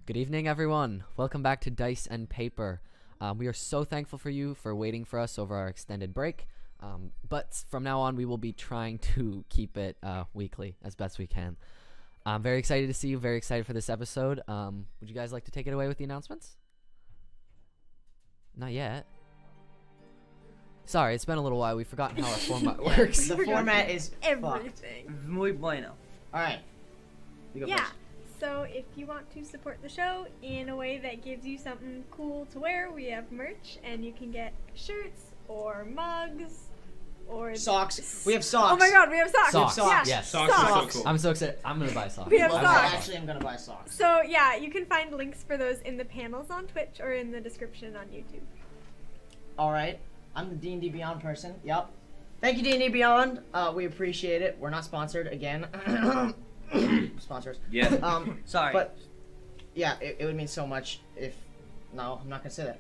Good evening, everyone. Welcome back to Dice and Paper. We are so thankful for you for waiting for us over our extended break. But from now on, we will be trying to keep it weekly as best we can. I'm very excited to see you. Very excited for this episode. Would you guys like to take it away with the announcements? Not yet. Sorry, it's been a little while. We've forgotten how our format works. The format is everything. Muy bueno. Alright. You go Yeah. first. So if you want to support the show in a way that gives you something cool to wear, we have merch and you can get shirts or mugs or Socks. We have socks. Oh my god, we have socks. Socks. Yeah. Yes. Socks are so cool. I'm so excited. I'm going to buy socks. We have Love socks. it. Actually, I'm gonna buy socks. So yeah, you can find links for those in the panels on Twitch or in the description on YouTube. Alright. I'm the D&D Beyond person. Yep. Thank you, D&D Beyond. We appreciate it. We're not sponsored again. Sponsors. Yeah. Sorry. But yeah, it would mean so much if. No, I'm not gonna say that.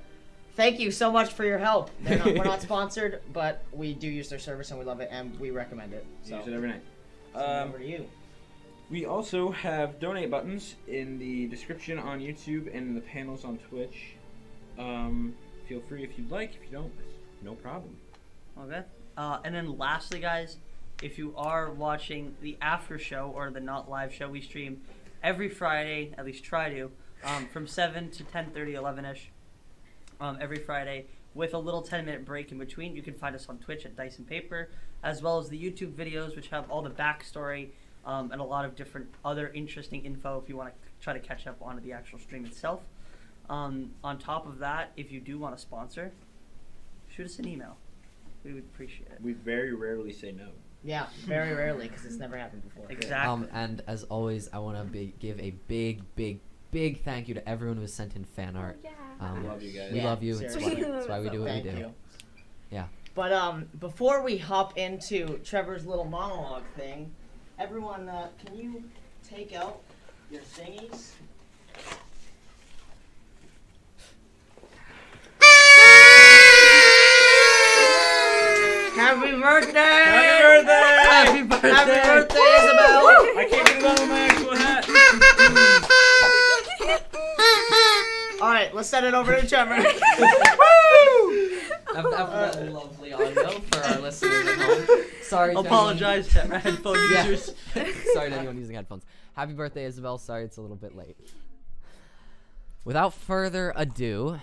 Thank you so much for your help. We're not sponsored, but we do use their service and we love it and we recommend it. So Use it every night. over to you. We also have donate buttons in the description on YouTube and in the panels on Twitch. Feel free if you'd like. If you don't, no problem. Okay. And then lastly, guys, if you are watching the after show or the not live show, we stream every Friday, at least try to, from 7 to 10:30, 11ish, every Friday, with a little 10-minute break in between. You can find us on Twitch at Dice and Paper, as well as the YouTube videos, which have all the backstory and a lot of different other interesting info if you want to try to catch up on the actual stream itself. On top of that, if you do want to sponsor, shoot us an email. We would appreciate it. We very rarely say no. Yeah, very rarely because it's never happened before. Exactly. And as always, I want to give a big thank you to everyone who has sent in fan art. Yeah. We love you guys. We love you. It's seriously. why we do what Thank we do. you. Yeah. But before we hop into Trevor's little monologue thing, everyone, can you take out your thingies? Happy birthday! Happy birthday! Happy birthday! Happy birthday, Isabel! I can't get it on with my actual hat. All right, let's send it over to Trevor. After that lovely audio for our listeners at home. Sorry. to Apologize to our headphone Yeah. users. Sorry to anyone using headphones. Happy birthday, Isabel. Sorry it's a little bit late. Without further ado,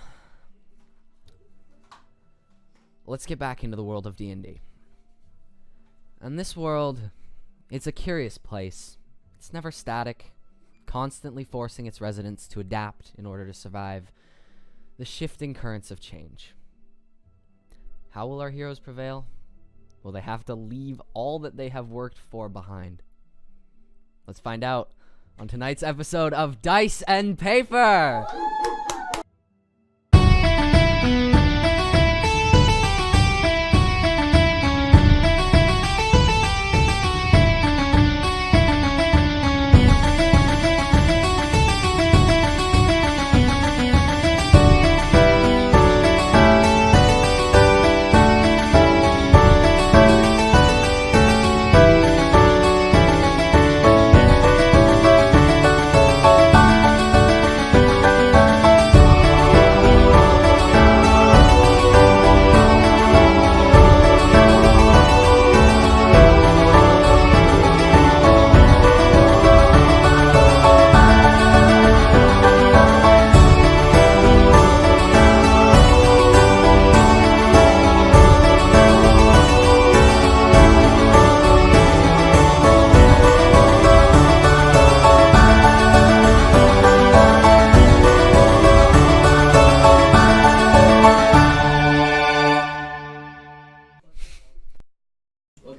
let's get back into the world of D&D. And this world, it's a curious place. It's never static, constantly forcing its residents to adapt in order to survive the shifting currents of change. How will our heroes prevail? Will they have to leave all that they have worked for behind? Let's find out on tonight's episode of Dice and Paper!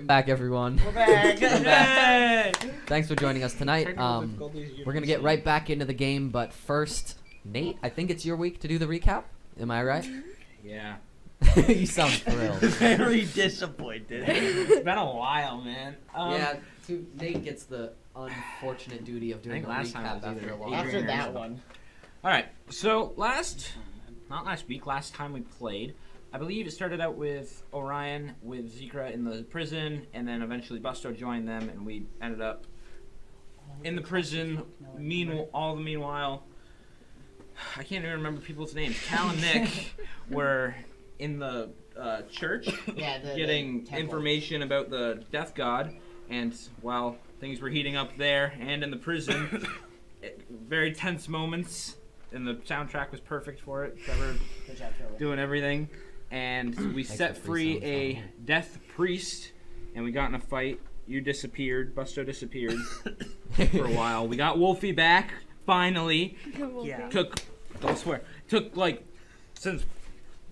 Back, everyone. We're back. Yay! Thanks for joining us tonight. We're gonna get right back into the game, but first, Nate, I think it's your week to do the recap. Am I right? Yeah. You sound thrilled. Very disappointed. It's been a while, man. Nate gets the unfortunate duty of doing think a last time recap was after either a long After break. that one. Alright, so last time we played, I believe it started out with Orion with Zekra in the prison, and then eventually Busto joined them, and we ended up in the prison. Meanwhile, I can't even remember people's names. Cal and Nick were in the church Yeah, the getting temple. information about the death god, and while things were heating up there and in the prison, very tense moments, and the soundtrack was perfect for it. Trevor Good job, Trevor. doing everything, and we set for free free a sounds. death priest, and we got in a fight. You disappeared. Busto disappeared for a while. We got Wolfie back, finally. Yeah. Don't swear. Took, like, since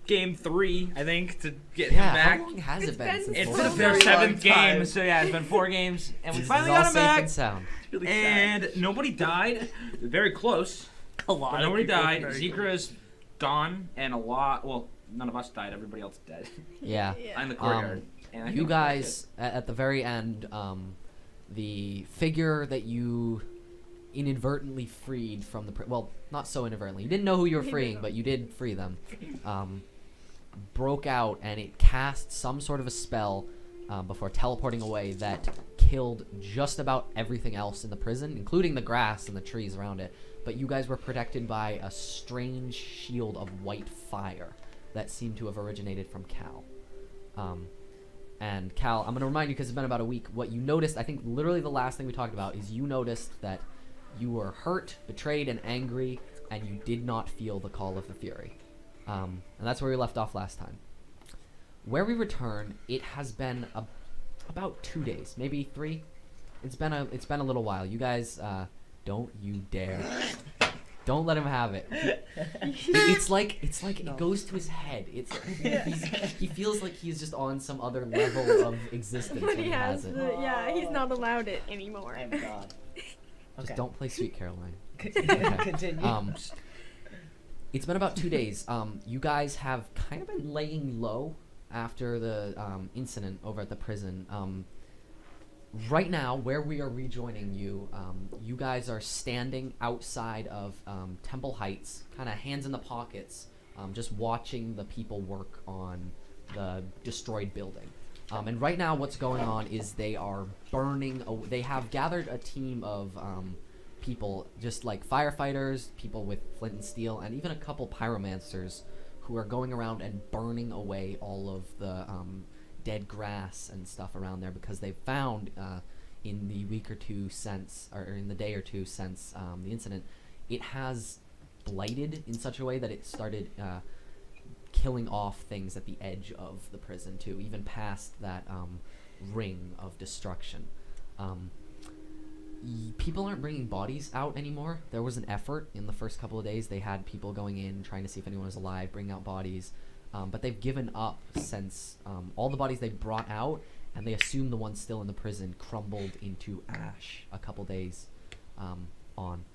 game 3, I think, to get Yeah, him back. how long has it It's been been since It's so Wolfie- their long 7th game, time. so yeah, it's been 4 games, and we This finally is all got him safe back. and sound. Really And nobody died. Very close. a lot. But of nobody people died. very Zekra's gone, and a lot. Well, none of us died. Everybody else is dead. Yeah. Yeah. In the courtyard. And I You think guys, at the very end, the figure that you inadvertently freed from the well, not so inadvertently. You didn't know who you were freeing, but you did free them. Broke out and it cast some sort of a spell before teleporting away that killed just about everything else in the prison, including the grass and the trees around it. But you guys were protected by a strange shield of white fire that seemed to have originated from Cal. And Cal, I'm going to remind you because it's been about a week. What you noticed, I think literally the last thing we talked about, is you noticed that you were hurt, betrayed, and angry, and you did not feel the call of the Fury. And that's where we left off last time. Where we return, it has been about 2 days, maybe 3. It's been a little while. You guys, don't you dare. Don't let him have it. It's like it goes to his head. He feels like he's just on some other level of existence When when he has it. he's not allowed it anymore. Thank God. Just Okay. don't play Sweet Caroline. Continue. It's been about 2 days. You guys have kind of been laying low after the incident over at the prison. Right now, where we are rejoining you, you guys are standing outside of Temple Heights, kind of hands in the pockets, just watching the people work on the destroyed building. And right now, what's going on is they are burning. They have gathered a team of people, just like firefighters, people with flint and steel, and even a couple pyromancers who are going around and burning away all of the dead grass and stuff around there because they've found in the week or two since, or in the day or two since the incident, it has blighted in such a way that it started killing off things at the edge of the prison too, even past that ring of destruction. People aren't bringing bodies out anymore. There was an effort in the first couple of days. They had people going in, trying to see if anyone was alive, bring out bodies. But they've given up since all the bodies they brought out, and they assume the ones still in the prison crumbled into ash a couple days on.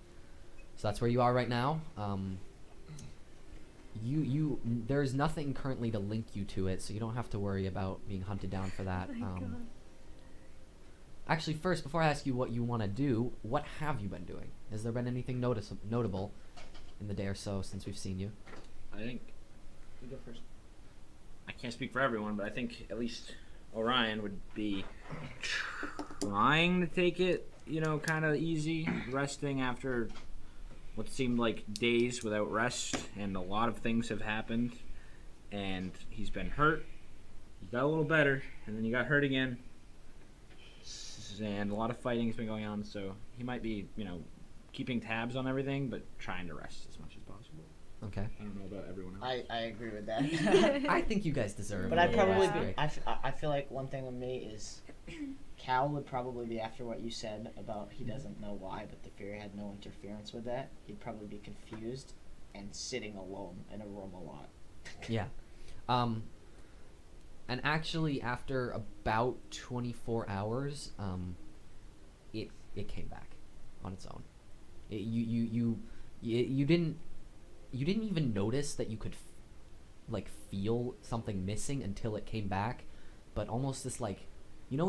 So that's where you are right now. There's nothing currently to link you to it, so you don't have to worry about being hunted down for that. Actually, first, before I ask you what you want to do, what have you been doing? Has there been anything notable in the day or so since we've seen you? I think you go first. I can't speak for everyone, but I think at least Orion would be trying to take it, kind of easy, resting after what seemed like days without rest, and a lot of things have happened, and he's been hurt. He got a little better, and then he got hurt again, and a lot of fighting has been going on, so he might be, keeping tabs on everything, but trying to rest as much as possible. Okay. I don't know about everyone else. I agree with that. I think you guys deserve. But a I'd little probably rest be. break. I feel like one thing with me is Cal would probably be after what you said about he doesn't know why, but the Fury had no interference with that. He'd probably be confused and sitting alone in a room a lot. Yeah. And actually, after about 24 hours, it came back on its own. You didn't even notice that you could feel something missing until it came back, but almost this when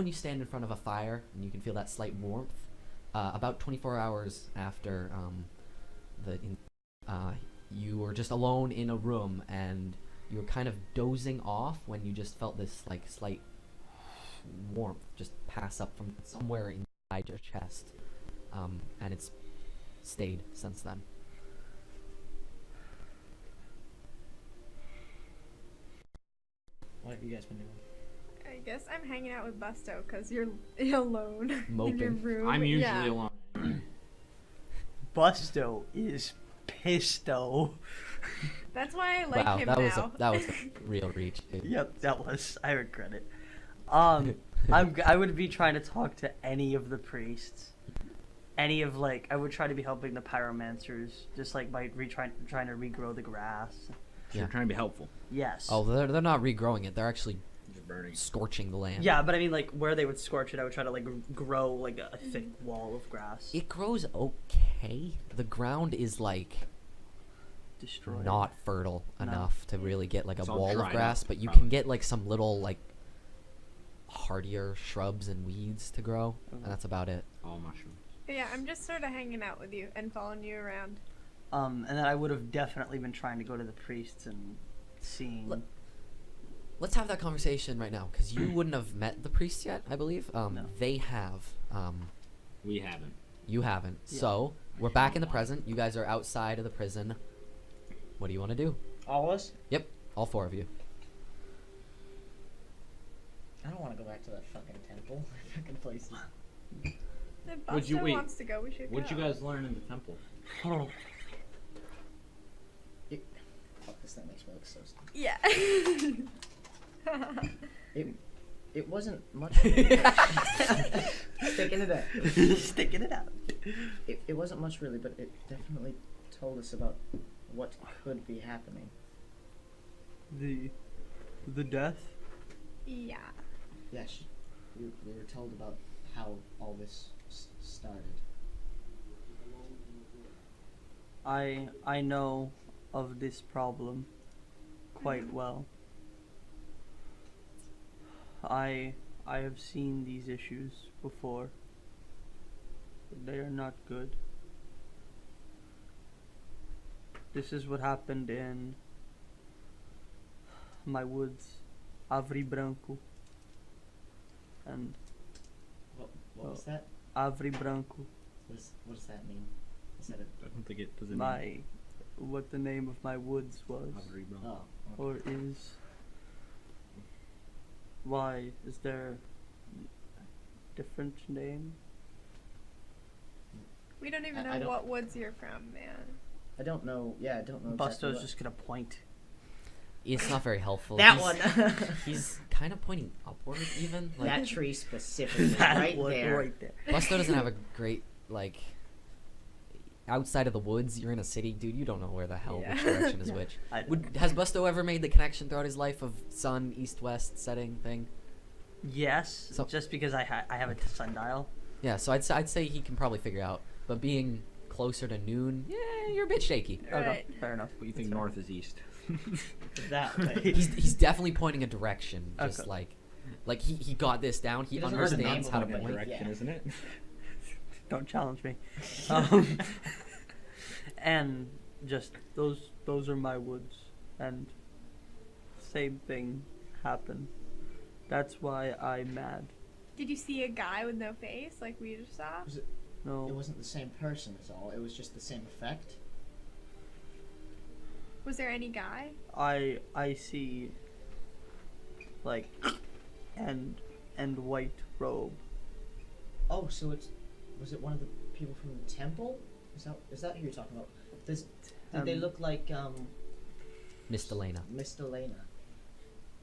you stand in front of a fire and you can feel that slight warmth. About 24 hours after you were just alone in a room and you were kind of dozing off when you just felt this slight warmth just pass up from somewhere inside your chest, and it's stayed since then. have you guys been doing? I guess I'm hanging out with Busto because you're alone in your Moping. room. I'm usually Yeah. alone. Busto is pisto. That's why I like wow, him that now. was a real reach, dude. Yep, that was. I regret it. I would be trying to talk to any of the priests. Any of I would try to be helping the pyromancers, just like by trying to regrow the grass. So Yeah. you're trying to be helpful. Yes. Oh, they're not regrowing it. They're actually Just burning. scorching the land. Yeah, but I mean, where they would scorch it, I would try to grow a thick wall of grass. It grows okay. The ground is Destroy. not fertile No. enough to really get a It's all wall of dried grass, up, but you probably. can get some little hardier shrubs and weeds to grow, and that's about it. All mushrooms. But yeah, I'm just sort of hanging out with you and following you around. And then I would have definitely been trying to go to the priests and seeing. Let's have that conversation right now, because you wouldn't have met the priests yet, I believe. No. They have. We haven't. You haven't. Yeah. So we're back in the present. You guys are outside of the prison. What do you want to do? All of us? Yep, all four of you. I don't want to go back to that fucking temple. That fucking place. If Would you- Busto wait, wants to go, we should What'd go. you guys learn in the temple? Oh, Fuck, this thing makes me look so stupid. Yeah. It wasn't much. Sticking it out. sticking it out. It wasn't much really, but it definitely told us about what could be happening. The death. Yeah. Yeah, we were told about how all this started. I know of this problem quite well. I have seen these issues before. They are not good. This is what happened in my woods, Avri Branco. And What was that? Avri Branco, What does that mean? Is that I don't think it does. what the name of my woods was, oh, okay. or is. Why is there a different name? We don't even I know don't- what woods you're from, man. I don't know. Yeah, I don't know. Exactly Busto's what. just gonna point. It's not very helpful. That He's- one. He's kind of pointing upward, even. That tree specifically, That right one there. right there. Busto doesn't have a great outside of the woods. You're in a city, dude. You don't know where the hell Yeah. which direction is Yeah. which. I- Has Busto ever made the connection throughout his life of sun, east, west setting thing? Yes, So- just because I have a sundial. Yeah, so I'd say he can probably figure out. But being closer to noon, yeah, you're a bit shaky. Okay, Right. fair enough. What you think That's north is east? That way. He's definitely pointing a direction, just Okay. like he got this down. He He doesn't know the understands name how of to it, point. but direction, yeah. isn't it? Don't challenge me. Um, and just those are my woods, and same thing happened. That's why I'm mad. Did you see a guy with no face like we just saw? It No, wasn't the same person, is all. It was just the same effect. Was there any guy? I see and white robe. Oh, so was it one of the people from the temple? Is that who you're talking about? Did they look like Miss Delana. Miss Delana?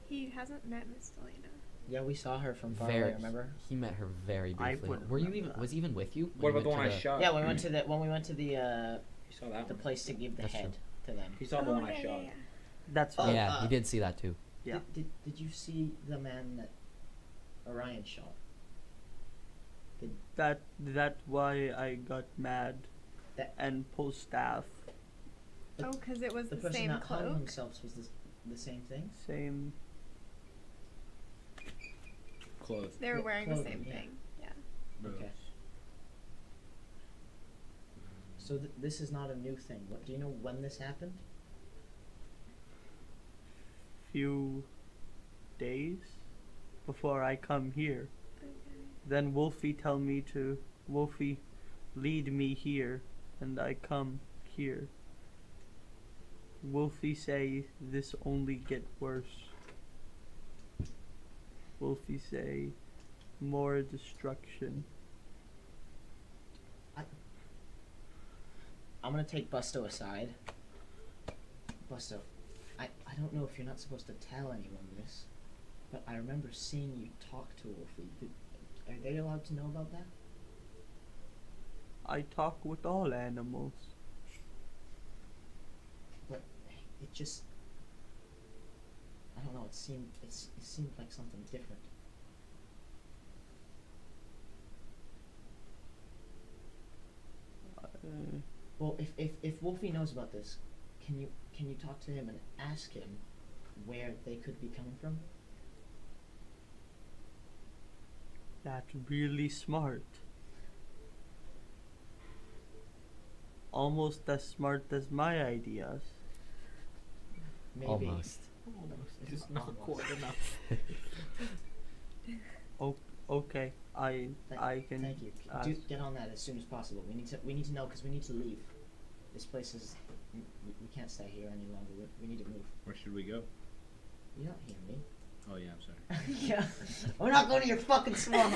He hasn't met Miss Delana. Yeah, we saw her from far Very. away. Remember? He met her very I briefly. wouldn't Were you remember even? that. Was he even with you? What when about the you one went I to shot? Yeah, when we went to the You saw that the one. place to give the That's head to them. He saw the one I yeah, shot. yeah. That's Oh, fine. yeah, you did see that too. Yeah. Did you see the man that Orion shot? That's why I got mad That- and pulled staff. Oh, because it was The the, person same that hung cloak. himself was the same thing. Same. Clothes. They were Yeah, wearing the clothing, same yeah. thing. Yeah. Okay. So this is not a new thing. What do you know when this happened? Few days before I come here. Okay. Then Wolfie lead me here, and I come here. Wolfie say this only get worse. Wolfie say? More destruction. I'm gonna take Busto aside. Busto, I don't know if you're not supposed to tell anyone this, but I remember seeing you talk to Wolfie. Are they allowed to know about that? I talk with all animals. But it just, I don't know. It seemed like something different. Well, if Wolfie knows about this, can you talk to him and ask him where they could be coming from? That's really smart. Almost as smart as my ideas. Maybe. Almost. Just not quite enough. Okay, I can. Thank you. Do get on that as soon as possible. We need to know because we need to leave. This place is. We can't stay here any longer. We need to move. Where should we go? You don't hear me. Oh yeah, I'm sorry. Yeah. We're not going to your fucking swamp.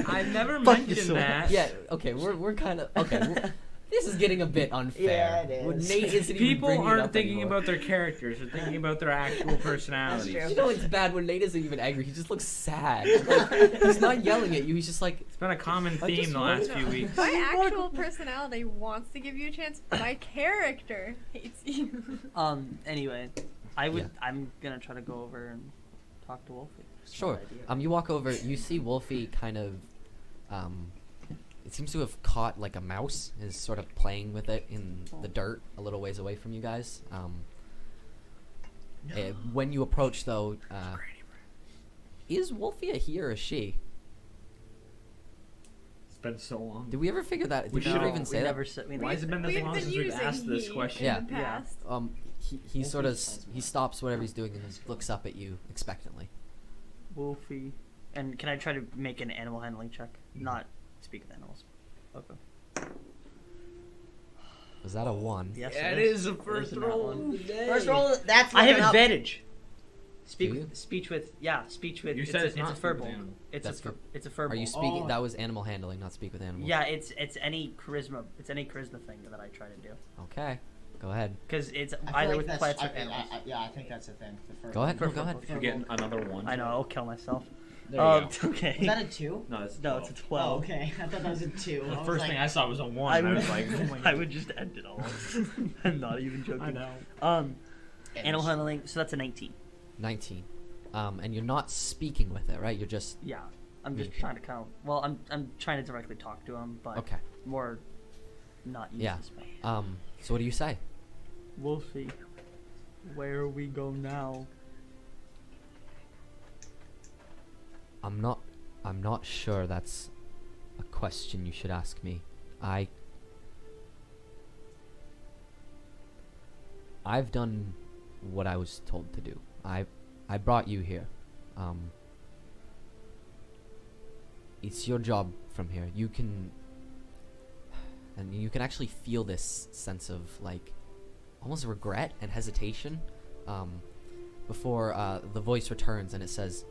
I never mentioned that. Yeah. Okay. We're kind of okay. This is getting a bit unfair. Yeah, it is. When Nate isn't even People bringing it aren't up thinking anymore. about their characters; they're thinking about their actual personalities. That's You know it's bad when Nate isn't even angry. He just looks sad. Like, he's not yelling at you. He's just like. It's been a common I theme just the wanted last to- few weeks. My actual personality wants to give you a chance. My character hates you. Anyway, I'm gonna try to go over and talk to Wolfie. Sure. You walk over. You see Wolfie kind of. It seems to have caught like a mouse. Is sort of playing with it in the dirt a little ways away from you guys. When you approach, though, is Wolfie a he or a she? It's been so long. Did we ever figure that? Did we should've- ever even say that? never said. Why has it been this We've long been since we've using asked this he question? Yeah. in the past. He sort of he stops whatever he's doing and looks up at you expectantly. Wolfie, and can I try to make an animal handling check? Not speak with animals. Okay. Was that a 1? Yes, Yeah, it it is. is the It first is a nat roll one. of the day. First roll. That's. I have looking up. advantage. Do you? Speech with You said it's not a speak with verbal. animal. It's That's it's a verbal. Are you speaking? Oh. That was animal handling, not speak with animals. Yeah, it's any charisma. It's any charisma thing that I try to do. Okay. Go ahead. Because it's I feel either like with that's- plants or I- animals. yeah, I think that's a thing. The first Go ahead. one. No, go ahead. If you get another one. I know, I'll kill myself. There you go. Okay. Was that a 2? No, it's No, it's a 12. Oh, okay. I thought that was a 2. The first thing I saw was a 1. I and I would, was like, oh my god. I would just end it all. I'm not even joking. I know. Animal handling. So that's a 19. 19. And you're not speaking with it, right? You're just Yeah. I'm just Me. trying to count. Well, I'm trying to directly talk to him, but okay. more not use Yeah. the spell. So what do you say? Wolfie, where we go now? I'm not sure that's a question you should ask me. I've done what I was told to do. I brought you here. It's your job from here. You can actually feel this sense of like almost regret and hesitation before the voice returns and it says,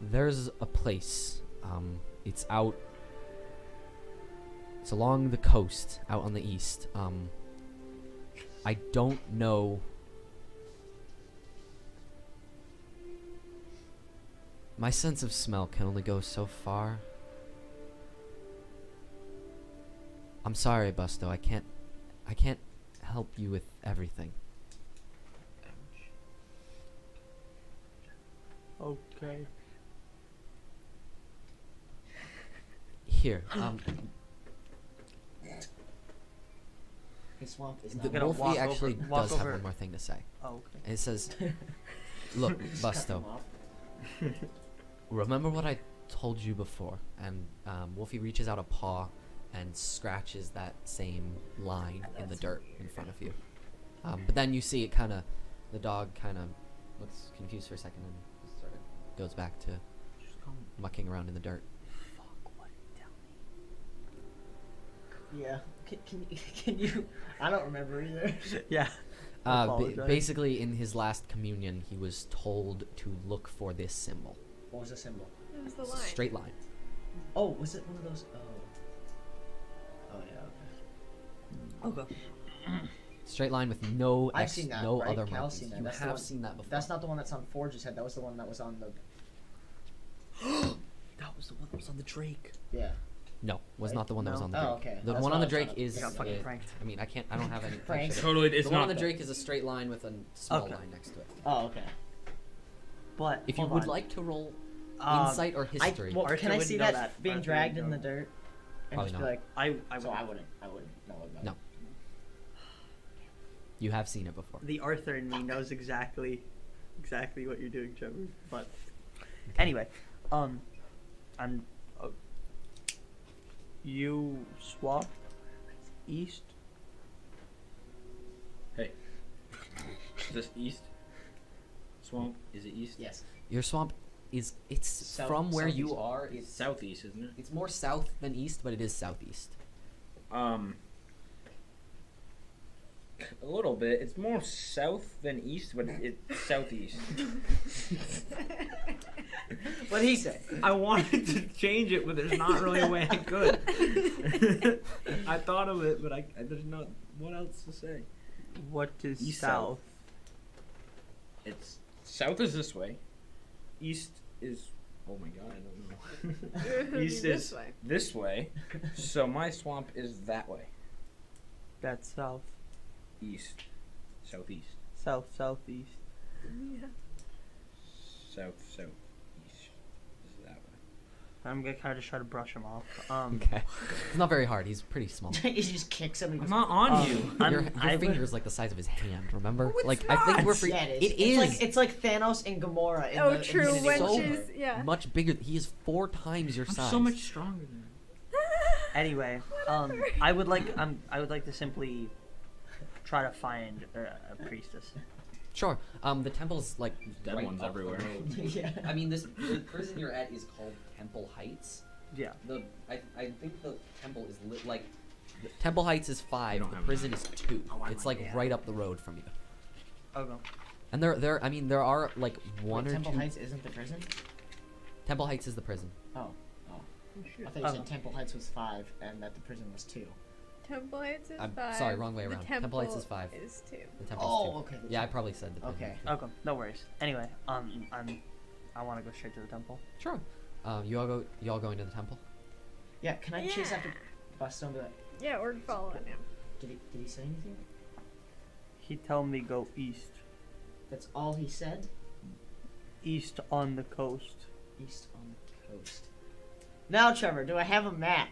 there's a place. It's along the coast, out on the east. I don't know. My sense of smell can only go so far. I'm sorry, Busto. I can't help you with everything. Okay. Here, The swamp is the not. gonna Wolfie walk actually over- walk does have over- one more thing to say. Oh, okay. And it says, "Look, Just cut Busto. them off. Remember what I told you before?" And Wolfie reaches out a paw and scratches that same line in the dirt in front of you. But then you see it the dog kind of looks confused for a second and just sort of goes back to mucking around in the dirt. Fuck, what? Tell me. Yeah. Can you? I don't remember either. Yeah. apologize. Basically, in his last communion, he was told to look for this symbol. What was the symbol? It was the It's a line. straight line. Oh, was it one of those? Oh yeah. Okay. Okay. Straight line with no I've seen that, no right? other Cal's markings. seen that. You That's the have one- seen that before. That's not the one that's on Forge's head. That was the one that was on the. That was the one that was on the Drake. Yeah. No, was not the one that was No? on the Oh, Drake. okay. The That's one what on I the was Drake trying to- is. I got fucking pranked. I mean, I don't have any. Pranked. picture. Totally, it's The one not on the that. Drake is a straight line with a small Okay. line next to it. Oh, okay. But If you hold would on. like to roll Um, insight or history, Well, Arthur can I would see know that, that. being Arthur dragged would in the know. dirt? And Probably just be not. like, I so would. I wouldn't know about No. it. you have seen it before. The Arthur in me knows exactly what you're doing, Trevor. But anyway, I'm. You swap east. Hey. Is this east? Swamp? Is it east? Yes. Your swamp is from where you southeast. are. It's southeast, isn't it? It's more south than east, but it is southeast. A little bit. It's more south than east, but it's southeast. What'd he say? I wanted to change it, but there's not really a way I could. I thought of it, but there's not. What else to say? What is East, south? It's south is this way. East is. Oh my god, I don't know. East is this way. So my swamp is that way. That's south. East. Southeast. Southeast. Yeah. Southeast. Is that way. I'm gonna kind of just try to brush him off. Okay. It's not very hard. He's pretty small. He just kicks him. And I'm goes, not on you. Your I finger would- is like the size of his hand. Remember? No, it's like I think not. we're free. Yeah, it is. It is It's like Thanos and Gamora. In Oh, the true. Infinity When War. so she's yeah. much bigger. He is 4 times your I'm size. so much stronger than you. Anyway, I would like to simply try to find a priestess. Sure. The temple's like Dead right ones up the everywhere. road. Yeah. I mean, the prison you're at is called Temple Heights. Yeah. I think the temple is like Temple Heights is 5. don't The have prison is 2. Oh, I It's like like that. right up the road from you. Okay. And there are like one Wait, or Temple 2. Heights isn't the prison? Temple Heights is the prison. Oh. I thought you Oh. said Temple Heights was 5 and that the prison was 2. Temple Heights is I'm 5. sorry, wrong way The around. Temple Heights is 5. Is 2. The temple's Oh, 2. okay. Yeah, I probably said the prison. Okay. Okay. No worries. Anyway, I want to go straight to the temple. Sure. You all going to the temple? Yeah, can I chase Yeah. after Busto and be like, Yeah, we're following him. did he say anything? He told me go east. That's all he said? East on the coast. East on the coast. Now, Trevor, do I have a map?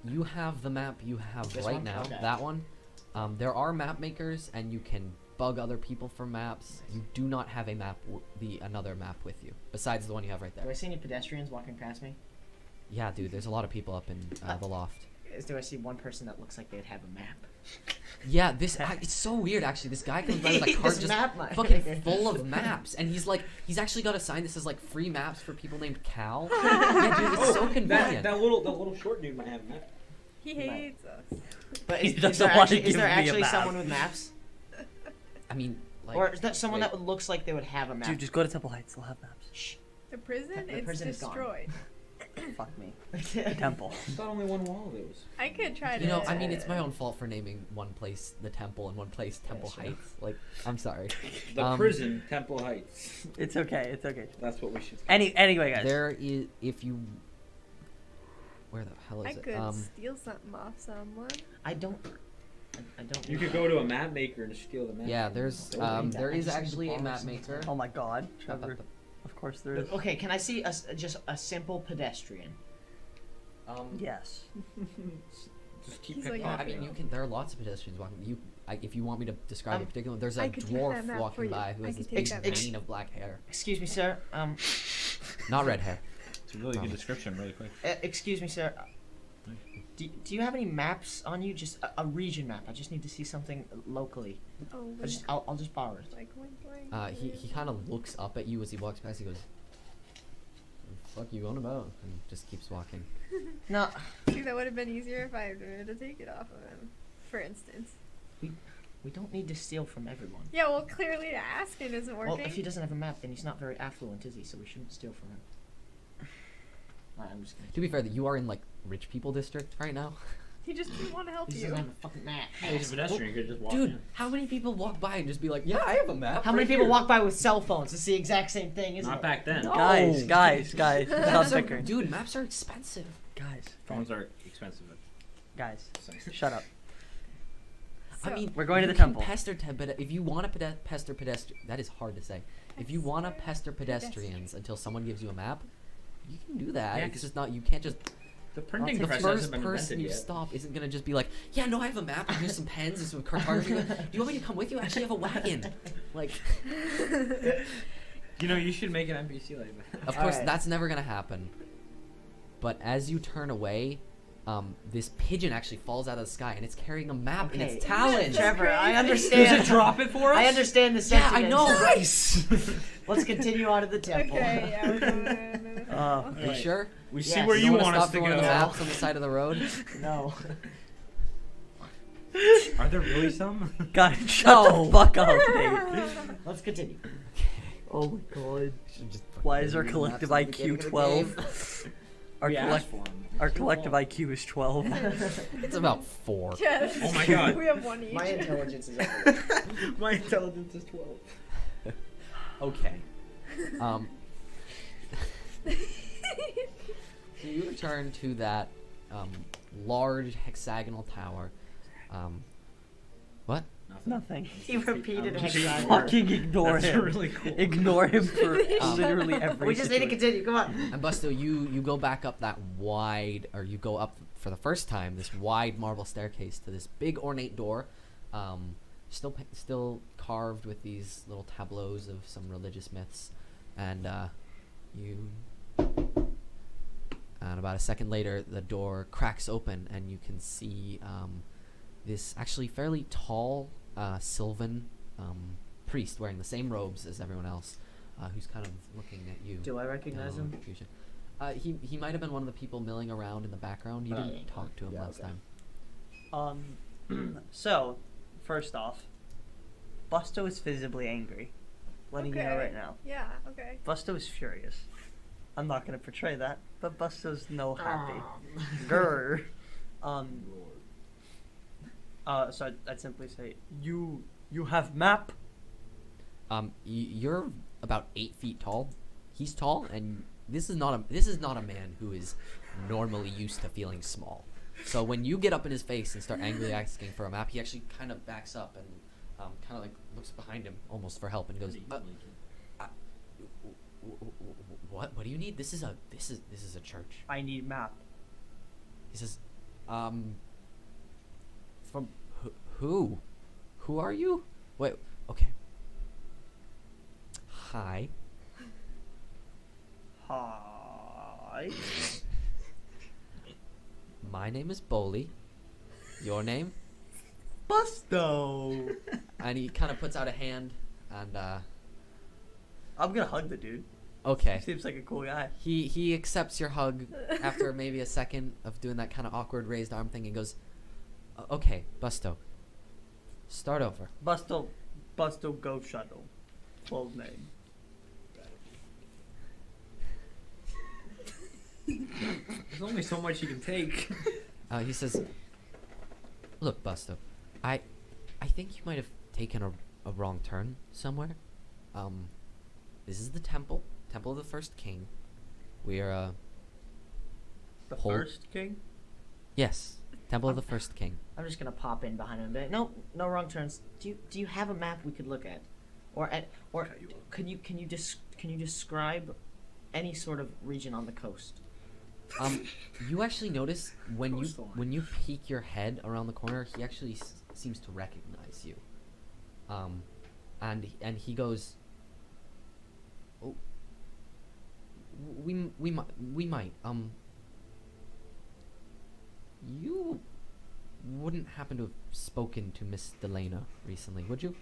You have the map you have This right one? now. Okay. That one. There are map makers, and you can bug other people for maps. You do not have a map, another map with you, besides the one you have right Do I there. see any pedestrians walking past me? Yeah, dude. There's a lot of people up in the loft. Do I see one person that looks like they'd have a map? Yeah, it's so weird actually. This guy comes by with a card This just map might- fucking full of maps, and he's actually got a sign that says like free maps for people named Cal. Yeah, dude, it's so convenient. That little short dude might have that. He hates us. But He is doesn't there want to actually, is give there me a actually map. someone with maps? I mean, like, Or is that someone wait. that looks like they would have a map? Dude, just go to Temple Heights. They'll have maps. Shh. The prison, The it's prison is gone. destroyed. Fuck me. The temple. I thought only one wall there was. I could try to. You know, I mean, it's my own fault for naming one place the temple and one place Temple sure. Heights. Like, I'm sorry. The prison, Temple Heights. It's okay. It's okay. That's what we should. Anyway, guys. There is, if you, where the hell I is it? could steal something off someone. I don't. I don't. You could go to a map maker and steal the map. Yeah, there's, Don't need that. there I is just need to actually a borrow map some maker. Oh my God, Trevor. Of course there is. Okay, can I see just a simple pedestrian? Yes. Just keep He's picking like, up. I mean, you can. There are lots of pedestrians walking. If you want me to describe a particular one, there's a I could take that dwarf map for walking you. by who I has could this take big that map. mane of black hair, Excuse me, sir. not red hair. It's a really Promise. good description, really quick. Excuse me, sir. Do you have any maps on you? Just a region map. I just need to see something locally. Oh, I'll just borrow it. like wink. He kind of looks up at you as he walks past. He goes, "Fuck you on about?" and just keeps walking. No. See, that would have been easier if I were to take it off of him, for instance. We don't need to steal from everyone. Yeah, well, clearly the asking isn't working. Well, if he doesn't have a map, then he's not very affluent, is he? So we shouldn't steal from him. Alright, I'm just gonna. To be fair, that you are in like rich people district right now. He just didn't want to help He you. doesn't have a fucking map. He's a pedestrian. He could just walk Dude, in. how many people walk by and just be like, "Yeah, I have a map." How many people walk by with cell phones? It's the exact same thing, isn't Not it? back then. No. Guys, stop Maps are, bickering. dude, maps are expensive. Guys, Phones are expensive. shut up. I mean, We're going to you the can temple. Pester if you want to pester pedestrians, that is hard to say. If you want to pester pedestrians until someone gives you a map, you can do that. Yeah, It's just not. You can't just. The printing The press first hasn't been person invented you yet. stop isn't gonna just be like, "Yeah, no, I have a map. And here's some pens and some cartography. Do you want me to come with you? I actually have a wagon." Like, You know, you should make an NPC like that. of course, Alright. that's never gonna happen. But as you turn away, this pigeon actually falls out of the sky and it's carrying a map in its Okay. talons. Trevor, I Crazy. understand. Does it drop it for us? I understand the Yeah, sentiment. I know. Nice. Let's continue on to the temple. Okay, yeah, we're going. Oh, Are you sure? We Yes. see where You you wanna want us stop to for one go. of the maps on the side of the road? No. Are there really some? God, shut the fuck up, Nate. Let's continue. Oh my god. Should just put Why is our maps collective at the beginning IQ of the 12? game. Our, We collect- asked for 'em. our collective IQ is 12. It's about 4. Yes. Oh my God. We have one each. My intelligence is over. My intelligence is 12. Okay. So you return to that large hexagonal tower. What? Nothing. He repeated Um, hexagon. Fucking ignore That's him. really cool. Ignore him for Um, literally every We just need to situation. continue. Come on. And Busto, you go back up that wide, or you go up for the first time this wide marble staircase to this big ornate door, still carved with these little tableaus of some religious myths, and about a second later, the door cracks open, and you can see this actually fairly tall Sylvan priest wearing the same robes as everyone else, who's kind of looking at you. Do I recognize No him? confusion. He might have been one of the people milling around in the background. You didn't talk to him Yeah, last okay. time. So, first off, Busto is visibly angry. Letting you know Okay. right now. Yeah, okay. Busto is furious. I'm not gonna portray that, but Busto's no happy. Ah. Grr. So I'd simply say, you have map? You're about 8 feet tall. He's tall, and this is not a man who is normally used to feeling small. So when you get up in his face and start angrily asking for a map, he actually kind of backs up and kind of like looks behind him almost for help and goes, "What? What do you need? This is a church." I need map. He says, from who? Who are you? Wait, okay. Hi. Hi. My name is Boli. Your name? Busto. And he kind of puts out a hand, and I'm gonna hug the dude. okay. Seems like a cool guy. He accepts your hug after maybe a second of doing that kind of awkward raised arm thing and goes, "Okay, Busto. Start over." Busto Go Shuttle. Full name. There's only so much you can take. He says, "Look, Busto, I think you might have taken a wrong turn somewhere. This is the temple of the first king. We are The Hold- first king? yes, temple of the first king. I'm just gonna pop in behind him and be like, no wrong turns. Do you have a map we could look at, or can you describe any sort of region on the coast? You actually notice when you Coastal line. when you peek your head around the corner, he actually seems to recognize you. And he goes, "Oh, we might. You wouldn't happen to have spoken to Miss Delana recently, would you?"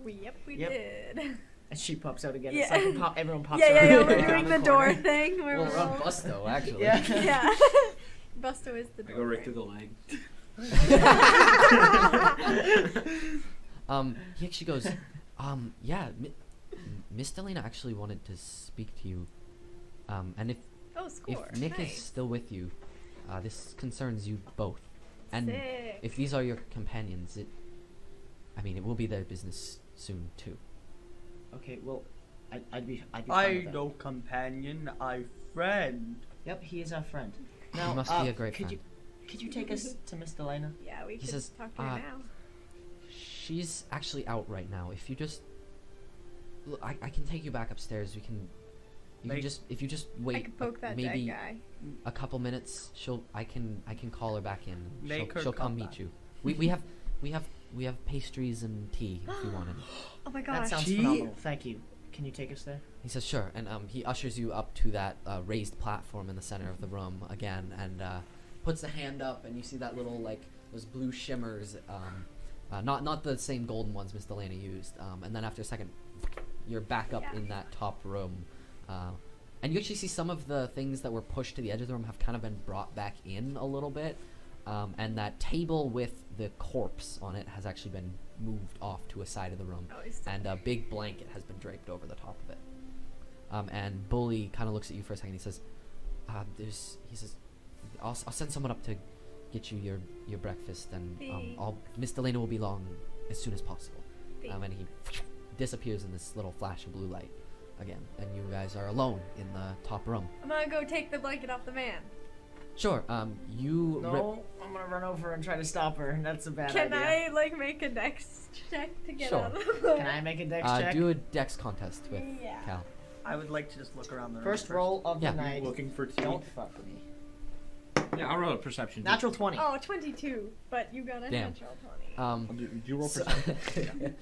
Yep, we Yep. did. And she pops out again. Yeah. It's like everyone pops Yeah, out. yeah, yeah. around We're doing the door corner. thing. Where Well, we're we're on all... Busto, actually. Yeah. Yeah. Busto is the I door. go right frame. through the leg. He actually goes, yeah, Miss Delena actually wanted to speak to you. And if Oh, score. Nick Nice. is still with you, this concerns you both. And Sick. if these are your companions, it will be their business soon too. Okay, well, I'd be fine I with that. no companion, I friend. Yep, he is our friend. Now, must be a great friend. Could you take us to Miss Delena? Yeah, we could says, talk to her now. She's actually out right now. If you just, look, I can take you back upstairs. If you just wait, I could poke that maybe dead guy. a couple minutes. I can call her back in. Make her she'll come come meet back. you. We have pastries and tea if you want it. Oh my That gosh. sounds Gee. phenomenal. Thank you. Can you take us there? He says sure, and he ushers you up to that raised platform in the center of the room again, and puts a hand up, and you see that little those blue shimmers. Not the same golden ones Miss Delana used. And then after a second, you're back up Yeah. in that top room. And you actually see some of the things that were pushed to the edge of the room have kind of been brought back in a little bit. And that table with the corpse on it has actually been moved off to a side of the room. Oh, he's still And a big blanket has been draped over the top of it. And Bully kind of looks at you for a second. He says, I'll send someone up to get you your breakfast, and Miss Delana will be along as soon as possible. And he disappears in this little flash of blue light again, and you guys are alone in the top room. I'm gonna go take the blanket off the man. Sure. You No, I'm gonna run over and try to stop her. That's a bad Can idea. I make a dex check to get Sure. out of the way? Can I make a dex check? do a dex contest with Yeah. Cal. I would like to just look around the room. First roll of Yeah. the night. Looking for tea. Don't fuck with me. Yeah, I'll roll a perception. Natural 20. Oh, 22, but you got a Damn. natural 20. Do you roll So- perception?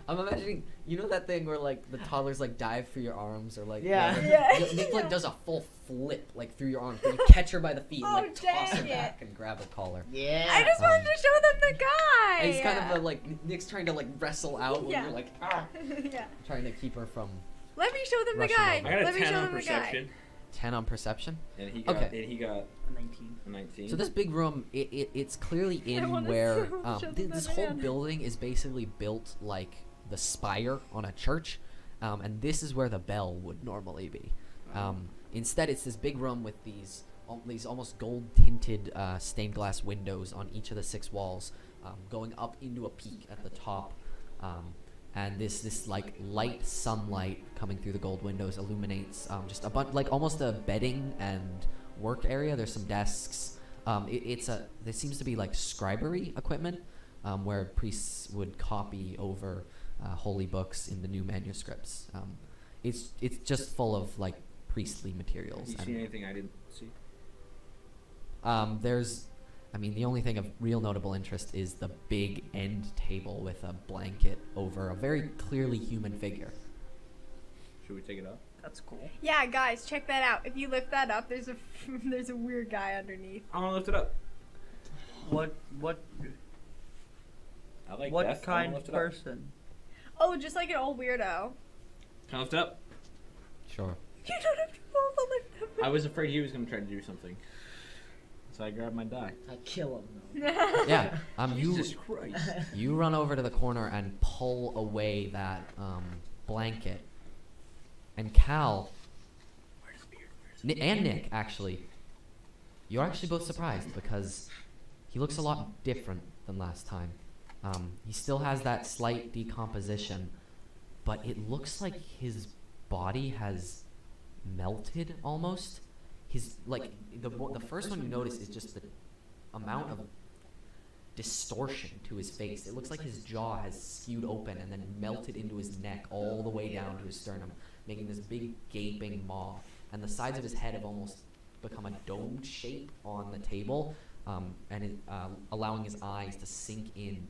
I'm imagining, you know that thing where the toddlers dive for your arms, or Yeah. Yeah. Nick does a full flip through your arms, but you catch her by the feet and Oh, toss dang her it. back and grab her collar. Yeah. I just wanted to show them the guy! And it's kind of Nick's trying to wrestle out when Yeah. you're ah, yeah. trying to keep her from Let me show them the Russian guy. over. I got a Let me 10 show on them the perception, 10 on perception. and he got Okay. and he got 19. a 19. So this big room, it's clearly in wanna where show them this that whole man. building is basically built like the spire on a church, and this is where the bell would normally be. Instead, it's this big room with these almost gold tinted stained glass windows on each of the 6 walls, going up into a peak at the top. And this light sunlight coming through the gold windows illuminates just a bunch, almost a bedding and work area. There's some desks. There seems to be scribery equipment, where priests would copy over holy books into new manuscripts. It's just full of priestly materials. you and, see anything I didn't see? the only thing of real notable interest is the big end table with a blanket over a very clearly human figure. Should we take it up? That's cool. Yeah, guys, check that out. If you lift that up, there's a there's a weird guy underneath. I want to lift it up. What I like what death. I kind wanna of lift it up. person? Oh, just like an old weirdo. Can I lift it up? Sure. You don't have to pull the lift up. I was afraid he was going to try to do something, so I grabbed my die. I kill him though. Yeah. Jesus Christ! You run over to the corner and pull away that blanket. And Cal, and Nick, actually, you're actually both surprised because he looks a lot different than last time. He still has that slight decomposition, but it looks like his body has melted almost. The first one you notice is just the amount of distortion to his face. It looks like his jaw has skewed open and then melted into his neck all the way down to his sternum, making this big gaping maw. And the sides of his head have almost become a domed shape on the table, allowing his eyes to sink in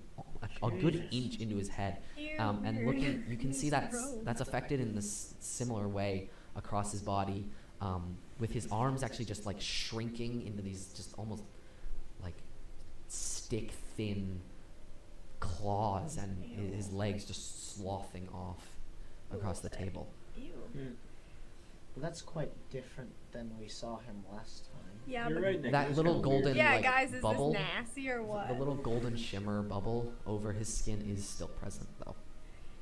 a good inch into his head. And looking, you can see that's affected in this similar way across his body, with his arms actually just shrinking into these just almost stick thin claws, and his legs just sloughing off across the table. Ew. Well, that's quite different than we saw him last time. Yeah, You're but right, Nick. that it's little kinda weird. golden yeah, like, guys, is bubble, this nasty or what? the little golden shimmer bubble over his skin is still present though.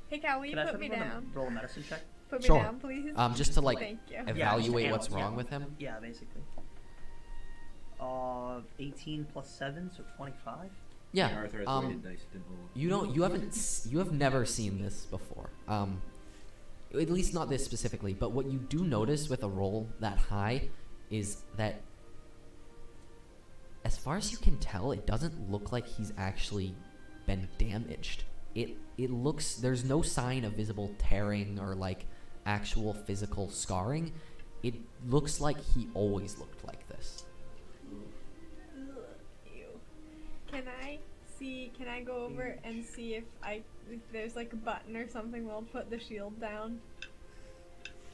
Hey, Cal, will you Can I put have me everyone down? roll a medicine check? Put me Sure. down, please. Just to like Thank you. evaluate Yeah, what's yeah. wrong with him. Yeah, basically. 18 plus 7, so 25. Yeah. Arthur has Um, weighted dice, didn't roll. you have never seen this before. At least not this specifically, but what you do notice with a roll that high is that as far as you can tell, it doesn't look like he's actually been damaged. It looks, there's no sign of visible tearing or like actual physical scarring. It looks like he always looked like this. Ugh, ew. Can I go over and see if there's like a button or something that'll put the shield down?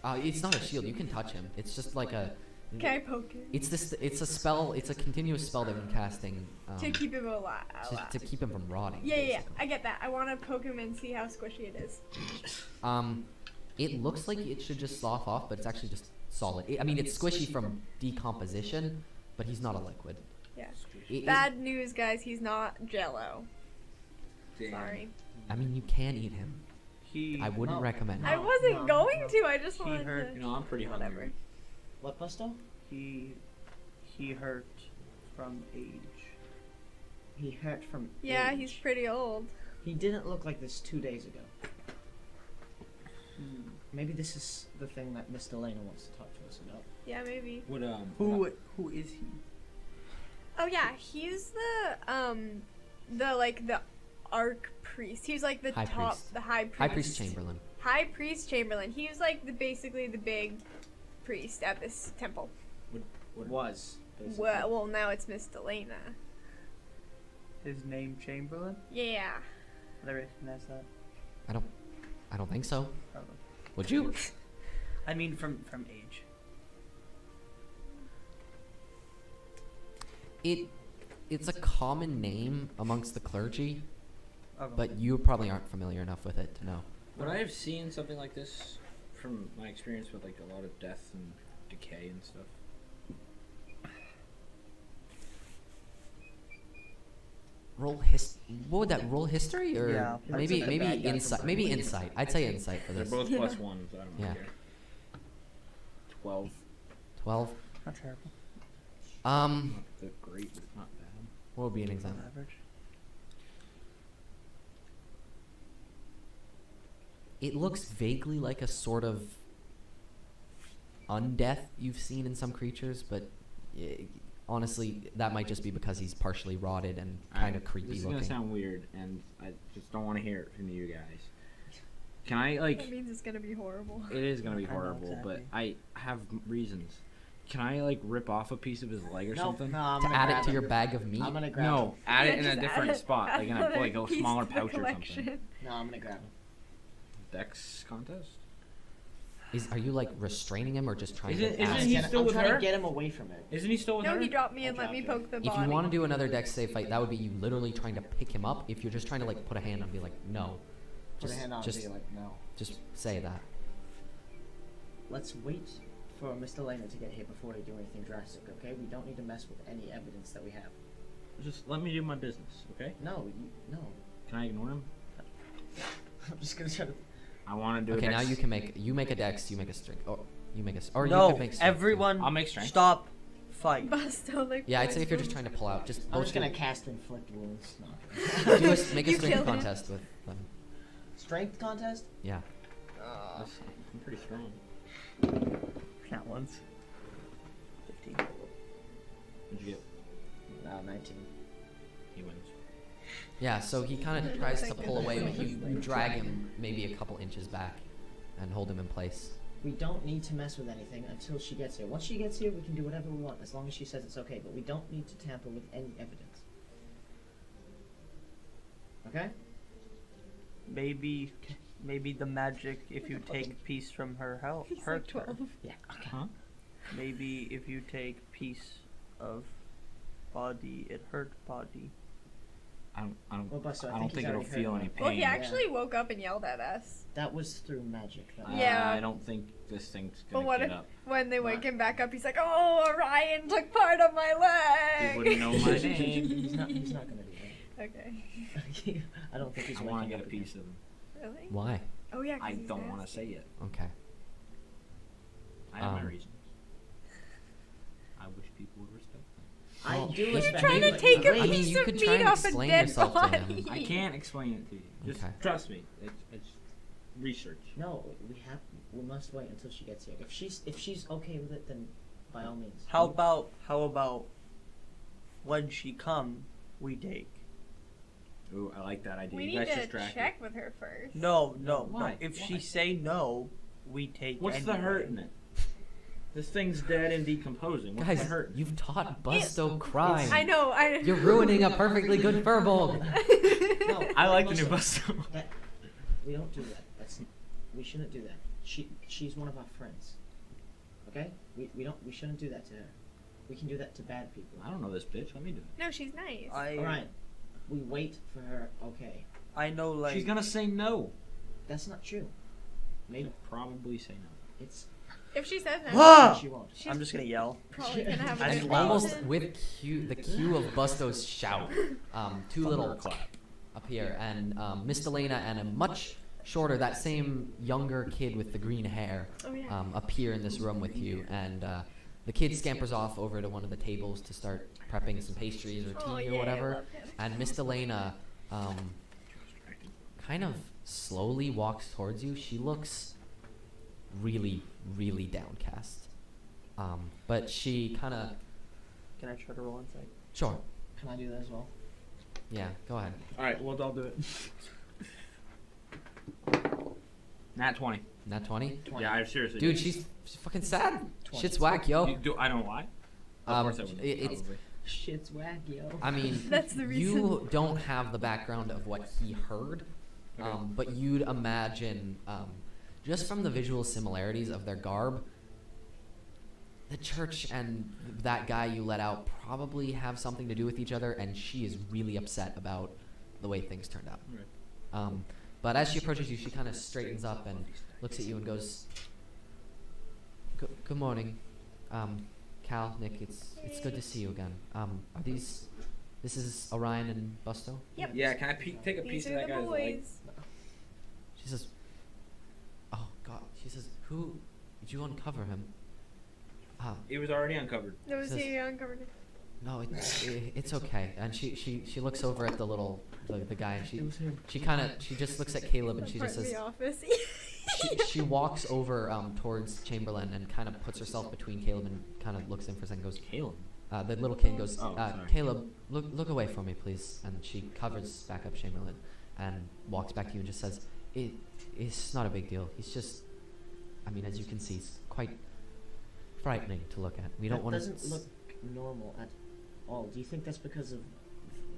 It's not a shield. You can touch him. It's just like a. Can I poke him? It's this. It's a spell. It's a continuous spell they've been casting To keep him alive. to keep him from rotting. Yeah, basically. I get that. I want to poke him and see how squishy it is. It looks like it should just slough off, but it's actually just solid. I mean, it's squishy from decomposition, but he's not a liquid. Yeah. It- Bad news, guys. He's not Jello. Damn. Sorry. I mean, you can eat him. He I wouldn't No. recommend I it. wasn't going to. I just He wanted hurt- to. You know, I'm pretty Whatever. hungry. What, Busto? he hurt from age. He hurt from. Yeah, age. he's pretty old. He didn't look like this 2 days ago. Hmm. Maybe this is the thing that Miss Delana wants to talk to us about. Yeah, maybe. What Who is he? Oh yeah, he's the arch priest. He's like the High top, priest. the high priest. High Priest Chamberlain. High priest Chamberlain. He was like basically the big priest at this temple. What was? Basically. Well, now it's Miss Delana. His name Chamberlain? Yeah. Would I recognize that? I don't think so. Probably. Would you? I mean, from age. It's a common name amongst the clergy, Okay. but you probably aren't familiar enough with it to know. Would I have seen something like this from my experience with like a lot of death and decay and stuff? What would that roll history or Yeah, maybe that's a bad guy insight? from Maybe Berkeley. insight. I'd say insight for They're this. both Yeah. plus ones. I don't know. Yeah. 12. 12. Not terrible. Um, Not the great, but not bad. what would be an example? Average. It looks vaguely like a sort of undeath you've seen in some creatures, but honestly, that might just be because he's partially rotted and kind of creepy This is looking. gonna sound weird, and I just don't want to hear it from you guys. Can I That like? means it's gonna be horrible. It is gonna be I know horrible, but exactly. I have reasons. Can I like rip off a piece of his leg or No, something? no, I'm To gonna add grab it to him. your bag of meat. I'm gonna grab No, him. add Yeah, it in a just different add spot, like in a another like a piece smaller to the pouch or something. collection. No, I'm gonna grab him. Dex contest? Are you like restraining him or just trying Isn't- to isn't ask? he I'm still with trying her? to get him away from it. Isn't he still with No, her? he dropped me and I'll let me drop poke the If body. you want to do another dex save fight, that would be you literally trying to pick him up. If you're just trying to like put a hand on and be like, no, Put just a hand on just and be like, no. just say that. Let's wait for Miss Delana to get here before we do anything drastic, okay? We don't need to mess with any evidence that we have. Just let me do my business, okay? No, no. Can I ignore him? I'm just gonna try to. I want to do. Okay, a now dex. you can make a dex, you make a strength, or you make a, or you No, could make strength, too. everyone, I'll make strength. stop, fight. Busto, like. Yeah, I'd say if you're poison. just trying to pull out, just I'm both just gonna do- cast inflict wounds. No. make a You strength killed him. contest with them. Strength contest. Yeah. That's- I'm pretty strong. Not once. 15. What'd you get? 19. He wins. Yeah, so he kind of tries to pull away, but you drag him maybe a couple inches back and hold him in place. We don't need to mess with anything until she gets here. Once she gets here, we can do whatever we want as long as she says it's okay. But we don't need to tamper with any evidence. Okay? Maybe the magic, if you take peace from her health, He's like hurt her. 12. Yeah. Okay. Huh? Maybe if you take piece of body, it hurt body. Well, Buster, I don't think think he's it'll already feel heard any that. pain. Well, he actually woke up and yelled at us. That was through magic. Though. Yeah. I don't think this thing's But gonna what get if up. when they wake him back up, he's like, "Oh, Orion took part of my leg." He wouldn't know my name. He's not gonna do Okay. that. I don't think he's I waking want to get up a again. piece of him. Really? Why? Oh yeah. 'cause I he's don't want to nasty. say it. Okay. I have my Um, reasons. I wish people would respect me. I Well, do You're respect trying you, to but take a wait. I mean, piece you of could meat try and off a explain dead yourself to him. body. I can't explain it to you. Just Okay. trust me. It's research. No, we must wait until she gets here. If she's okay with it, then by all means. How about when she come, we take? Ooh, I like that idea. We you need guys to just drag check with her first. No. Why? If Why? she say no, we take. What's the anyway. hurt in it? This thing's dead and decomposing. What's Guys, the hurt? you've taught Busto crime. I know. You're ruining a perfectly good furbolg. No, I like the Buster, new Busto. That, we don't do that. We shouldn't do that. She's one of our friends. Okay? We shouldn't do that to her. We can do that to bad people. I don't know this bitch. Let me do it. No, she's nice. Alright. We wait for her, okay. I know, like She's gonna say no. That's not true. Maybe She'll probably say no. it's If she says no, Ah! she won't. she's I'm just gonna yell. probably gonna have a I good love- Almost reason. with the cue of Busto's shout. Two little Thunderclap. up here, and Miss Delana and a much shorter, that same younger kid with the green hair, Oh, yeah. appear in this room with you, and the kid scampers off over to one of the tables to start prepping some pastries or tea Oh, or yeah, I whatever, love him. and Miss Delana kind of slowly walks towards you. She looks really, really downcast, but she kind of Can I try to roll insight? sure, Can I do that as well? yeah, go ahead. Alright, well, I'll do it. Nat 20. Nat 20. 20. Yeah, I seriously. Dude, do. she's fucking sad. 20. Shit's whack, yo. I don't know why. Of Um, course I wouldn't. it's- probably. Shit's whack, yo. I mean, That's the reason. you don't have the background of what he heard, Okay. but you'd imagine, just from the visual similarities of their garb, the church and that guy you let out probably have something to do with each other, and she is really upset about the way things turned out. Right. But as she approaches you, she kind of straightens up and looks at you and goes, Good morning, Cal, Nick. It's good to see you again. Are these? This is Orion and Busto. Yep. Yeah, can I take a piece These of are that the guy's leg? boys. She says, "Oh God." She says, "Who? Did you uncover him?" It was already uncovered. That was Says- he uncovered. No, it's okay. And she looks over at the guy, and It was him. she just looks at Caleb, and she Part just of says, the office. she walks over towards Chamberlain and kind of puts herself between Caleb and kind of looks in for a second. Goes, Caleb. the little kid goes, Oh, sorry. Caleb, look away from me, please. And she covers back up Chamberlain and walks back to you and just says, it's not a big deal. He's just, I mean, as you can see, he's quite frightening to look at. We don't That want doesn't look normal at all. Do you think that's because of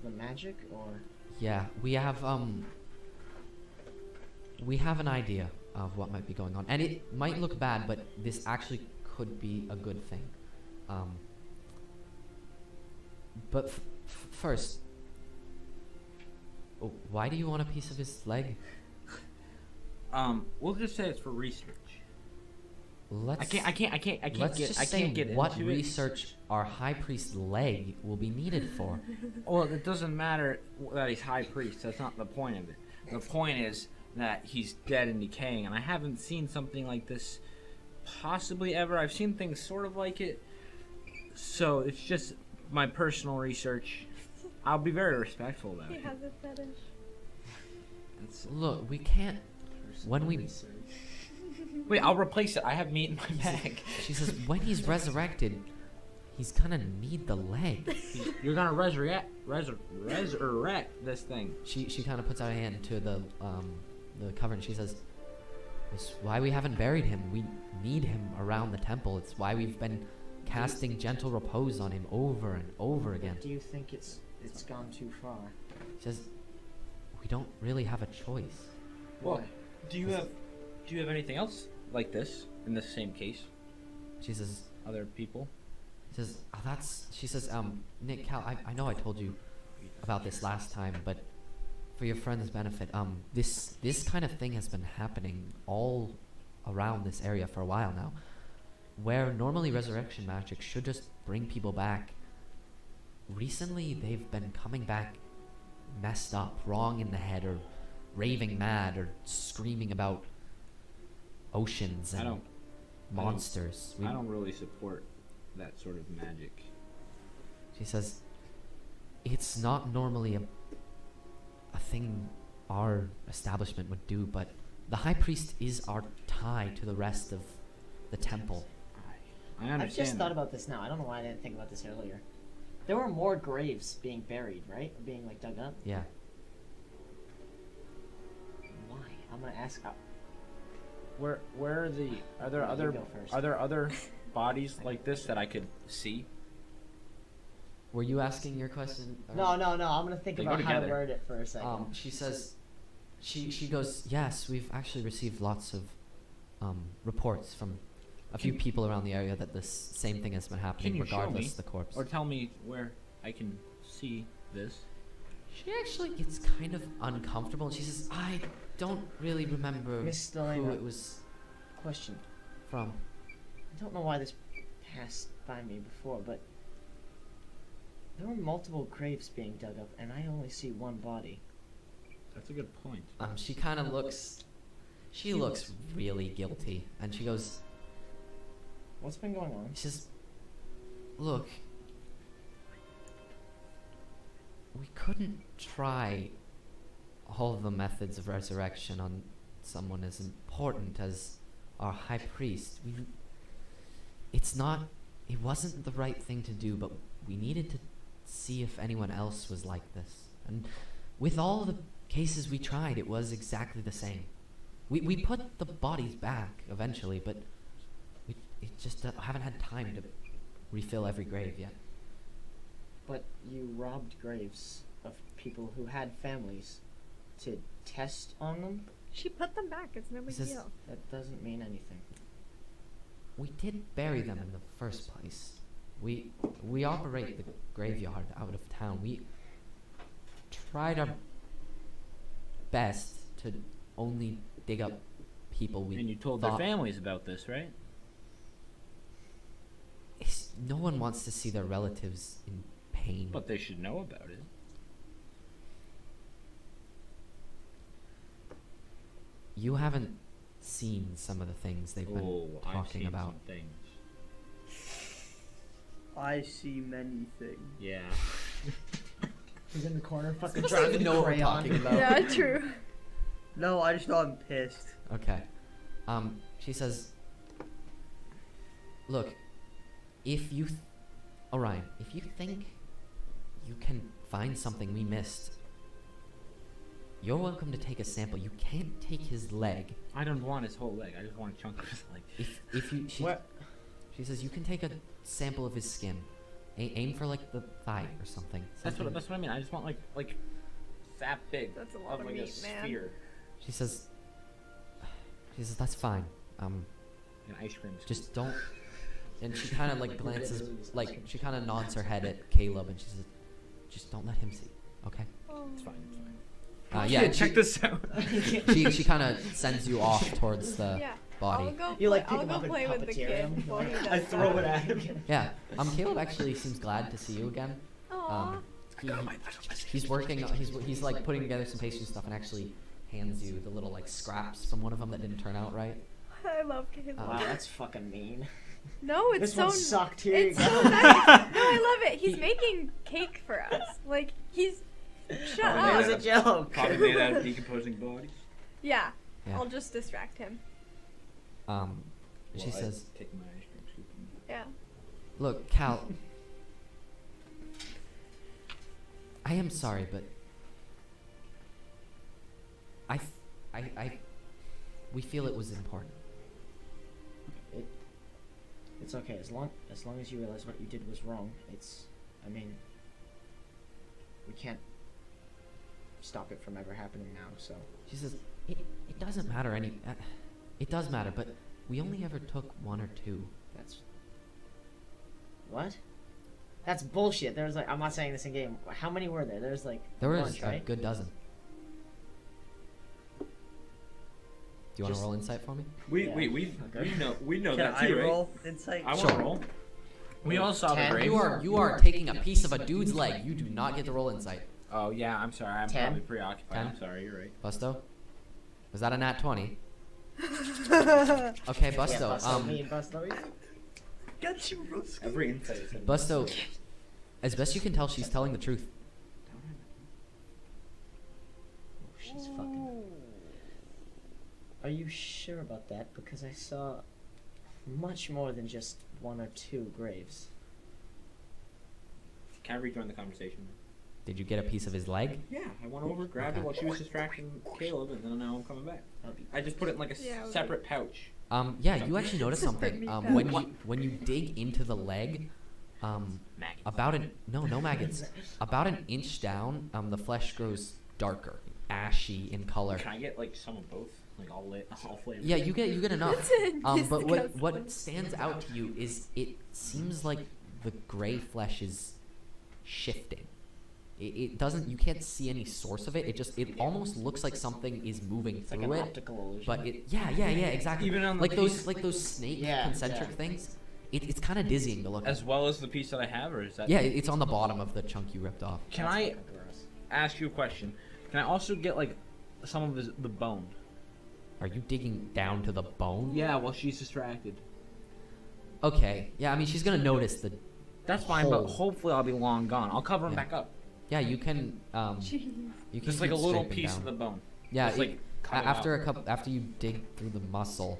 the magic, or Yeah, we have an idea of what might be going on, and it might look bad, but this actually could be a good thing. But first, why do you want a piece of his leg? We'll just say it's for research. Let's I can't let's get just I say can't get what into it. research our high priest's leg will be needed for. Well, it doesn't matter that he's high priest. That's not the point of it. The point is that he's dead and decaying, and I haven't seen something like this possibly ever. I've seen things sort of like it, so it's just my personal research. I'll be very respectful about He it. has a fetish. That's, Look, we can't. When we, wait, I'll replace it. I have meat in my bag. she says, when he's resurrected, he's gonna need the leg. You're gonna resurrect this thing. She kind of puts out a hand to the cover, and she says, "It's why we haven't buried him. We need him around the temple. It's why we've been casting gentle repose on him over and over again." do you think it's gone too far? She says, "We don't really have a choice." Well, Why? do you have anything else like this in the same case? She says, Other people? "She says, oh, that's." She says, "Nick, Cal, I know I told you about this last time, but for your friend's benefit, this kind of thing has been happening all around this area for a while now, where normally resurrection magic should just bring people back. Recently, they've been coming back messed up, wrong in the head, or raving mad, or screaming about oceans and monsters. I don't really support that sort of magic. She says, it's not normally a thing our establishment would do, but the high priest is our tie to the rest of the temple. I understand. I've just thought about this now. I don't know why I didn't think about this earlier. There were more graves being buried, right? Or being like dug up. Yeah. Why? I'm gonna ask. Where are the? Are there Yeah, you other? go first. Are there other bodies like this that I could see? Were you asking your question? No. I'm gonna think They go about how to together. word it for a second. She says, she goes, yes, we've actually received lots of reports from a few people around the area that this same thing has been happening, Can you show regardless me? of the corpse. Or tell me where I can see this. She actually gets kind of uncomfortable, and she says, I don't really remember Miss who Delana, it was question. from. I don't know why this passed by me before, but there were multiple graves being dug up, and I only see one body. That's a good point. She kind of looks, she looks really guilty, and she goes, What's been going on? she says, look, we couldn't try all the methods of resurrection on someone as important as our high priest. It wasn't the right thing to do, but we needed to see if anyone else was like this. And with all the cases we tried, it was exactly the same. We put the bodies back eventually, but we just haven't had time to refill every grave yet. But you robbed graves of people who had families to test on them? She put them back. It's no big This is- deal. That doesn't mean anything. We did bury them in the first place. We operate the graveyard out of town. We tried our best to only dig up people we And you told thought their families about this, right? No one wants to see their relatives in pain. But they should know about it. You haven't seen some of the things they've been Oh, I've talking seen about. some things. I see many things. Yeah. He's in the corner fucking Doesn't drawing even with know what we're crayon. talking about. Yeah, true. No, I just know I'm pissed. Okay. She says, look, if you, Orion, if you think you can find something we missed, you're welcome to take a sample. You can't take his leg. I don't want his whole leg. I just want a chunk of his leg. If you, What? she says, you can take a sample of his skin. Aim for like the thigh or something. That's what I mean. I just want like that big. That's a lot of like meat, a man. sphere. She says, that's fine. An ice cream. scoop. Just don't. And she kind of like glances, like she kind of nods her head at Caleb, and she says, just don't let him see, okay? Oh. It's fine. It's fine. Yeah, check this out. she kind of sends you off towards the Yeah. body. I'll go. You like I'll pick him go up and play with the puppeteer kid him? while he does I throw that. it at him. Yeah. Caleb actually seems glad to see you again. Aw. He- he's working. He's like putting together some pastry stuff and actually hands you the little like scraps from one of them that didn't turn out right. I love Caleb. Wow, that's fucking mean. No, it's This so. one sucked. Here It's you so go. nice. No, I love it. He's making cake for us. Like he's. Shut Oh, It was up. a joke. Probably made out of decomposing bodies. Yeah. Yeah. I'll just distract him. She says, "Take my ice cream scoop." Yeah. "Look, Cal. I am sorry, but we feel it was important. It's okay as long as you realize what you did was wrong. I mean, we can't stop it from ever happening now. So She says, it doesn't matter it does matter, but we only ever took one or two. that's what? That's bullshit. There's like, I'm not saying this in game. How many were there? There's like There was bunch, a right? good dozen. Do you want to Just- roll insight for me? We Yeah. we Okay. we know Can that I too, right? roll insight? I want Sure. to roll. We all saw the 10. grave. You are taking a piece of a dude's leg. You do not get to roll insight. Oh yeah, I'm sorry. I'm 10. probably preoccupied. 10. I'm sorry. You're right. Busto? Was that a nat 20? Okay, Yeah, Busto. Busto, me and Busto. Got you, Rose. Every insight is in Busto, as best you can tell, she's telling the truth. Oh, she's fucking. Are you sure about that? Because I saw much more than just 1 or 2 graves. Can I rejoin the conversation? Did you get a piece of his leg? Yeah, I went over, grabbed it while she was distracting Caleb, and then now I'm coming back. I just put it in like a Yeah, I was separate pouch. Yeah, you actually noticed Just for something. meat When you dig into the leg, Maggie. about an no maggots, about an inch down, the flesh grows darker, ashy in color. Can I get like some of both? Like all lit, all flavors? Yeah, you get enough. It's But disgusting. what stands out to you is it seems like the gray flesh is shifting. It doesn't. You can't see any source of it. It almost looks like something is moving It's like through an it. optical illusion. But yeah, exactly. Even on the like piece- those snake Yeah, concentric yeah. things. It's kind of dizzying to look at. As well as the piece that I have, or is that? Yeah, it's on the bottom of the chunk you ripped off. Can That's I fucking gross. ask you a question? Can I also get like some of the bone? Are you digging down to the bone? Yeah, while she's distracted. Okay. Yeah, I mean she's gonna notice the. That's fine, but Hole. hopefully I'll be long gone. I'll cover him Yeah. back up. Yeah, you can. Jeez. You can Just like a keep little scraping piece down. of the bone. Yeah, Just, like, cut it after out. a couple, after you dig through the muscle,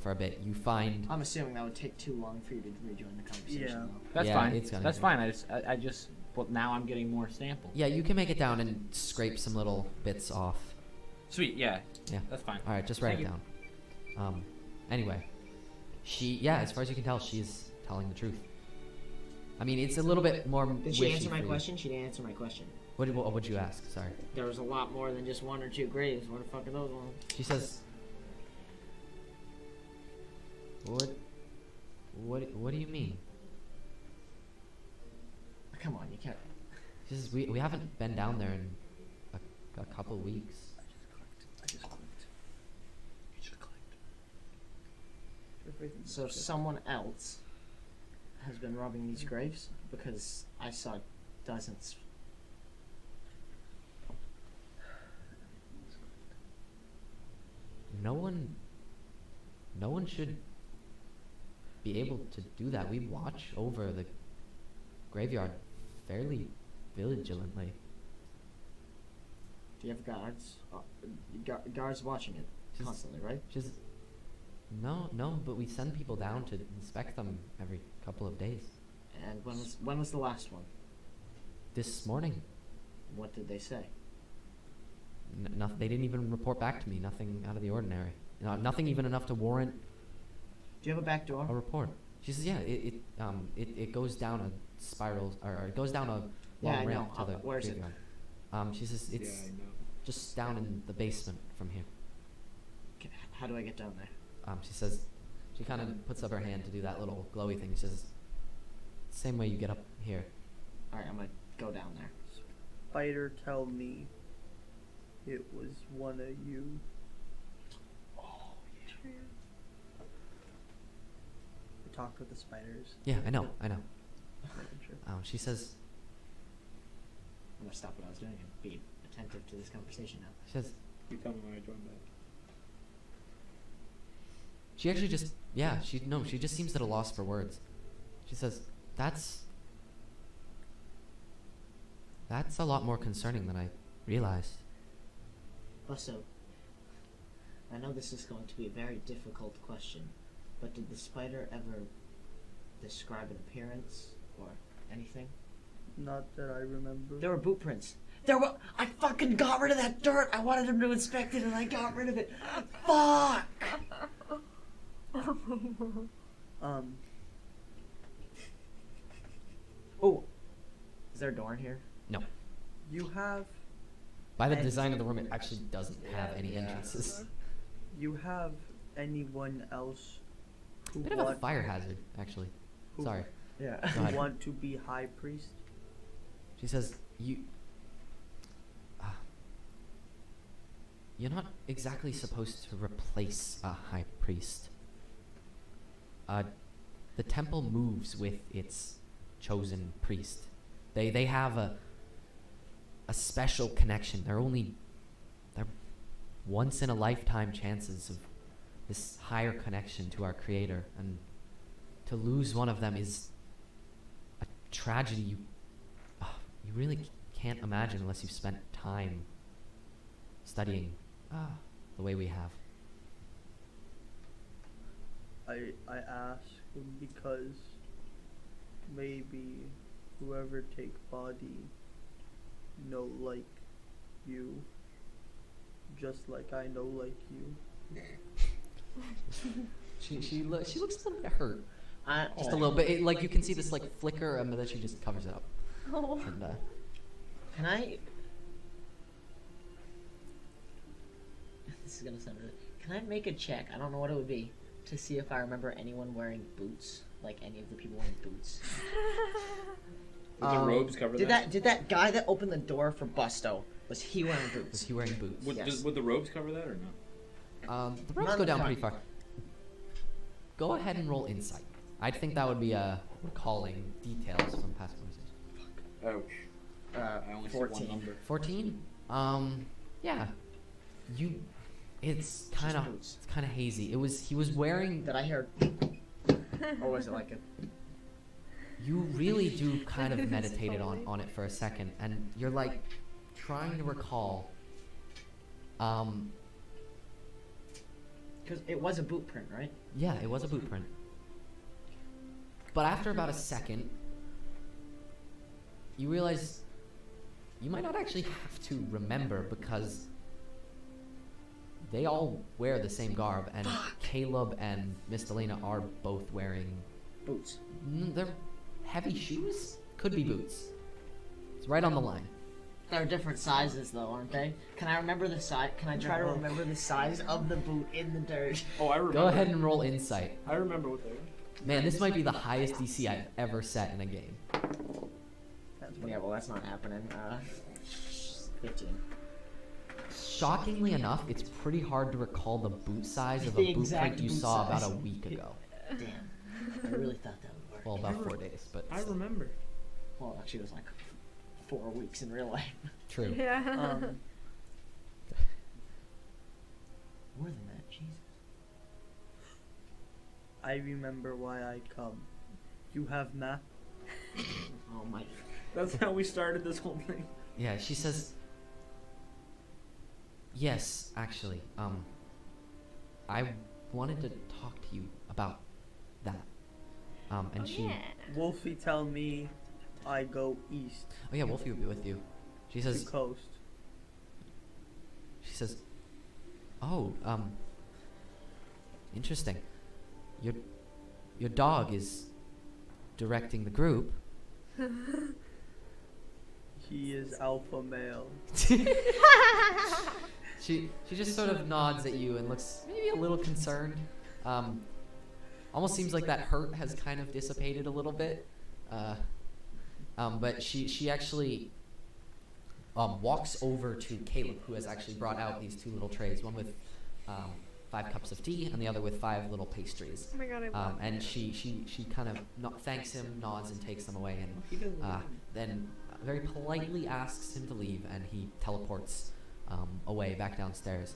for a bit, you find. I'm assuming that would take too long for you to rejoin the conversation. Yeah. though. That's Yeah, fine. it's gonna That's be. fine. I just. Well, now I'm getting more samples. Yeah, you can make it down and scrape some little bits off. Sweet. Yeah. Yeah. That's fine. All right, just write Thank it you. down. Anyway, as far as you can tell, she's telling the truth. I mean, it's a little bit more. Did she wishy answer my for you. question? She didn't answer my question. What would you ask? Sorry. There was a lot more than just 1 or 2 graves. What the fuck are those ones? She says. What do you mean? Come on, you can't. She says we haven't been down there in a couple weeks. I just clicked. You just clicked. So someone else has been robbing these graves because I saw dozens. No one should be able to do that. We watch over the graveyard fairly vigilantly. Do you have guards? Guards watching it Just- constantly, right? Just no, but we send people down to inspect them every couple of days. And when was the last one? This morning, What did they say? nothing. They didn't even report back to me. Nothing out of the ordinary. Nothing even enough to warrant Do you have a back door? a report. She says, yeah, it goes down a spiral, or it goes down a Yeah, long I ramp know. to the Where is it? graveyard. She says it's Yeah, I know. just down in the basement from here. How do I get down there? She says, she kind of puts up her hand to do that little glowy thing. She says, same way you get up here. Alright, I'm gonna go down there. Spider, tell me it was one of you. True. We talked with the spiders. Yeah, I know. Making sure. She says, I'm gonna stop what I was doing and be attentive to this conversation now. she says, You tell me when I join back. she actually just, she just seems at a loss for words. She says, that's a lot more concerning than I realized. Also, I know this is going to be a very difficult question, but did the spider ever describe an appearance or anything? Not that I remember. There were boot prints. I fucking got rid of that dirt. I wanted him to inspect it and I got rid of it. Fuck! Um, Oh, is there a door in here? No. you have By the And- design of the room, it actually doesn't have any Yeah. entrances. you have anyone else who Bit of a want- fire hazard, actually. who- Sorry. Yeah. Go ahead. Want to be high priest? She says, you're not exactly supposed to replace a high priest. The temple moves with its chosen priest. They have a special connection. They're once in a lifetime chances of this higher connection to our Creator, and to lose one of them is a tragedy you really can't imagine unless you've spent time studying the way we have. I ask because maybe whoever take body know like you, just like I know like you. She looks a little bit hurt, just a Oh. little bit. Like you can see this like flicker, and then she just covers it up. Oh. And Can I? This is gonna sound really. Can I make a check? I don't know what it would be to see if I remember anyone wearing boots, like any of the people wearing boots. Would the robes cover Did that? that guy that opened the door for Busto, was he wearing was boots? he wearing boots? Yes. Would the robes cover that or no? The robes Not go in the down pretty front. far. Go ahead and roll insight. I think that would be recalling details from past conversations. Ouch. I only see 14. one number. 14. Yeah. It's kind of boots. hazy. He was wearing. Did I hear? Or was it like a? You really do kind of meditated on it for a second, and you're like trying to recall. Because it was a boot print, right? Yeah, it was a boot print. But after about a second, you realize you might not actually have to remember, because they all wear the same garb, and Caleb and Miss Delena are both wearing. Boots. They're heavy shoes? Could be boots. It's right on the line. They're different sizes, though, aren't they? Can I remember the size? Can I try to remember the size of the boot in the dirt? Oh, I remember. Go ahead and roll insight. I remember what they were. Man, this might be the highest DC I've ever set in a game. Yeah, well, that's not happening. 15. Shockingly enough, it's pretty hard to recall the boot size of The a boot exact print you boot saw size. about a week ago. Damn. I really thought that would work. Well, about 4 days, but I remember. Well, actually, it was like 4 weeks in real life. true. Yeah. More than that, Jesus. I remember why I come. You have map. Oh my. That's how we started this whole thing. Yeah, she says, yes, actually, I wanted to talk to you about that. And Oh, she, yeah. Wolfie tell me I go east oh yeah, Wolfie will be with you. She to says, coast. she says, oh, interesting. Your dog is directing the group. He is alpha male. She just sort of nods at you and looks maybe a little concerned. Almost seems like that hurt has kind of dissipated a little bit. But she actually walks over to Caleb, who has actually brought out these 2 little trays, one with 5 cups of tea and the other with 5 little pastries. Oh my god, I love And that. she kind of thanks him, nods, and takes them away, and then very politely asks him to leave, and he teleports away back downstairs.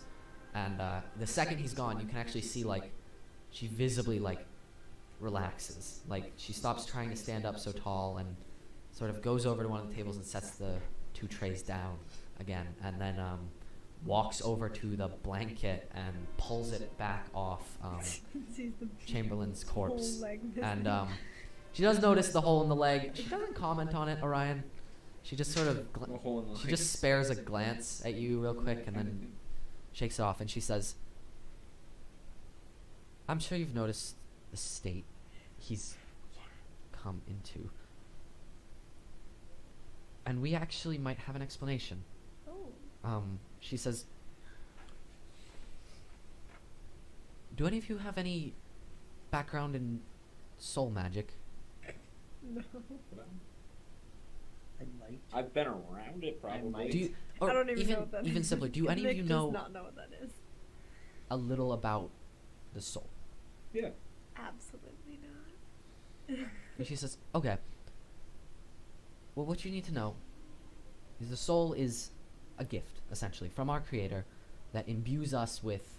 And the second he's gone, you can actually see like she visibly like relaxes, like she stops trying to stand up so tall and sort of goes over to one of the tables and sets the 2 trays down again, and then walks over to the blanket and pulls it back off Sees the Chamberlain's whole corpse. leg missing. And she does notice the hole in the leg. She doesn't comment on it, Orion. She just sort of A hole in the she leg. just spares a glance at you real quick and then shakes it off, and she says, I'm sure you've noticed the state he's come into. And we actually might have an explanation. Oh. She says, do any of you have any background in soul magic? No. I might. I've been around it probably. might. Do you, I or don't even even know what that even is. simpler, do any Nick of you does know not know what that is. a little about the soul? Yeah. Absolutely not. And she says, okay. Well, what you need to know is the soul is a gift, essentially, from our Creator that imbues us with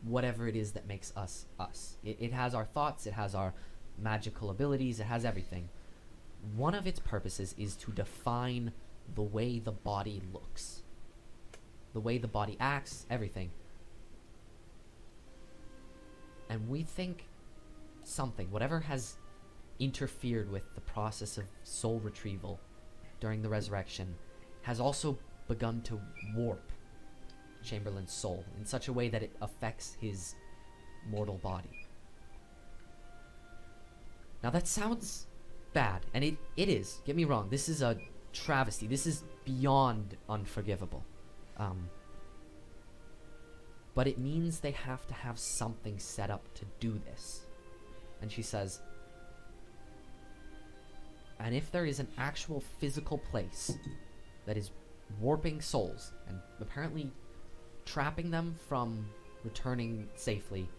whatever it is that makes us us. It has our thoughts, it has our magical abilities, it has everything. One of its purposes is to define the way the body looks, the way the body acts, everything. And we think something, whatever has interfered with the process of soul retrieval during the resurrection, has also begun to warp Chamberlain's soul in such a way that it affects his mortal body. Now that sounds bad, and it is. Get me wrong, this is a travesty. This is beyond unforgivable. But it means they have to have something set up to do this. And she says, and if there is an actual physical place that is warping souls and apparently trapping them from returning safely,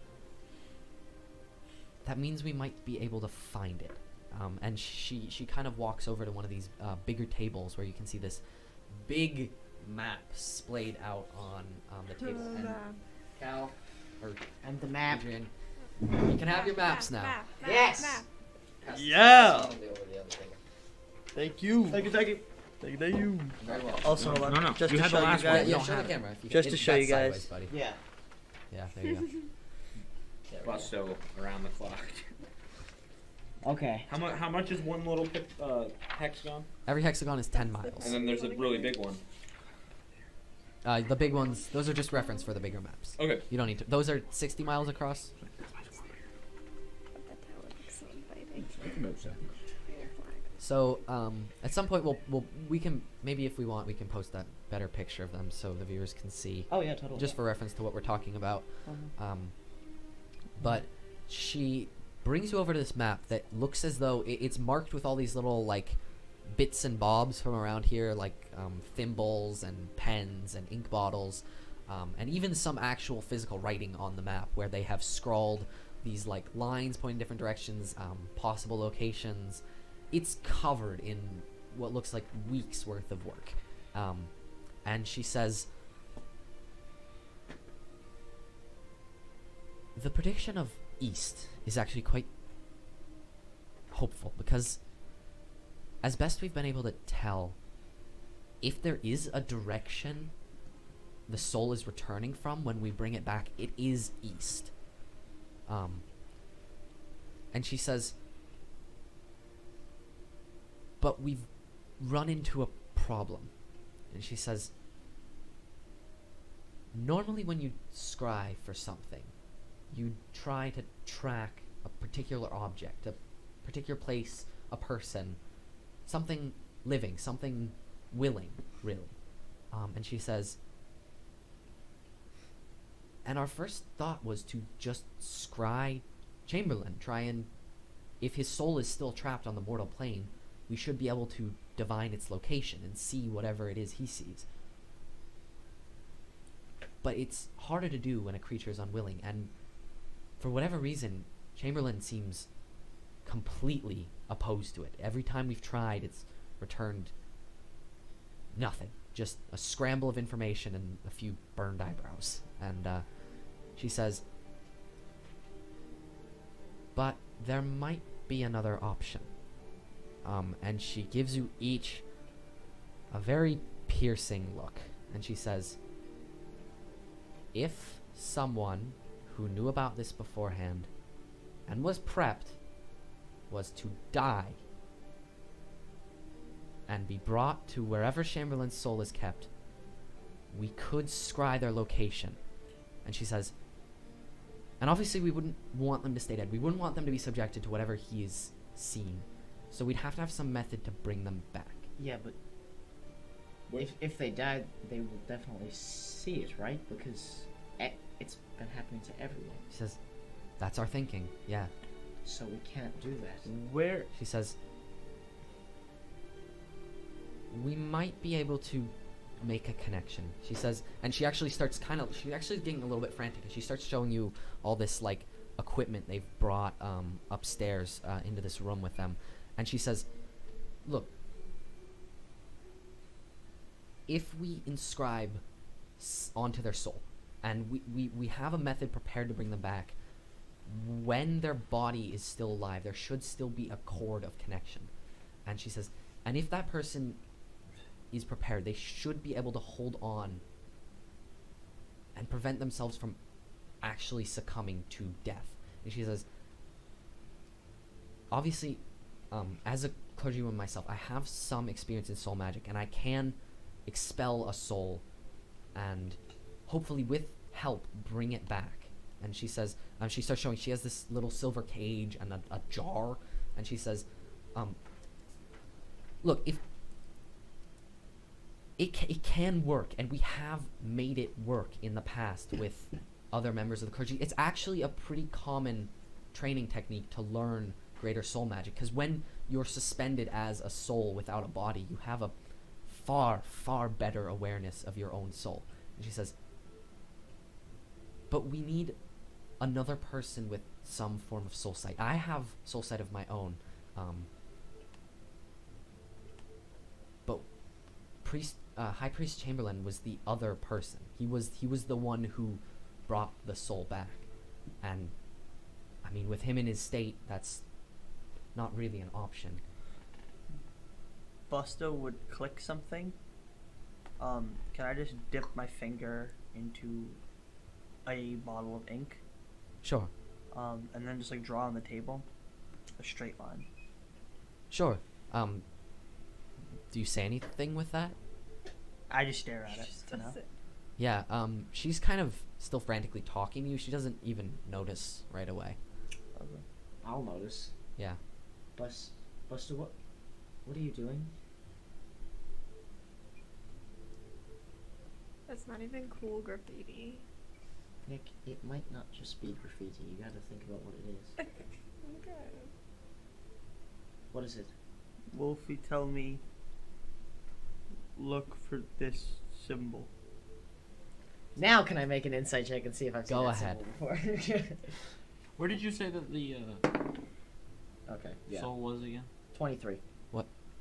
that means we might be able to find it. And she kind of walks over to one of these bigger tables where you can see this big map splayed out on the table. And Cal, or And the map. Adrian, you can have your maps now. Map, Yes! map. Yeah. Over the other table. Thank you. Thank you, thank you. Thank you. Very well. Also, hold on. No, no, Just you to had the show you last guys. one. Yeah, don't show the have it. camera. If you Just can. to show That's you guys. sideways, buddy. Yeah. Yeah, there you go. There we Well, go. so around the clock. Okay. How much is one little hexagon? Every hexagon is 10 miles. And then there's a really big one. The big ones, those are just reference for the bigger maps. Okay. You don't need to. Those are 60 miles across. But that tower looks so inviting. So at some point we can, maybe if we want, we can post that better picture of them so the viewers can see, Oh yeah, totally. just for reference to what we're talking about. Mhm. But she brings you over to this map that looks as though it's marked with all these little like bits and bobs from around here, like thimbles and pens and ink bottles, and even some actual physical writing on the map where they have scrawled these like lines pointing different directions, possible locations. It's covered in what looks like weeks worth of work. And she says, the prediction of East is actually quite hopeful, because as best we've been able to tell, if there is a direction the soul is returning from when we bring it back, it is East. And she says, but we've run into a problem. And she says, normally when you scry for something, you try to track a particular object, a particular place, a person, something living, something willing, really. And she says, and our first thought was to just scry Chamberlain, try and, if his soul is still trapped on the mortal plane, we should be able to divine its location and see whatever it is he sees. But it's harder to do when a creature is unwilling, and for whatever reason, Chamberlain seems completely opposed to it. Every time we've tried, it's returned nothing. Just a scramble of information and a few burned eyebrows. And she says, but there might be another option. And she gives you each a very piercing look. And she says, if someone who knew about this beforehand and was prepped was to die and be brought to wherever Chamberlain's soul is kept, we could scry their location. And she says, and obviously we wouldn't want them to stay dead. We wouldn't want them to be subjected to whatever he is seeing. So we'd have to have some method to bring them back. Yeah, but What? if they died, they will definitely see it, right? Because it's been happening to everyone. She says, that's our thinking, yeah. So we can't do that. Where? She says, we might be able to make a connection. She says, and she actually starts she's actually getting a little bit frantic, and she starts showing you all this, like, equipment they've brought upstairs into this room with them. And she says, look, if we inscribe onto their soul, and we have a method prepared to bring them back, when their body is still alive, there should still be a cord of connection. And she says, and if that person is prepared, they should be able to hold on and prevent themselves from actually succumbing to death. And she says, obviously, as a clergyman myself, I have some experience in soul magic, and I can expel a soul and hopefully with help bring it back. And she says, she starts showing, she has this little silver cage and a jar, and she says, look, if it can work, and we have made it work in the past with other members of the clergy. It's actually a pretty common training technique to learn greater soul magic, because when you're suspended as a soul without a body, you have a far, far better awareness of your own soul. And she says, but we need another person with some form of soul sight. I have soul sight of my own, but High Priest Chamberlain was the other person. He was the one who brought the soul back, and I mean, with him in his state, that's not really an option. Busto would click something. Can I just dip my finger into a bottle of ink? Sure. And then just like draw on the table a straight line. Sure. Do you say anything with that? I just stare at it. Just You know? does it. Yeah, she's kind of still frantically talking to you. She doesn't even notice right away. Okay. I'll notice. Yeah. Buster, what are you doing? That's not even cool graffiti. Nick, it might not just be graffiti. You gotta think about what it is. Okay. What is it? Wolfie, tell me. Look for this symbol. Now can I make an insight check and see if I've seen Go that ahead. symbol before? Where did you say that the Okay, yeah. soul was again? 23.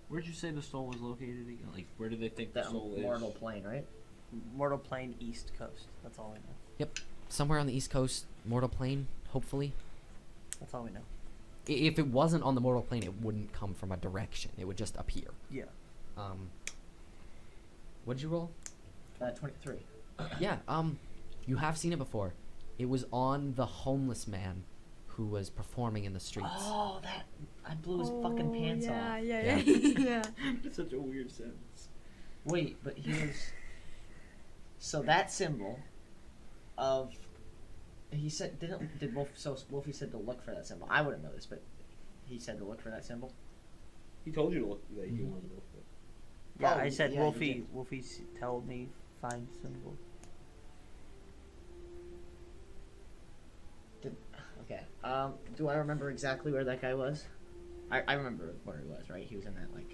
Where did you say the soul was located again? Like, where do they think The the soul is? mortal plane, right? Mortal Plane, East Coast. That's all I know. Somewhere on the East Coast, mortal plane, hopefully. That's all we know. If it wasn't on the mortal plane, it wouldn't come from a direction. It would just appear. Yeah. What'd you roll? 23. Yeah, you have seen it before. It was on the homeless man who was performing in the streets. Oh, that... I blew his fucking pants yeah, off. Yeah, Yeah. yeah. It's such a weird sentence. Wait, but he was... So that symbol of... He said... Did Wolf... So Wolfie said to look for that symbol. I wouldn't know this, but he said to look for that symbol. He told you to look that you wanted to look for. Yeah, Oh, I said yeah, you Wolfie. did. Wolfie told me find symbol. Okay. Do I remember exactly where that guy was? I remember where he was, right? He was in that, like...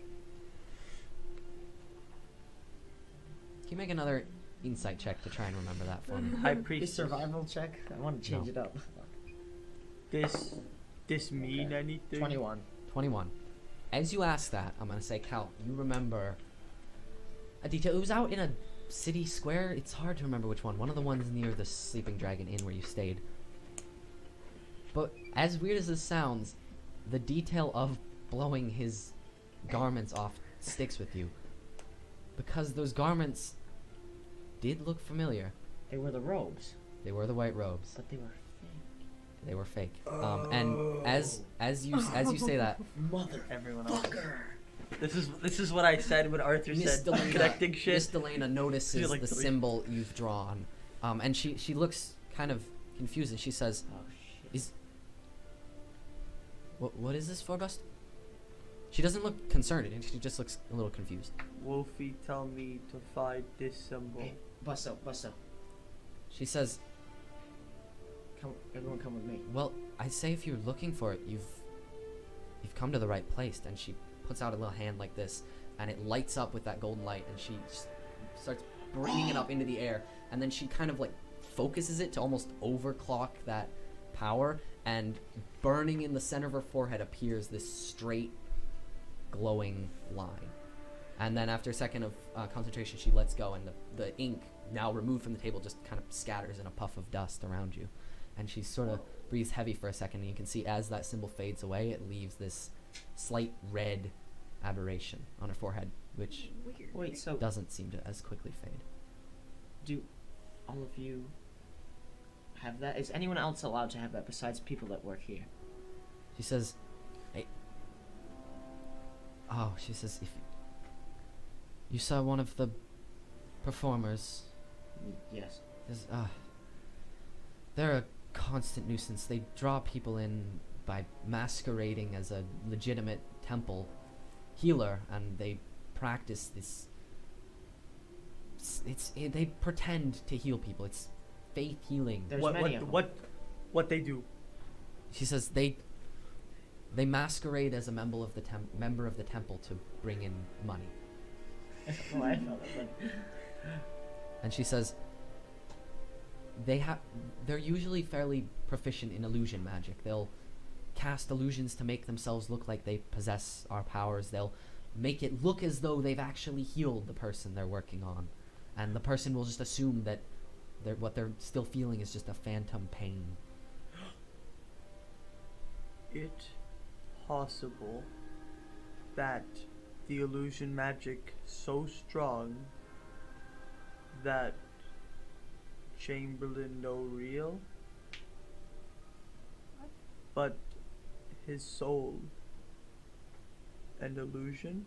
Can you make another insight check to try and remember that for me? High His priest. survival check? I want to change No. it up. This mean Okay. anything? 21. 21. As you ask that, I'm going to say, Cal, you remember a detail. It was out in a city square. It's hard to remember which one. One of the ones near the Sleeping Dragon Inn where you stayed. But as weird as this sounds, the detail of blowing his garments off sticks with you. Because those garments did look familiar. They were the robes, They were the white robes. but they were fake. They were fake. And as you say that, Everyone else. This is what I said when Arthur said connecting shit. Miss Delana notices She's like the three. symbol you've drawn, and she looks kind of confused, and she says, Oh shit. "Is what is this for, Bust?" She doesn't look concerned, and she just looks a little confused. Wolfie, tell me to find this symbol. Hey, Busto. She says, Come, everyone, come with me. Well, I say if you're looking for it, you've come to the right place. And she puts out a little hand like this, and it lights up with that golden light, and she starts bringing it up into the air, and then she kind of like focuses it to almost overclock that power, and burning in the center of her forehead appears this straight, glowing line. And then after a second of concentration, she lets go, and the ink, now removed from the table, just kind of scatters in a puff of dust around you. And she sort of breathes heavy for a second, and you can see as that symbol fades away, it leaves this slight red aberration on her forehead, which Weird. Wait, so doesn't seem to as quickly fade. do all of you have that? Is anyone else allowed to have that besides people that work here? She says, hey. Oh, she says, if you saw one of the performers, Yes. they're a constant nuisance. They draw people in by masquerading as a legitimate temple healer, and they practice this. They pretend to heal people. It's faith healing. There's many of them. What they do? She says they masquerade as a member of the temple to bring in money. Oh, I felt it. But And she says they're usually fairly proficient in illusion magic. They'll cast illusions to make themselves look like they possess our powers. They'll make it look as though they've actually healed the person they're working on, and the person will just assume that what they're still feeling is just a phantom pain. It possible that the illusion magic so strong that Chamberlain no real, but his soul an illusion?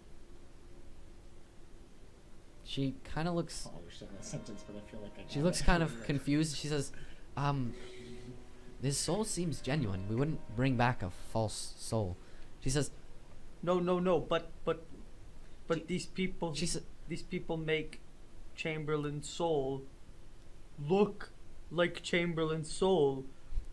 She kind of looks. oh, we're still in that sentence, but I feel like I. She got looks it. kind of confused. She says, his soul seems genuine. We wouldn't bring back a false soul. She says, No, but these people she said, these people make Chamberlain's soul look like Chamberlain's soul,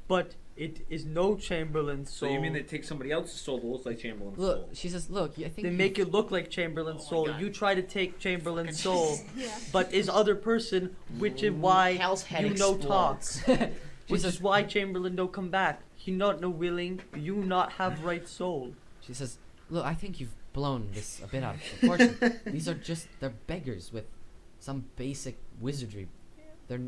but it is no Chamberlain's So soul. you mean they take somebody else's soul that looks like Chamberlain's soul? look, she says, look, I think they you've- make it look like Chamberlain's Oh my soul. God. You try to take Chamberlain's soul, Yeah. but his other person, which is why Cal's head you no talk. explodes. She Which says, is why Chamberlain don't come back. He not no willing, you not have right soul. she says, look, I think you've blown this a bit out of proportion. These are they're beggars with some basic wizardry. They're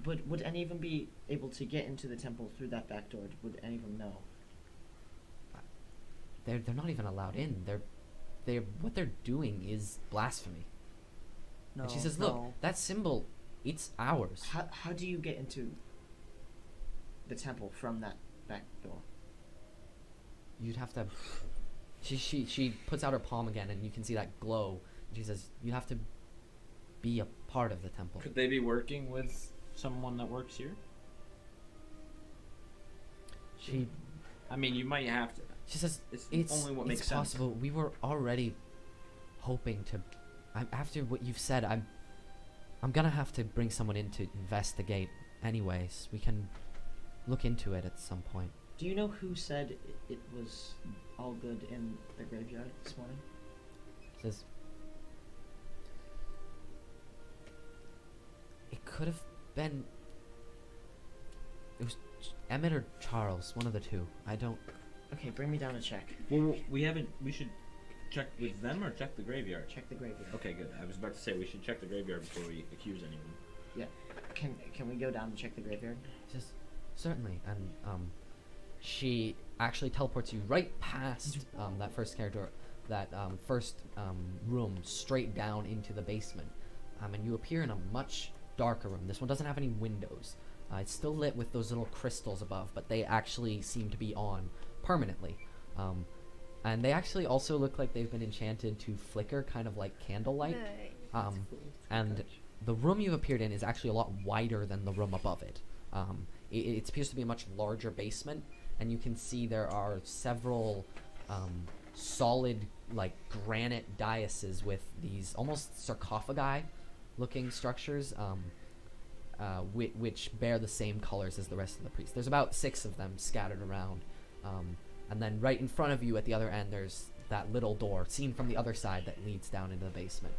But would any of them be able to get into the temple through that back door? Would any of them know? they're not even allowed in. They're what they're doing is blasphemy. No, And she says, look, no. that symbol, it's ours. How do you get into the temple from that back door? You'd have to. She puts out her palm again, and you can see that glow. And she says, you have to be a part of the temple. Could they be working with someone that works here? She I mean, you might have to. says, It's, it's only what makes it's sense. possible. We were already hoping to. After what you've said, I'm gonna have to bring someone in to investigate. Anyways, we can look into it at some point. Do you know who said it was all good in the graveyard this morning? Says it could have been. It was Emmett or Charles, one of the two. I don't. Okay, bring me down to check. Well, we haven't. We should check with them or check the graveyard. Check the graveyard. Okay, good. I was about to say we should check the graveyard before we accuse anyone. Can we go down and check the graveyard? Just certainly, and she actually teleports you right past that first character, that first room, straight down into the basement, and you appear in a much darker room. This one doesn't have any windows. It's still lit with those little crystals above, but they actually seem to be on permanently. And they actually also look like they've been enchanted to flicker, kind of like candlelight. Nice. And the room you've appeared in is actually a lot wider than the room above it. It appears to be a much larger basement, and you can see there are several solid, like, granite daises with these almost sarcophagi-looking structures. which bear the same colors as the rest of the priests. There's about 6 of them scattered around, and then right in front of you at the other end, there's that little door seen from the other side that leads down into the basement,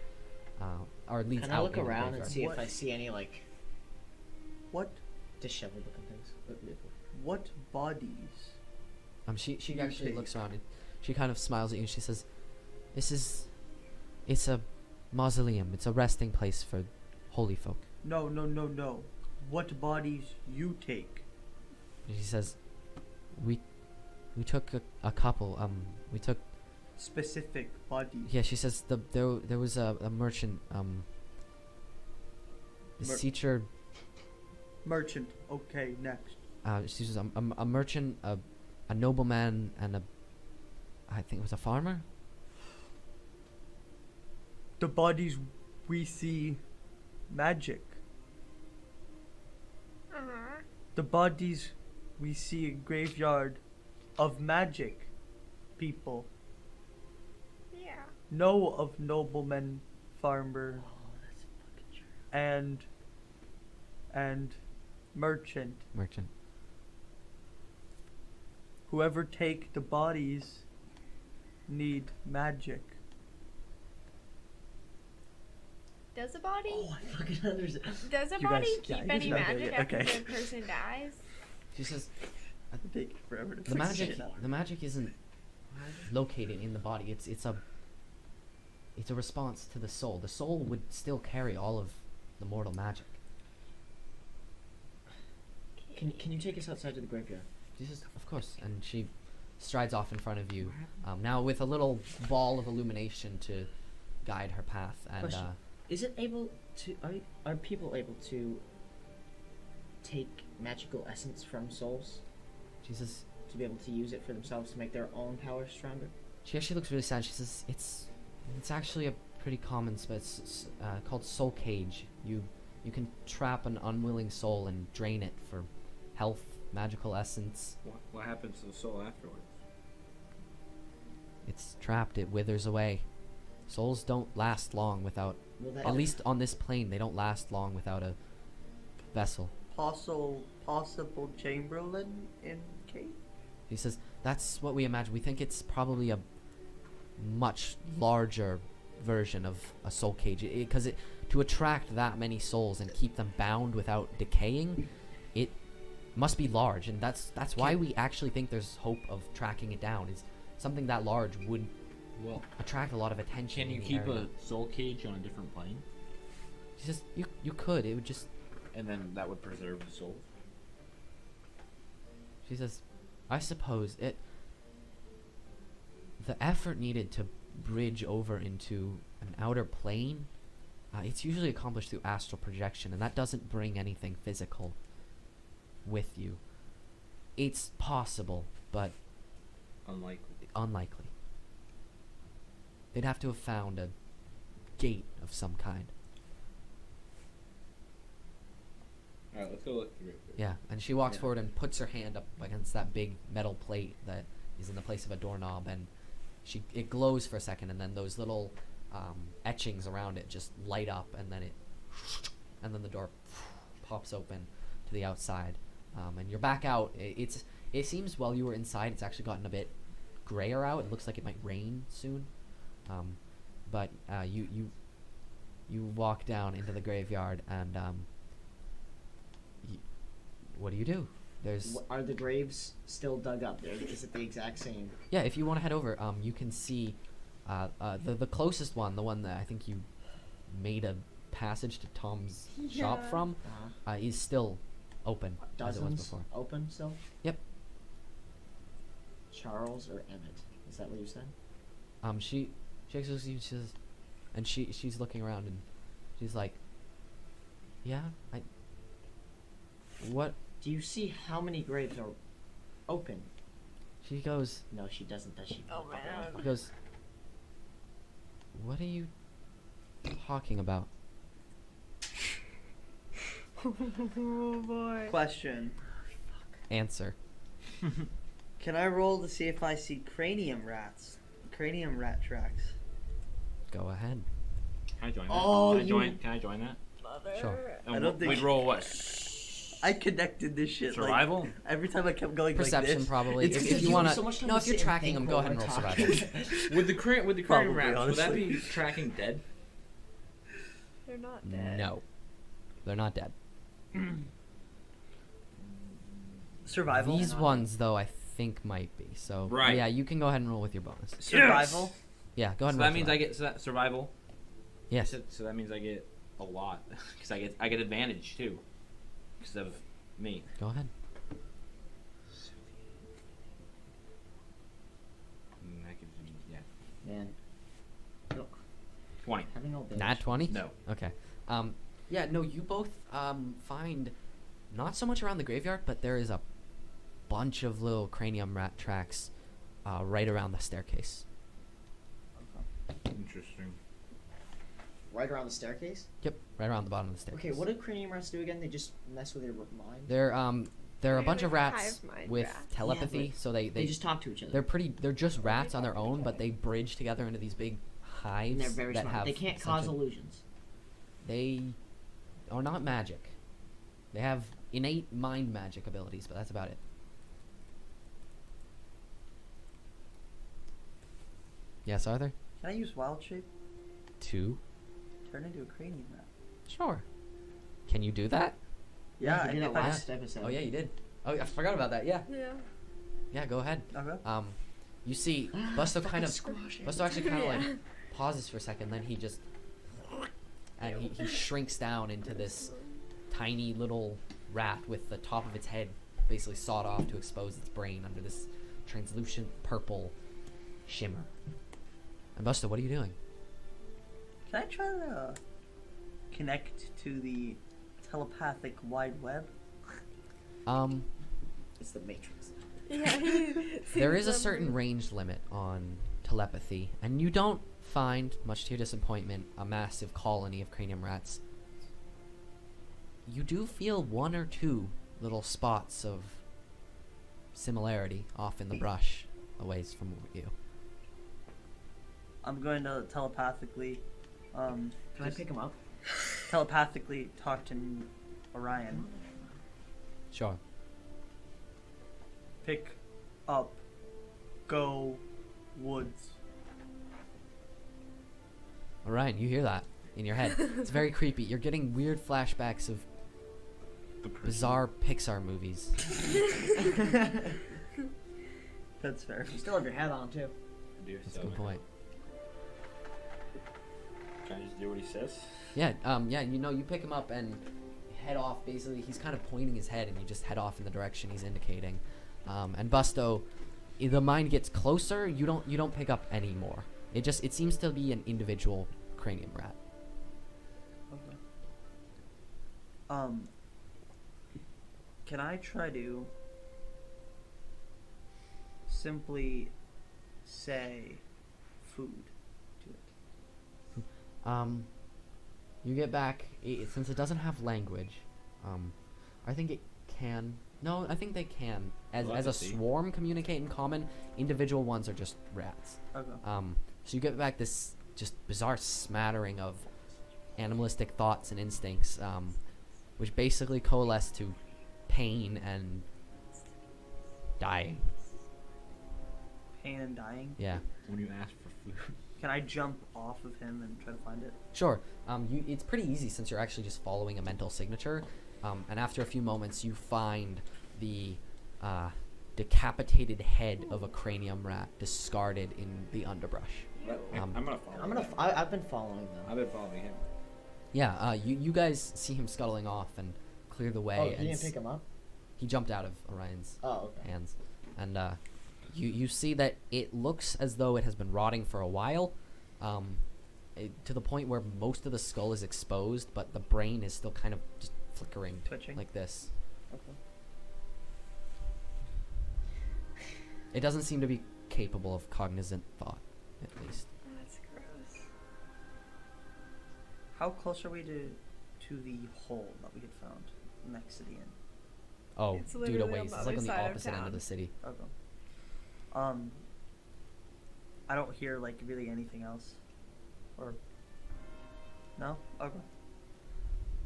or leads Can out I look into the around and graveyard. see if What? I see any like What disheveled looking things? what bodies? She You actually take. looks around and she kind of smiles at you and she says, it's a mausoleum. It's a resting place for holy folk. No. What bodies you take? And she says, we took a couple. We took. Specific bodies. Yeah, she says there was a merchant. Mer- Teacher. Merchant. Okay, next. She says a merchant, a nobleman, and I think it was a farmer. The bodies we see magic. Uh-huh. The bodies we see in graveyard of magic people. Yeah. Know of noblemen, farmer, Oh, that's fucking true. and merchant. Merchant. Whoever take the bodies need magic. Does a body? Oh, I fucking understand. Does a You body guys- yeah, keep you any guys know, magic yeah, after okay. the person dies? She says It'd take forever to the fix magic. shit out. The magic isn't located in the body. It's a response to the soul. The soul would still carry all of the mortal magic. Can you take us outside to the graveyard? She says, of course, and she strides off in front of you, now with a little ball of illumination to guide her path. And Question. Is it able to? Are people able to take magical essence from souls she says, to be able to use it for themselves to make their own powers stronger? she actually looks really sad. She says, it's actually a pretty common spell. It's called soul cage. You can trap an unwilling soul and drain it for health, magical essence. What happens to the soul afterwards? It's trapped. It withers away. Souls don't last long without, Will that at least on this plane, they don't last long without a vessel. Possible Chamberlain in cave? He says, that's what we imagine. We think it's probably a much larger version of a soul cage. Because to attract that many souls and keep them bound without decaying, it must be large. And that's why we actually think there's hope of tracking it down. Is something that large would Well, attract a lot of attention. can you in the keep area. a soul cage on a different plane, She says, you could. It would just... and then that would preserve the soul? She says, I suppose it... The effort needed to bridge over into an outer plane, it's usually accomplished through astral projection, and that doesn't bring anything physical with you. It's possible, but Unlikely. unlikely. They'd have to have found a gate of some kind. All right, let's go look through it. Yeah, and she walks Yeah. forward and puts her hand up against that big metal plate that is in the place of a doorknob, and it glows for a second, and then those little etchings around it just light up, and then then the door pops open to the outside, and you're back out. It seems while you were inside, it's actually gotten a bit grayer out. It looks like it might rain soon, but you walk down into the graveyard, and what do you do? There's Are the graves still dug up there? Is it the exact same? yeah. If you want to head over, you can see the closest one, the one that I think you made a passage to Tom's shop Yeah. from, is still open as it was Dozens before. open still? Yep. Charles or Emmett? Is that what you said? She actually looks at you, she says, and she's looking around, and she's like, yeah, what? Do you see how many graves are open? She goes, No, she doesn't, does she? Oh, man. she goes, what are you talking about? Oh boy. Question. Answer. Can I roll to see if I see cranium rat tracks? Go ahead. Can I join that? Oh, Can I join that? bother. Sure. And I don't think- we'd roll what? I connected this shit. Survival? Like, every time I kept going Perception, like this, probably. it's If because you have want to, so much time no, to if you're sit and tracking them, think go while ahead and we're roll talking. survival. With the Probably, crane rats, would that honestly. be tracking dead? They're not dead. No, they're not dead. survival. These ones, though, I think might be. So Right. yeah, you can go ahead and roll with your bonus. Survival. Yeah, go ahead. So and that roll means for I get survival. Yes. So that means I get a lot because I get advantage too because of me. Go ahead. That gives me Man, look, 20. having no ability. Nat 20? No. Okay. Yeah, no, you both find not so much around the graveyard, but there is a bunch of little cranium rat tracks right around the staircase. Interesting. Right around the staircase? Yep, right around the bottom of the staircase. Okay, what do cranium rats do again? They just mess with your mind? They're a They're bunch of like rats hive mind with rats. telepathy, Yeah, but so they They just talk to each other. they're just rats on their own, but they bridge together into these big hives And they're very that smart. have They can't cause essentially- illusions. They are not magic. They have innate mind magic abilities, but that's about it. Yes, Arthur? Can I use wild shape? 2? Turn into a cranium rat. Sure. Can you do that? Yeah, I did if it last episode. Oh yeah, you did. Oh, I forgot about that. Yeah. Yeah. Yeah, go ahead. Okay. You see Busto kind of Squash it. Busto actually kind of Yeah. like pauses for a second, then he just and he shrinks down into this tiny little rat with the top of its head basically sawed off to expose its brain under this translucent purple shimmer. And Busto, what are you doing? Can I try to connect to the telepathic wide web? It's the Matrix. Yeah. There is a certain range limit on telepathy, and you don't find, much to your disappointment, a massive colony of cranium rats. You do feel one or two little spots of similarity off in the brush, a ways from you. I'm going to telepathically, Can I just pick him up? telepathically talk to Orion. Sure. Pick up, go, woods. Orion, you hear that in your head. It's very creepy. You're getting weird flashbacks of bizarre Pixar movies. That's fair. You still have your hat on too. That's a good point. Can I just do what he says? Yeah, yeah, you know, you pick him up and head off. Basically, he's kind of pointing his head, and you just head off in the direction he's indicating. And Busto, the mind gets closer. You don't pick up any more. It seems to be an individual cranium rat. Okay. Can I try to simply say food to it? You get back since it doesn't have language. I think it can. No, I think they can. As a Telepathy. swarm communicate in common. Individual ones are just rats. Okay. So you get back this just bizarre smattering of animalistic thoughts and instincts, which basically coalesce to pain and dying. Pain and dying. Yeah. When you ask for food. Can I jump off of him and try to find it? Sure. It's pretty easy since you're actually just following a mental signature. And after a few moments, you find the decapitated head of a cranium rat discarded in the underbrush. I'm gonna follow. I've been following them. I've been following him. Yeah. You guys see him scuttling off and clear the way. Oh, and you didn't pick him up? he jumped out of Orion's Oh, okay. hands, and you see that it looks as though it has been rotting for a while, to the point where most of the skull is exposed, but the brain is still kind of just flickering, Twitching? like this. Okay. It doesn't seem to be capable of cognizant thought, at least. That's gross. How close are we to the hole that we had found next to the inn? Oh, It's dude, literally a on ways. the It's like other on the side of opposite end of town. the city. Okay. I don't hear like really anything else. Or no? Okay.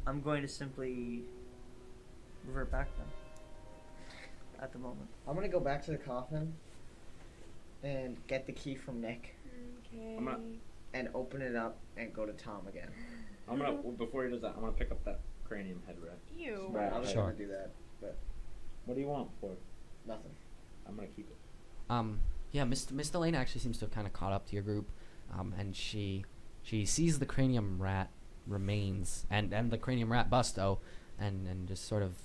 I'm going to simply revert back then. At the moment. I'm gonna go back to the coffin and get the key from Nick Okay. I'm gonna- and open it up and go to Tom again. I'm gonna before he does that, I'm gonna pick up that cranium head wrap. Ew. Right. I was Sure. gonna do that, but What do you want for? nothing. I'm gonna keep it. Yeah, Miss Delaney actually seems to have kind of caught up to your group, and she sees the cranium rat remains and the cranium rat busto, and just sort of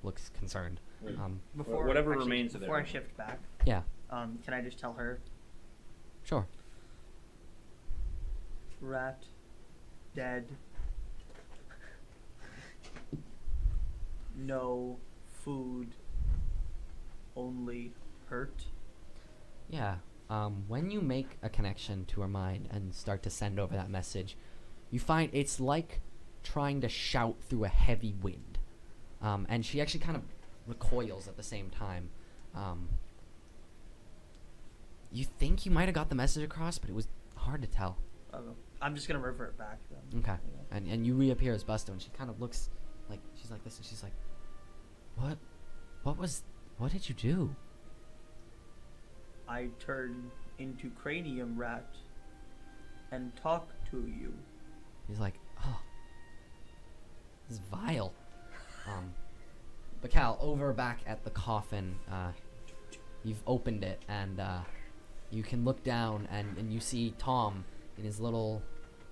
looks concerned. Wait. Before Whatever remains of before I it. shift back, Yeah, can I just tell her sure. rat dead, no food, only hurt? Yeah. When you make a connection to her mind and start to send over that message, you find it's like trying to shout through a heavy wind. And she actually kind of recoils at the same time. You think you might have got the message across, but it was hard to tell. I'm just gonna revert back then. Okay. And you reappear as Busto, and she kind of looks like she's like this, and she's like, what did you do? I turn into cranium rat and talk to you. He's like, oh, this is vile. But Cal, over back at the coffin, you've opened it, and you can look down, and you see Tom in his little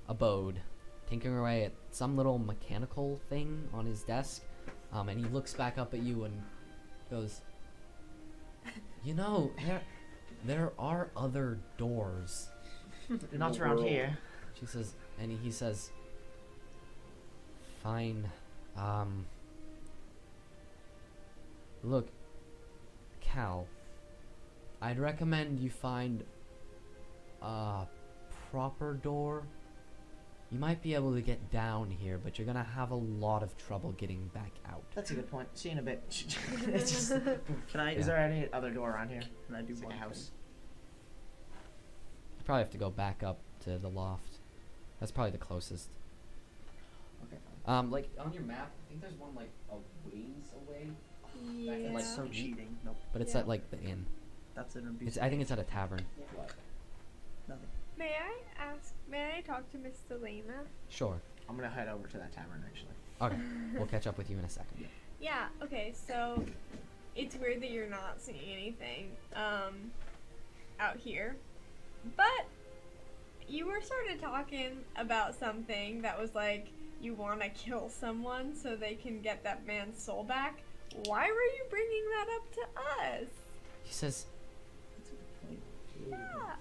abode, tinkering away at some little mechanical thing on his desk, and he looks back up at you and goes, you know, there are other doors. Not around here. She says, and he says, fine, look, Cal, I'd recommend you find a proper door. You might be able to get down here, but you're gonna have a lot of trouble getting back out. That's a good point. See you in a bit. It's just, Can I? is there any other door around here? Can I do It's like one a house. You probably have to go back up to the loft. That's probably the closest. Okay, fine. Like on your map, I think there's one like a ways away, Yeah. Like, That's so cheating. Nope. but it's Yeah. at like the inn. That's an abuse. I think it's at a tavern. Nothing. May I talk to Miss Selena? Sure. I'm gonna head over to that tavern actually. Okay. We'll catch up with you in a second. Yeah, okay, so it's weird that you're not seeing anything out here. But you were sort of talking about something that was like you want to kill someone so they can get that man's soul back. Why were you bringing that up to us? He says, That's a good point. Yeah.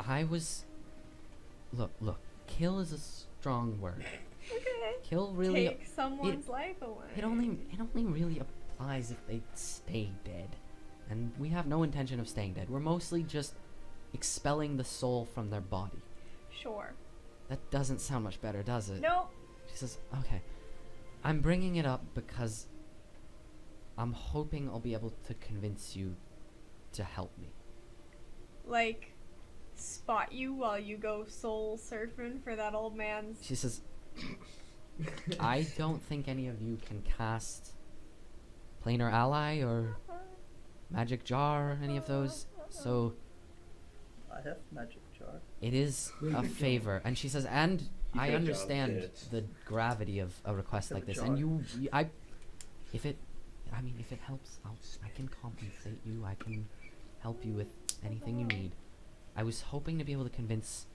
I was. Look. Kill is a strong word. Okay. Kill really. Take someone's life away. It only really applies if they stay dead, and we have no intention of staying dead. We're mostly just expelling the soul from their body. Sure. That doesn't sound much better, does it? Nope. She says, okay. I'm bringing it up because I'm hoping I'll be able to convince you to help me. Like, spot you while you go soul surfing for that old man's. She says, I don't think any of you can cast Planar Ally or Magic Jar or any of those, so I have magic jar. it is a favor. And she says, and I Good job, understand kids. the gravity of a request like this, and if it helps, I can compensate you. I can help you with anything you need. I was hoping to be able to convince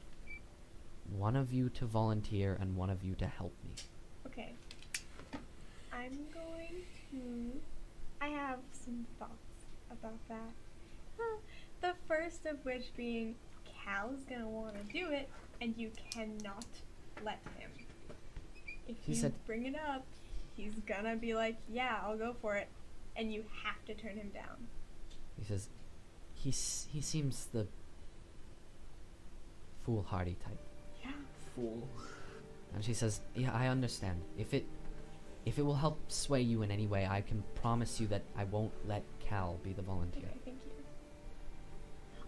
one of you to volunteer and one of you to help me. Okay. I'm going to. I have some thoughts about that. The first of which being Cal's gonna want to do it, and you cannot let him. If He you said- bring it up, he's gonna be like, yeah, I'll go for it, and you have to turn him down. He says, he seems the foolhardy type. Yeah. Fool. And she says, yeah, I understand. If it will help sway you in any way, I can promise you that I won't let Cal be the volunteer. Okay, thank you.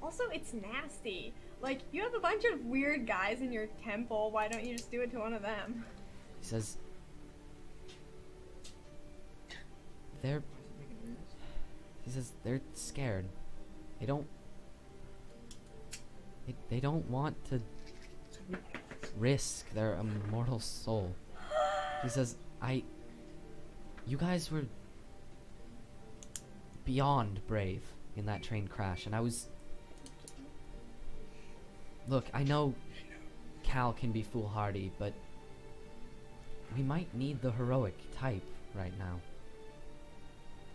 Also, it's nasty. Like, you have a bunch of weird guys in your temple. Why don't you just do it to one of them? He says, they're. He says they're scared. They don't. They don't want to risk their immortal soul. He says, you guys were beyond brave in that train crash, and I was. Look, I know Cal can be foolhardy, but we might need the heroic type right now.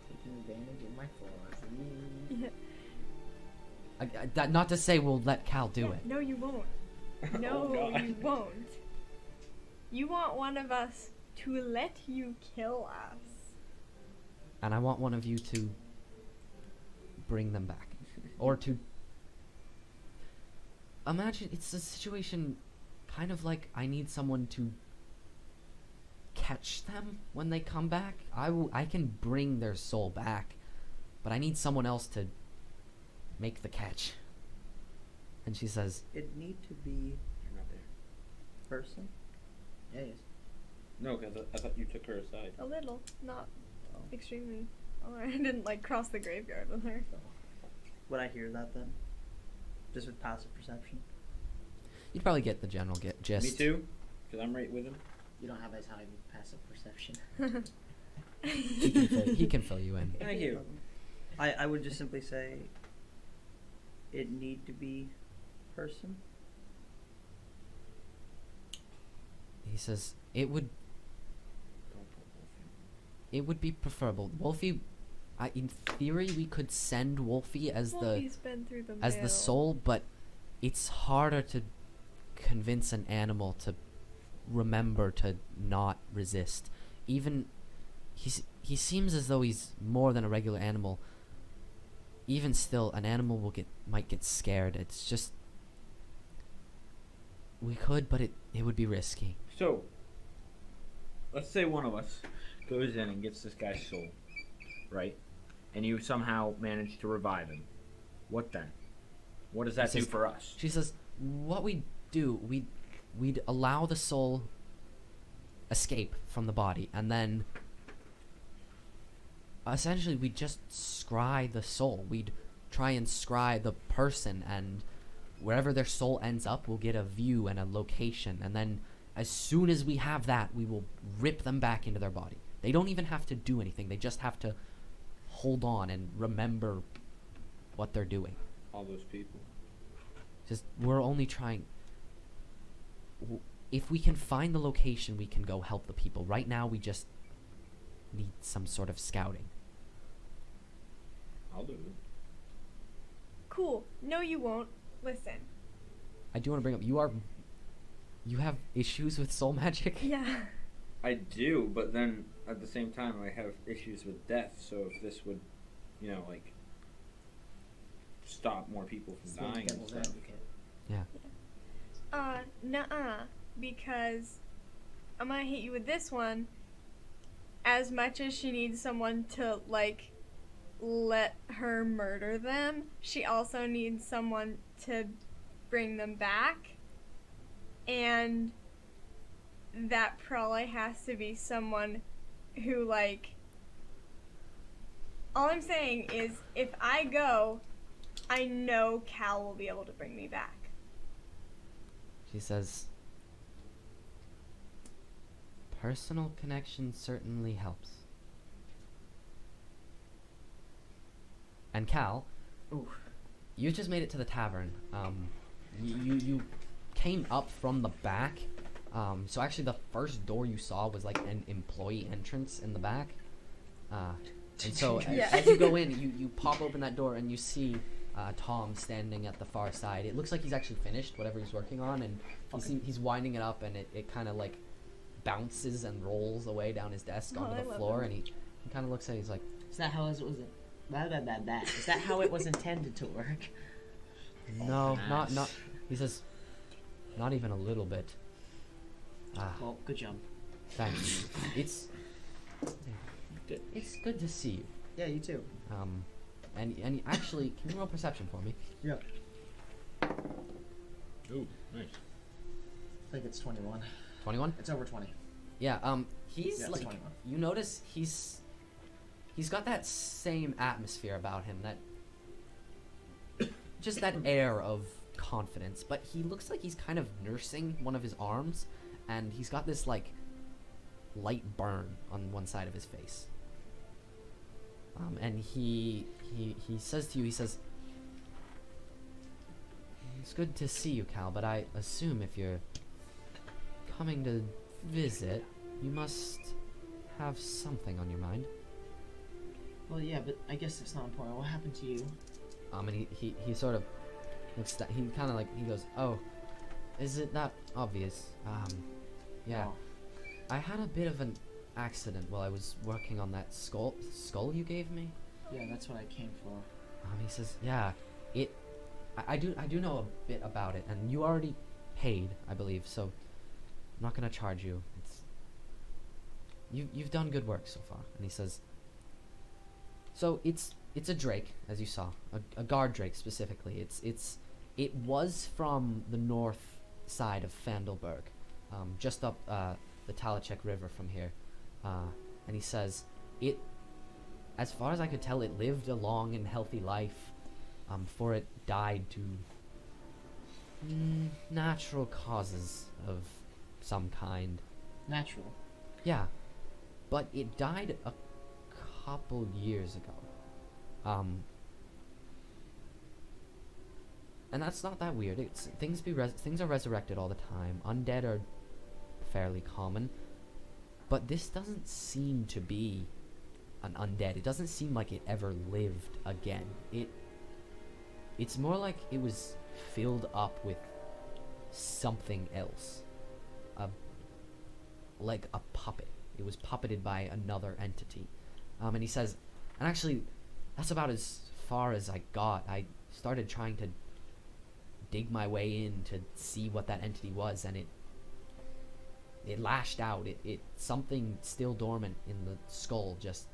Taking advantage of my flaws. Yeah. Not to say we'll let Cal do it. No, you won't. No, God. you won't. You want one of us to let you kill us. And I want one of you to bring them back. Or to... Imagine, it's a situation kind of like I need someone to catch them when they come back. I can bring their soul back, but I need someone else to make the catch. And she says, It need to be You're not there. person. Yeah, yes. No, because I thought you took her aside. A little, not Oh. extremely. Oh, I didn't like cross the graveyard with her. Would I hear that then? Just with passive perception. you'd probably get the general gist. Me too, because I'm right with him. You don't have as high passive perception. He can fill you in. Thank you. I would just simply say it need to be person. He says, it would Don't put Wolfie. be preferable. Wolfie, in theory, we could send Wolfie as Wolfie's been through the the mill. soul, but it's harder to convince an animal to remember to not resist. Even he seems as though he's more than a regular animal. Even still, an animal might get scared. It's just we could, but it would be risky. So, let's say one of us goes in and gets this guy's soul, right? And you somehow manage to revive him. What then? What does that He do says- for us? She says, what we'd do, we'd allow the soul escape from the body, and then essentially we'd just scry the soul. We'd try and scry the person, and wherever their soul ends up, we'll get a view and a location, and then as soon as we have that, we will rip them back into their body. They don't even have to do anything. They just have to hold on and remember what they're doing. All those people. Just we're only trying. If we can find the location, we can go help the people. Right now, we just need some sort of scouting. I'll do it. Cool. No, you won't. Listen. I do want to bring up you have issues with soul magic. Yeah. I do, but then at the same time, I have issues with death. So if this would, like, stop more people from Still dying and devil's stuff. advocate. Nuh-uh. Because I'm gonna hit you with this one. As much as she needs someone to, like, let her murder them, she also needs someone to bring them back. And that probably has to be someone who, like... All I'm saying is, if I go, I know Cal will be able to bring me back. She says, personal connection certainly helps. And Cal, Ooh. you just made it to the tavern. You came up from the back. So actually the first door you saw was like an employee entrance in the back. And so Yeah. as you go in, you pop open that door and you see Tom standing at the far side. It looks like he's actually finished whatever he's working on, and he's winding it up, and it kind of like bounces and rolls away down his desk Oh, onto I the love floor, him. and he kind of looks at it, he's like, Is that how it was? Blah, blah, blah, blah. Is that how it was intended to work? no, nice. not. He says, not even a little bit. Well, good job. Thanks. It's good to see you. Yeah, you too. And actually, can you roll perception for me? Yeah. Ooh, nice. I think it's 21. 21? It's over 20. Yeah. He's Yeah, it's like 21. you notice he's he's got that same atmosphere about him, that just that air of confidence, but he looks like he's kind of nursing one of his arms, and he's got this like light burn on one side of his face. And he says to you, he says, "It's good to see you, Cal, but I assume if you're coming to visit, you must have something on your mind." Well, yeah, but I guess that's not important. What happened to you? And he sort of looks he kind of like, he goes, "Oh, is it that obvious? Yeah. Oh. I had a bit of an accident while I was working on that skull you gave me." Yeah, that's what I came for. He says, "Yeah, I do know a bit about it, and you already paid, I believe, so I'm not gonna charge you. You've done good work so far." And he says, "So it's a drake, as you saw, a guard drake specifically. It was from the north side of Fandelberg, just up the Talachek River from here." And he says, as far as I could tell, it lived a long and healthy life, before it died to natural causes of some kind. Natural. Yeah, but it died a couple years ago. And that's not that weird. It's things are resurrected all the time. Undead are fairly common, but this doesn't seem to be an undead. It doesn't seem like it ever lived again. It's more like it was filled up with something else. Like a puppet. It was puppeted by another entity. And he says, and actually, that's about as far as I got. I started trying to dig my way in to see what that entity was, and it lashed out. It something still dormant in the skull just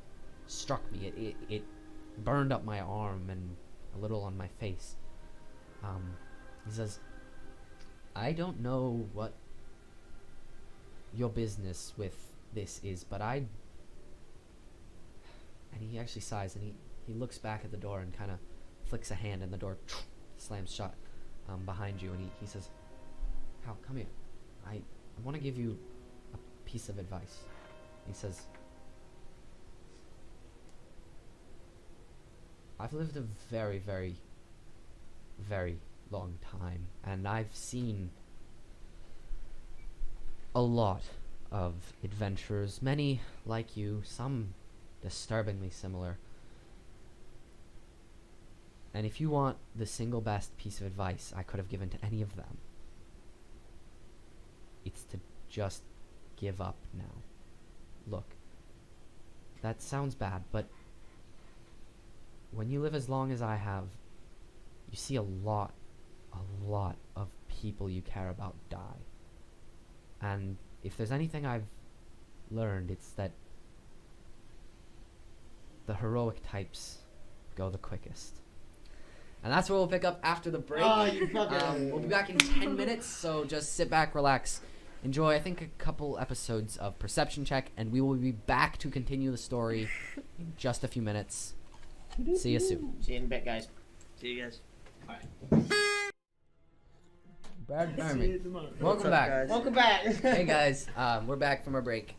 struck me. It burned up my arm and a little on my face. He says, "I don't know what your business with this is, but and he actually sighs, and he looks back at the door and kind of flicks a hand, and the door slams shut behind you, and he says, "Hal, come here. I want to give you a piece of advice." He says, "I've lived a very, very, very long time, and I've seen a lot of adventurers, many like you, some disturbingly similar. And if you want the single best piece of advice I could have given to any of them, it's to just give up now. Look, that sounds bad, but when you live as long as I have, you see a lot of people you care about die. And if there's anything I've learned, it's that the heroic types go the quickest." And that's where we'll pick up after the break. Oh, you fucking... We'll be back in 10 minutes, so just sit back, relax, enjoy, I think, a couple episodes of Perception Check, and we will be back to continue the story in just a few minutes. See you soon. See you in a bit, guys. See you guys. Brad Herman, welcome What's up, back. guys? Welcome back. Hey guys, we're back from our break.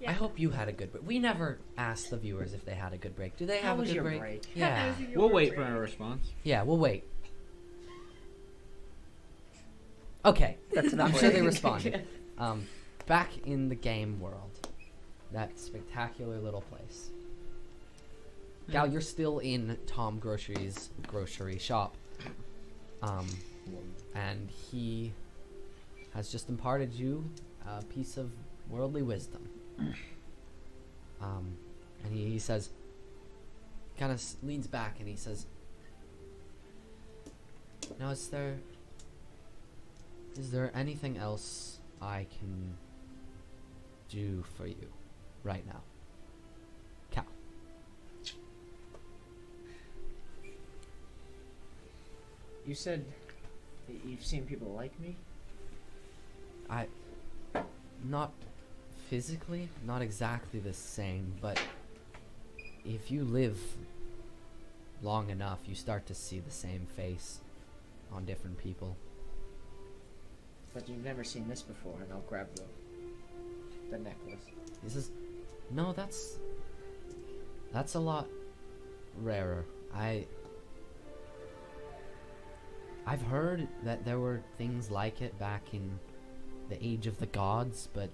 Yeah. I hope you had a good break. We never asked the viewers if they had a good break. Do they How have a was good your break? break? Yeah. How was your We'll wait for break? a response. Yeah, we'll wait. Okay. That's enough. I'm sure they responded. Back in the game world. That spectacular little place. Gal, you're still in Tom Grocery's grocery shop. And he has just imparted you a piece of worldly wisdom. And he says, kind of leans back and he says, "Now, is there anything else I can do for you right now, Cal?" You said that you've seen people like me? Not physically, not exactly the same, but if you live long enough, you start to see the same face on different people. But you've never seen this before, and I'll grab the necklace. He says, no, that's a lot rarer. I've heard that there were things like it back in the age of the gods, but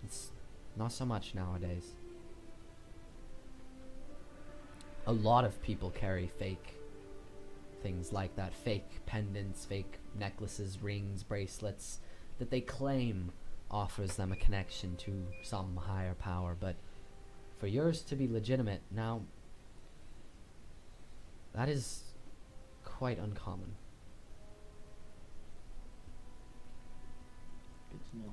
it's not so much nowadays. A lot of people carry fake things like that. Fake pendants, fake necklaces, rings, bracelets that they claim offers them a connection to some higher power, but for yours to be legitimate, now, that is quite uncommon. Good to know.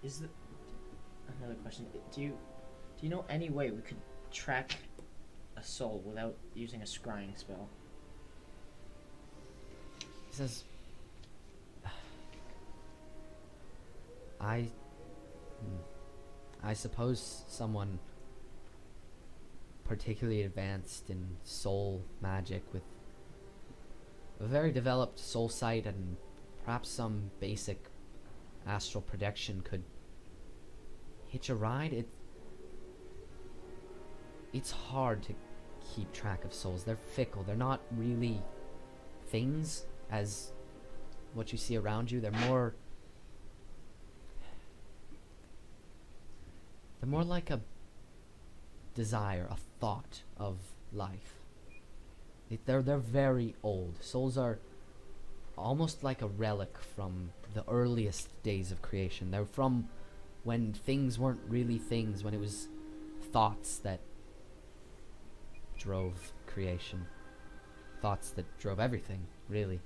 Is the another question? Do you know any way we could track a soul without using a scrying spell? He says, I suppose someone particularly advanced in soul magic with a very developed soul sight and perhaps some basic astral projection could hitch a ride. It's hard to keep track of souls. They're fickle. They're not really things as what you see around you. They're more like a desire, a thought of life. They're very old. Souls are almost like a relic from the earliest days of creation. They're from when things weren't really things, when it was thoughts that drove creation. Thoughts that drove everything, really.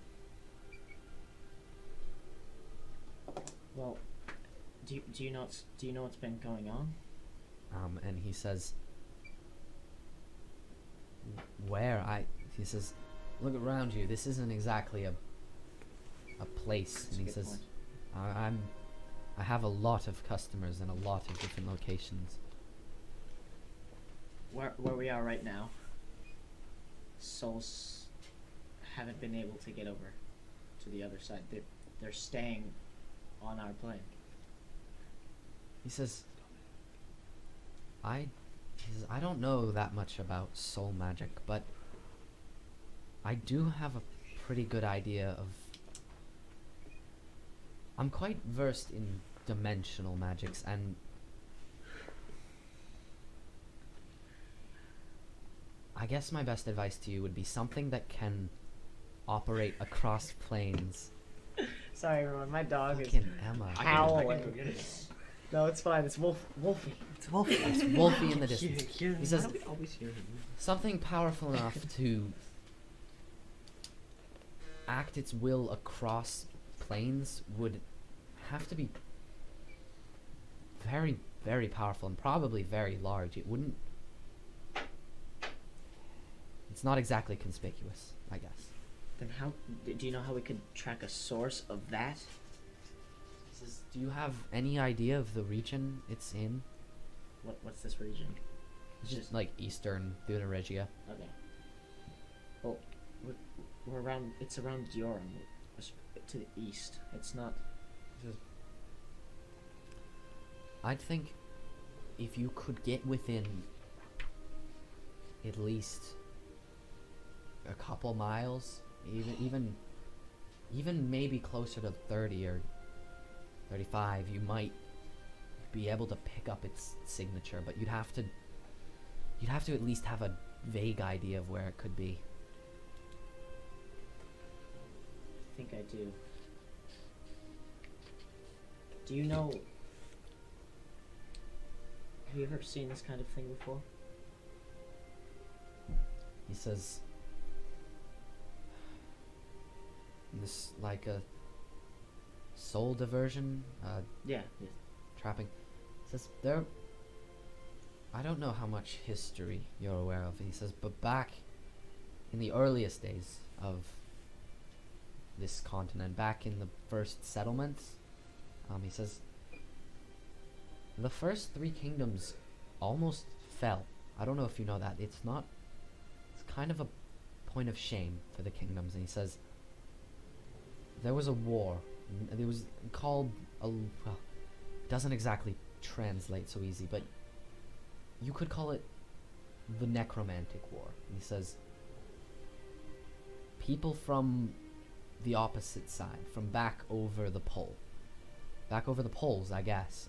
Well, do you know what's been going on? And he says, he says, look around you. This isn't exactly a place. That's And a he good says, point. I have a lot of customers in a lot of different locations. Where we are right now, souls haven't been able to get over to the other side. They're staying on our plane. He says, I don't know that much about soul magic, but I do have a pretty good idea of... I'm quite versed in dimensional magics, and I guess my best advice to you would be something that can operate across planes. Sorry, everyone. My dog is Fucking Emma. howling. No, it's fine. It's Wolfie. It's Wolfie. It's Wolfie in the distance. Hear He says, Why do we always hear him? something powerful enough to act its will across planes would have to be very, very powerful and probably very large. It wouldn't... It's not exactly conspicuous, I guess. Then how do you know how we could track a source of that? He says, do you have any idea of the region it's in? What's this region? It's just like eastern Buda Regia. Okay. Well, we're around. It's around Dioram, to the east. It's not. I'd think if you could get within at least a couple miles, even maybe closer to 30 or 35, you might be able to pick up its signature, but you'd have to at least have a vague idea of where it could be. I think I do. Do you know? Have you ever seen this kind of thing before? He says, this like a soul diversion, Yeah. trapping. He says, I don't know how much history you're aware of. He says, but back in the earliest days of this continent, back in the first settlements, he says, the first three kingdoms almost fell. I don't know if you know that. It's kind of a point of shame for the kingdoms. And he says, there was a war. It was called well, it doesn't exactly translate so easy, but you could call it the Necromantic War. And he says, people from the opposite side, from back over the poles, I guess,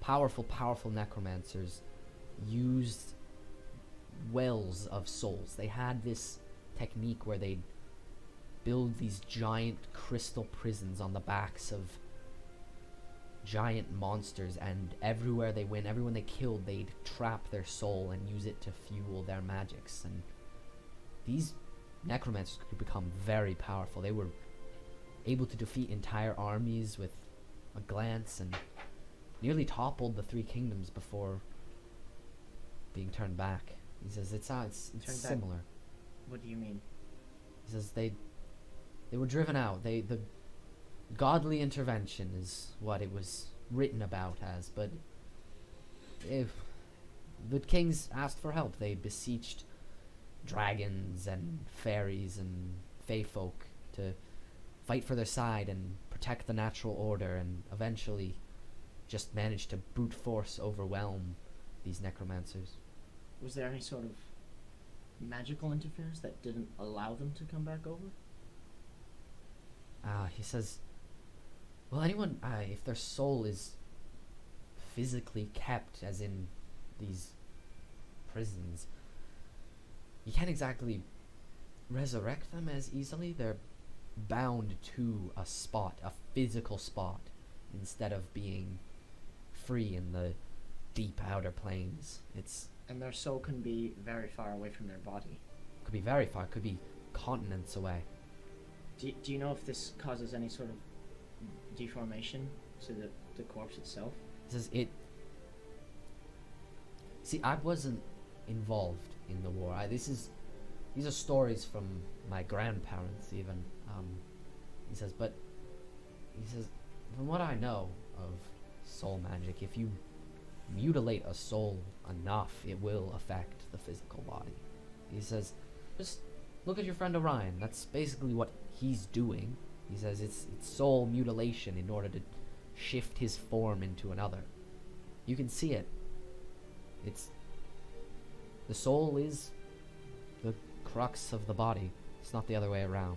powerful necromancers used wells of souls. They had this technique where they'd build these giant crystal prisons on the backs of giant monsters, and everywhere they went, everyone they killed, they'd trap their soul and use it to fuel their magics. And these necromancers could become very powerful. They were able to defeat entire armies with a glance, and nearly toppled the three kingdoms before being turned back. He says it's similar. What do you mean? He says they were driven out. The godly intervention is what it was written about as, but if the kings asked for help, they beseeched dragons and fairies and fae folk to fight for their side and protect the natural order, and eventually just managed to brute force overwhelm these necromancers. Was there any sort of magical interference that didn't allow them to come back over? He says, well, anyone, if their soul is physically kept, as in these prisons, you can't exactly resurrect them as easily. They're bound to a spot, a physical spot, instead of being free in the deep outer planes. And their soul can be very far away from their body. Could be very far, could be continents away. Do you know if this causes any sort of deformation to the corpse itself? It says it... See, I wasn't involved in the war. These are stories from my grandparents, even. He says, from what I know of soul magic, if you mutilate a soul enough, it will affect the physical body. He says, just look at your friend Orion. That's basically what he's doing. He says it's soul mutilation in order to shift his form into another. You can see it. The soul is the crux of the body. It's not the other way around.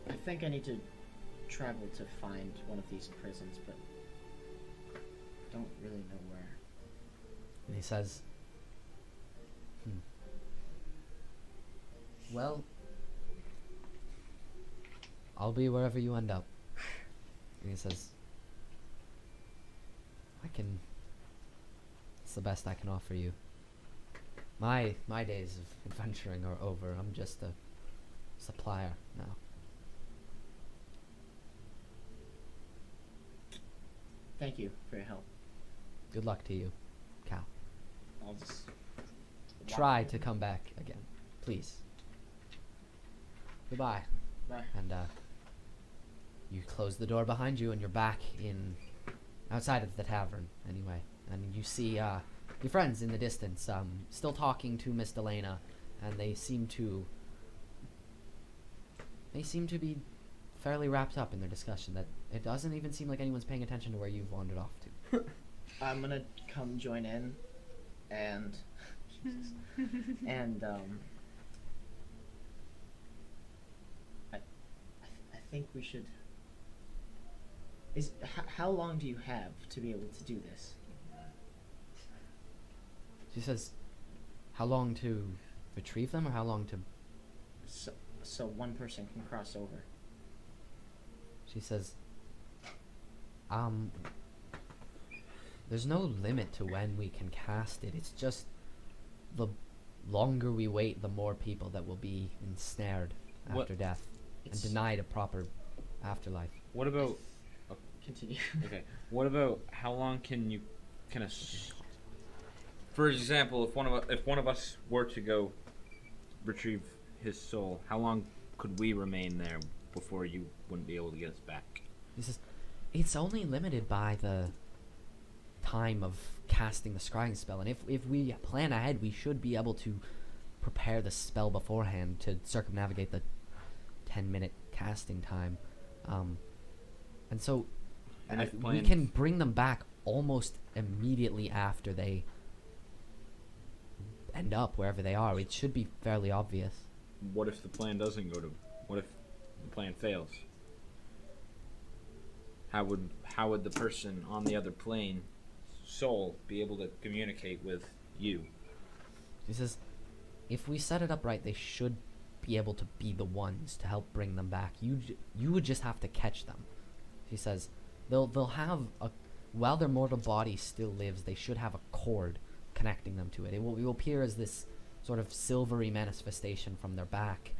I think I need to travel to find one of these prisons, but don't really know where. And he says, well, I'll be wherever you end up. And he says, it's the best I can offer you. My days of adventuring are over. I'm just a supplier now. Thank you for your help. Good luck to you, Cal. I'll just Try to come back again, please. Goodbye. Bye. And you close the door behind you, and you're back outside of the tavern anyway. And you see your friends in the distance, still talking to Miss Delana, and they seem to be fairly wrapped up in their discussion. That it doesn't even seem like anyone's paying attention to where you've wandered off to. I'm gonna come join in, and I think we should. How long do you have to be able to do this? She says, how long to retrieve them, or how long to... So one person can cross over. She says, there's no limit to when we can cast it. It's just the longer we wait, the more people that will be ensnared after death and denied a proper afterlife. What about... Continue. Okay. What about how long for example, if one of us were to go retrieve his soul, how long could we remain there before you wouldn't be able to get us back. He says, it's only limited by the time of casting the scrying spell, and if we plan ahead, we should be able to prepare the spell beforehand to circumnavigate the 10-minute casting time. And so And if we plan- can bring them back almost immediately after they end up wherever they are. It should be fairly obvious. What if the plan doesn't go to? What if the plan fails? How would the person on the other plane, soul, be able to communicate with you? He says, if we set it up right, they should be able to be the ones to help bring them back. You would just have to catch them. He says, they'll have a, while their mortal body still lives, they should have a cord connecting them to it. It will appear as this sort of silvery manifestation from their back,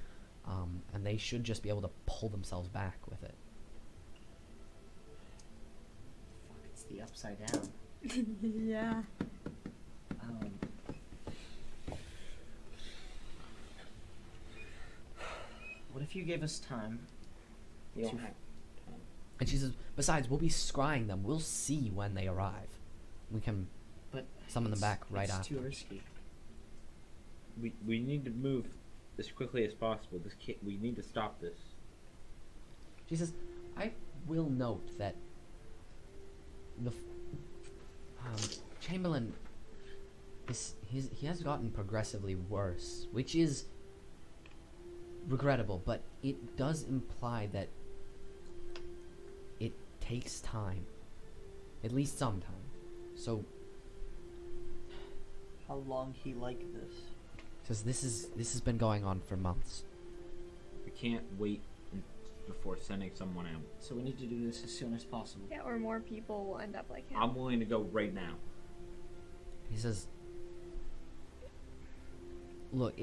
and they should just be able to pull themselves back with it. Fuck, it's the upside down. Yeah. What if you gave us time? You don't to- have time. And she says, besides, we'll be scrying them. We'll see when they arrive. We can But summon them back right it's after. too risky. We need to move as quickly as possible. We need to stop this. She says, I will note that the Chamberlain he has gotten progressively worse, which is regrettable, but it does imply that it takes time, at least some time. So How long he like this? says this has been going on for months. We can't wait before sending someone out. So we need to do this as soon as possible. Yeah, or more people will end up like him. I'm willing to go right now. He says, look,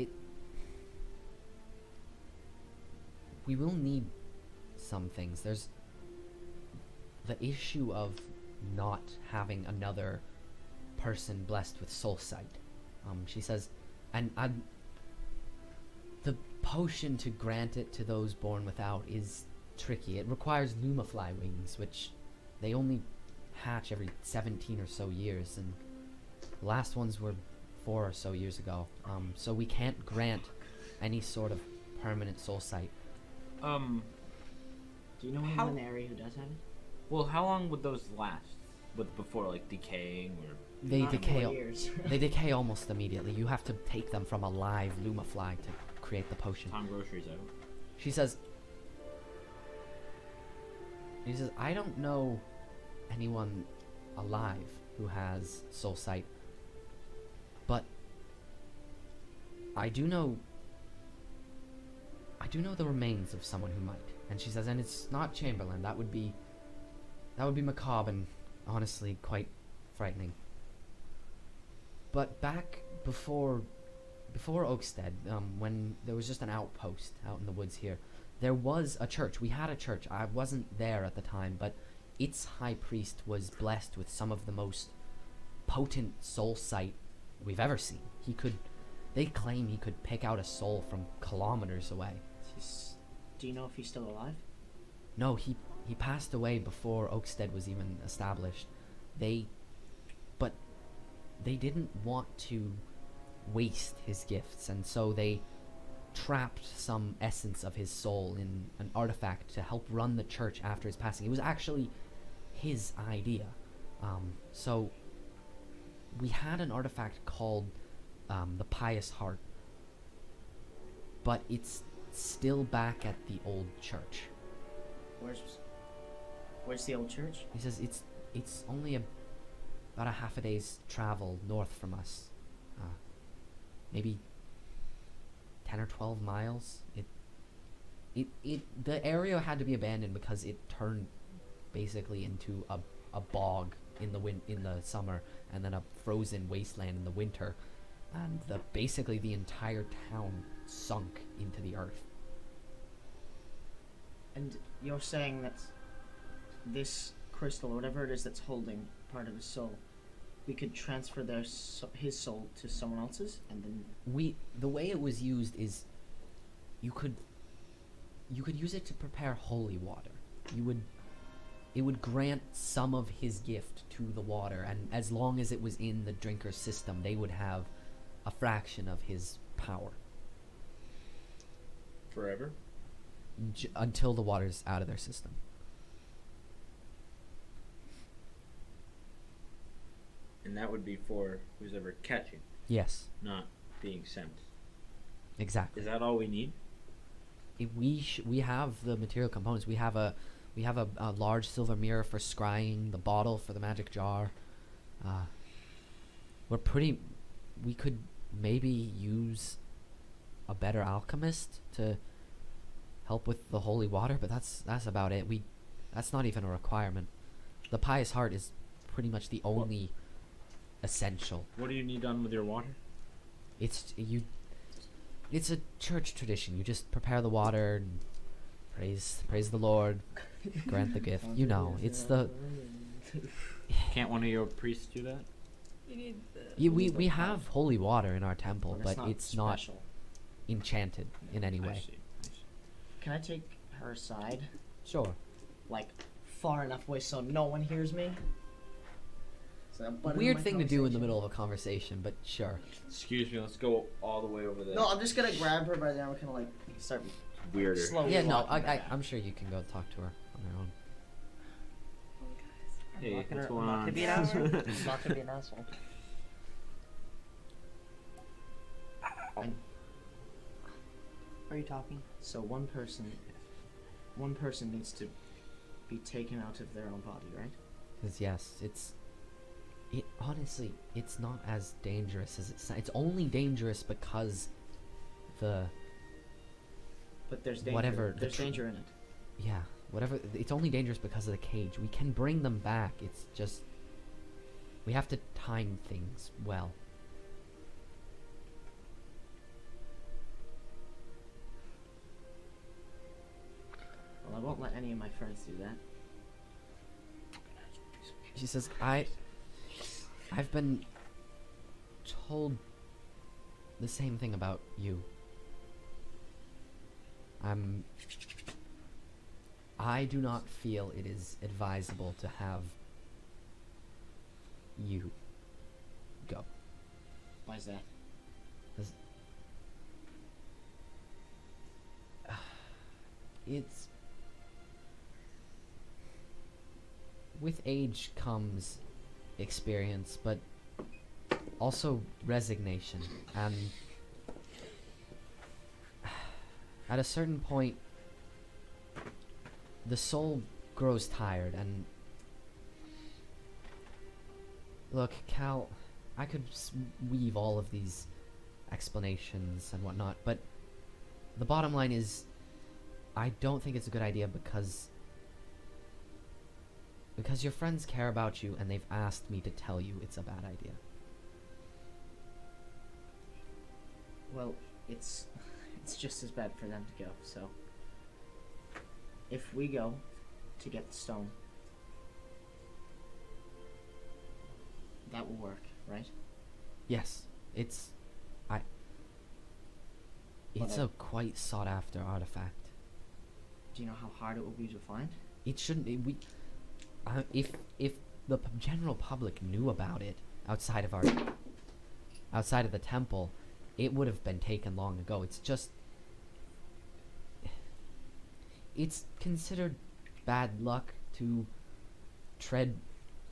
we will need some things. There's the issue of not having another person blessed with soul sight. She says, and the potion to grant it to those born without is tricky. It requires lumafly wings, which they only hatch every 17 or so years, and the last ones were 4 or so years ago. So we can't grant any sort of permanent soul sight. Do you know How- anyone in the area who does have it? Well, how long would those last? Before like decaying or? They Not decay. more years. They decay almost immediately. You have to take them from a live lumafly to create the potion. Time groceries out. She says, I don't know anyone alive who has soul sight, but I do know the remains of someone who might. And she says, and it's not Chamberlain. That would be macabre and honestly quite frightening. But back before Oakstead, when there was just an outpost out in the woods here, there was a church. We had a church. I wasn't there at the time, but its high priest was blessed with some of the most potent soul sight we've ever seen. They claim he could pick out a soul from kilometers away. Do you know if he's still alive? No, he passed away before Oakstead was even established. But they didn't want to waste his gifts, and so they trapped some essence of his soul in an artifact to help run the church after his passing. It was actually his idea. So we had an artifact called the Pious Heart, but it's still back at the old church. Where's the old church? He says it's only about a half a day's travel north from us. Maybe 10 or 12 miles. The area had to be abandoned because it turned basically into a bog in the summer, and then a frozen wasteland in the winter, and basically the entire town sunk into the earth. And you're saying that this crystal, or whatever it is that's holding part of his soul, we could transfer his soul to someone else's, and then The way it was used is you you could use it to prepare holy water. It would grant some of his gift to the water, and as long as it was in the drinker's system, they would have a fraction of his power Forever? until the water's out of their system. And that would be for who's ever catching, Yes, not being sent. exactly. Is that all we need? We have the material components. We have a large silver mirror for scrying, the bottle for the magic jar. We could maybe use a better alchemist to help with the holy water, but that's about it. That's not even a requirement. The pious heart is pretty much the only essential. What do you need done with your water? It's a church tradition. You just prepare the water and praise the Lord, grant the gift. You know, it's the Can't one of your priests do that? You need the. we have holy water in our temple, but it's not special. enchanted in any I way. see. Can I take her aside? Sure. Like, far enough away so no one hears me? So I'm butting Weird my thing to do in the conversation. middle of a conversation, but sure. Excuse me, let's go all the way over there. No, I'm just gonna grab her by the arm and kind of like start Weirder. slowly. Yeah, no, walking her back. I'm sure you can go talk to her on her own. Oh, guys. Hey, not gonna- what's I'm going not on? gonna be an asshole. I'm not gonna be an asshole. Are you talking? So one person needs to be taken out of their own body, right? 'Cause yes, honestly, it's not as dangerous as it sounds. It's only dangerous because the But there's danger. Whatever, There's the danger in it. whatever. It's only dangerous because of the cage. We can bring them back. It's just we have to time things well. Well, I won't let any of my friends do that. She says, I've been told the same thing about you. I do not feel it is advisable to have you go. Why is that? It's with age comes experience, but also resignation, and at a certain point the soul grows tired. And look, Cal, I could weave all of these explanations and whatnot, but the bottom line is I don't think it's a good idea because your friends care about you and they've asked me to tell you it's a bad idea. Well, it's just as bad for them to go. So if we go to get the stone, that will work, right? Yes, it's a quite sought after artifact. Do you know how hard it will be to find? It shouldn't. If the general public knew about it outside of the temple, it would have been taken long ago. It's considered bad luck to tread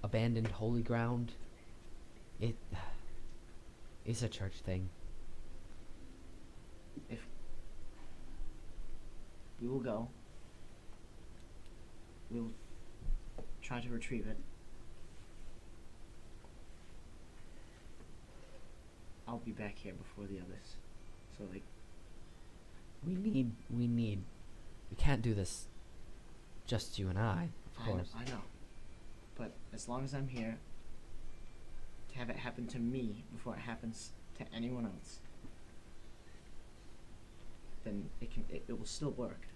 abandoned holy ground. It's a church thing. If we will go, we'll try to retrieve it. I'll be back here before the others. So like, We can't do this just you and I, of course. I know. But as long as I'm here, to have it happen to me before it happens to anyone else, then it will still work,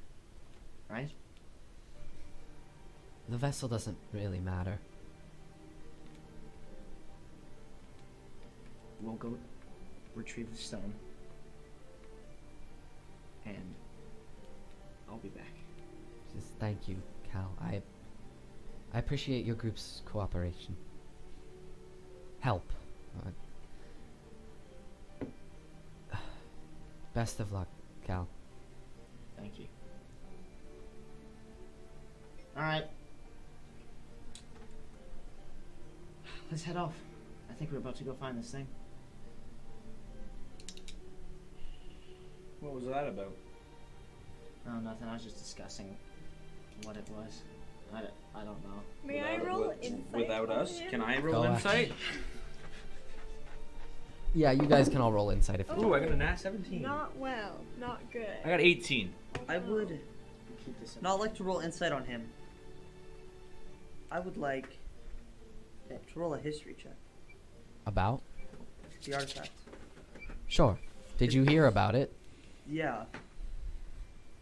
right? The vessel doesn't really matter. We'll go retrieve the stone, and I'll be back. Just thank you, Cal. I appreciate your group's cooperation. Help. Best of luck, Cal. Thank you. Alright. Let's head off. I think we're about to go find this thing. What was that about? No, nothing. I was just discussing what it was. I don't know. May I roll insight? Without on us? him? Can I Go roll ahead. insight? Yeah, you guys can all roll insight if you Ooh, I got a nat 17. Not well. Not good. I got 18. I Oh. would Keep this in not like to roll insight on him. I would like to roll a history check. About? The artifact. Sure. Did you hear about it? Yeah.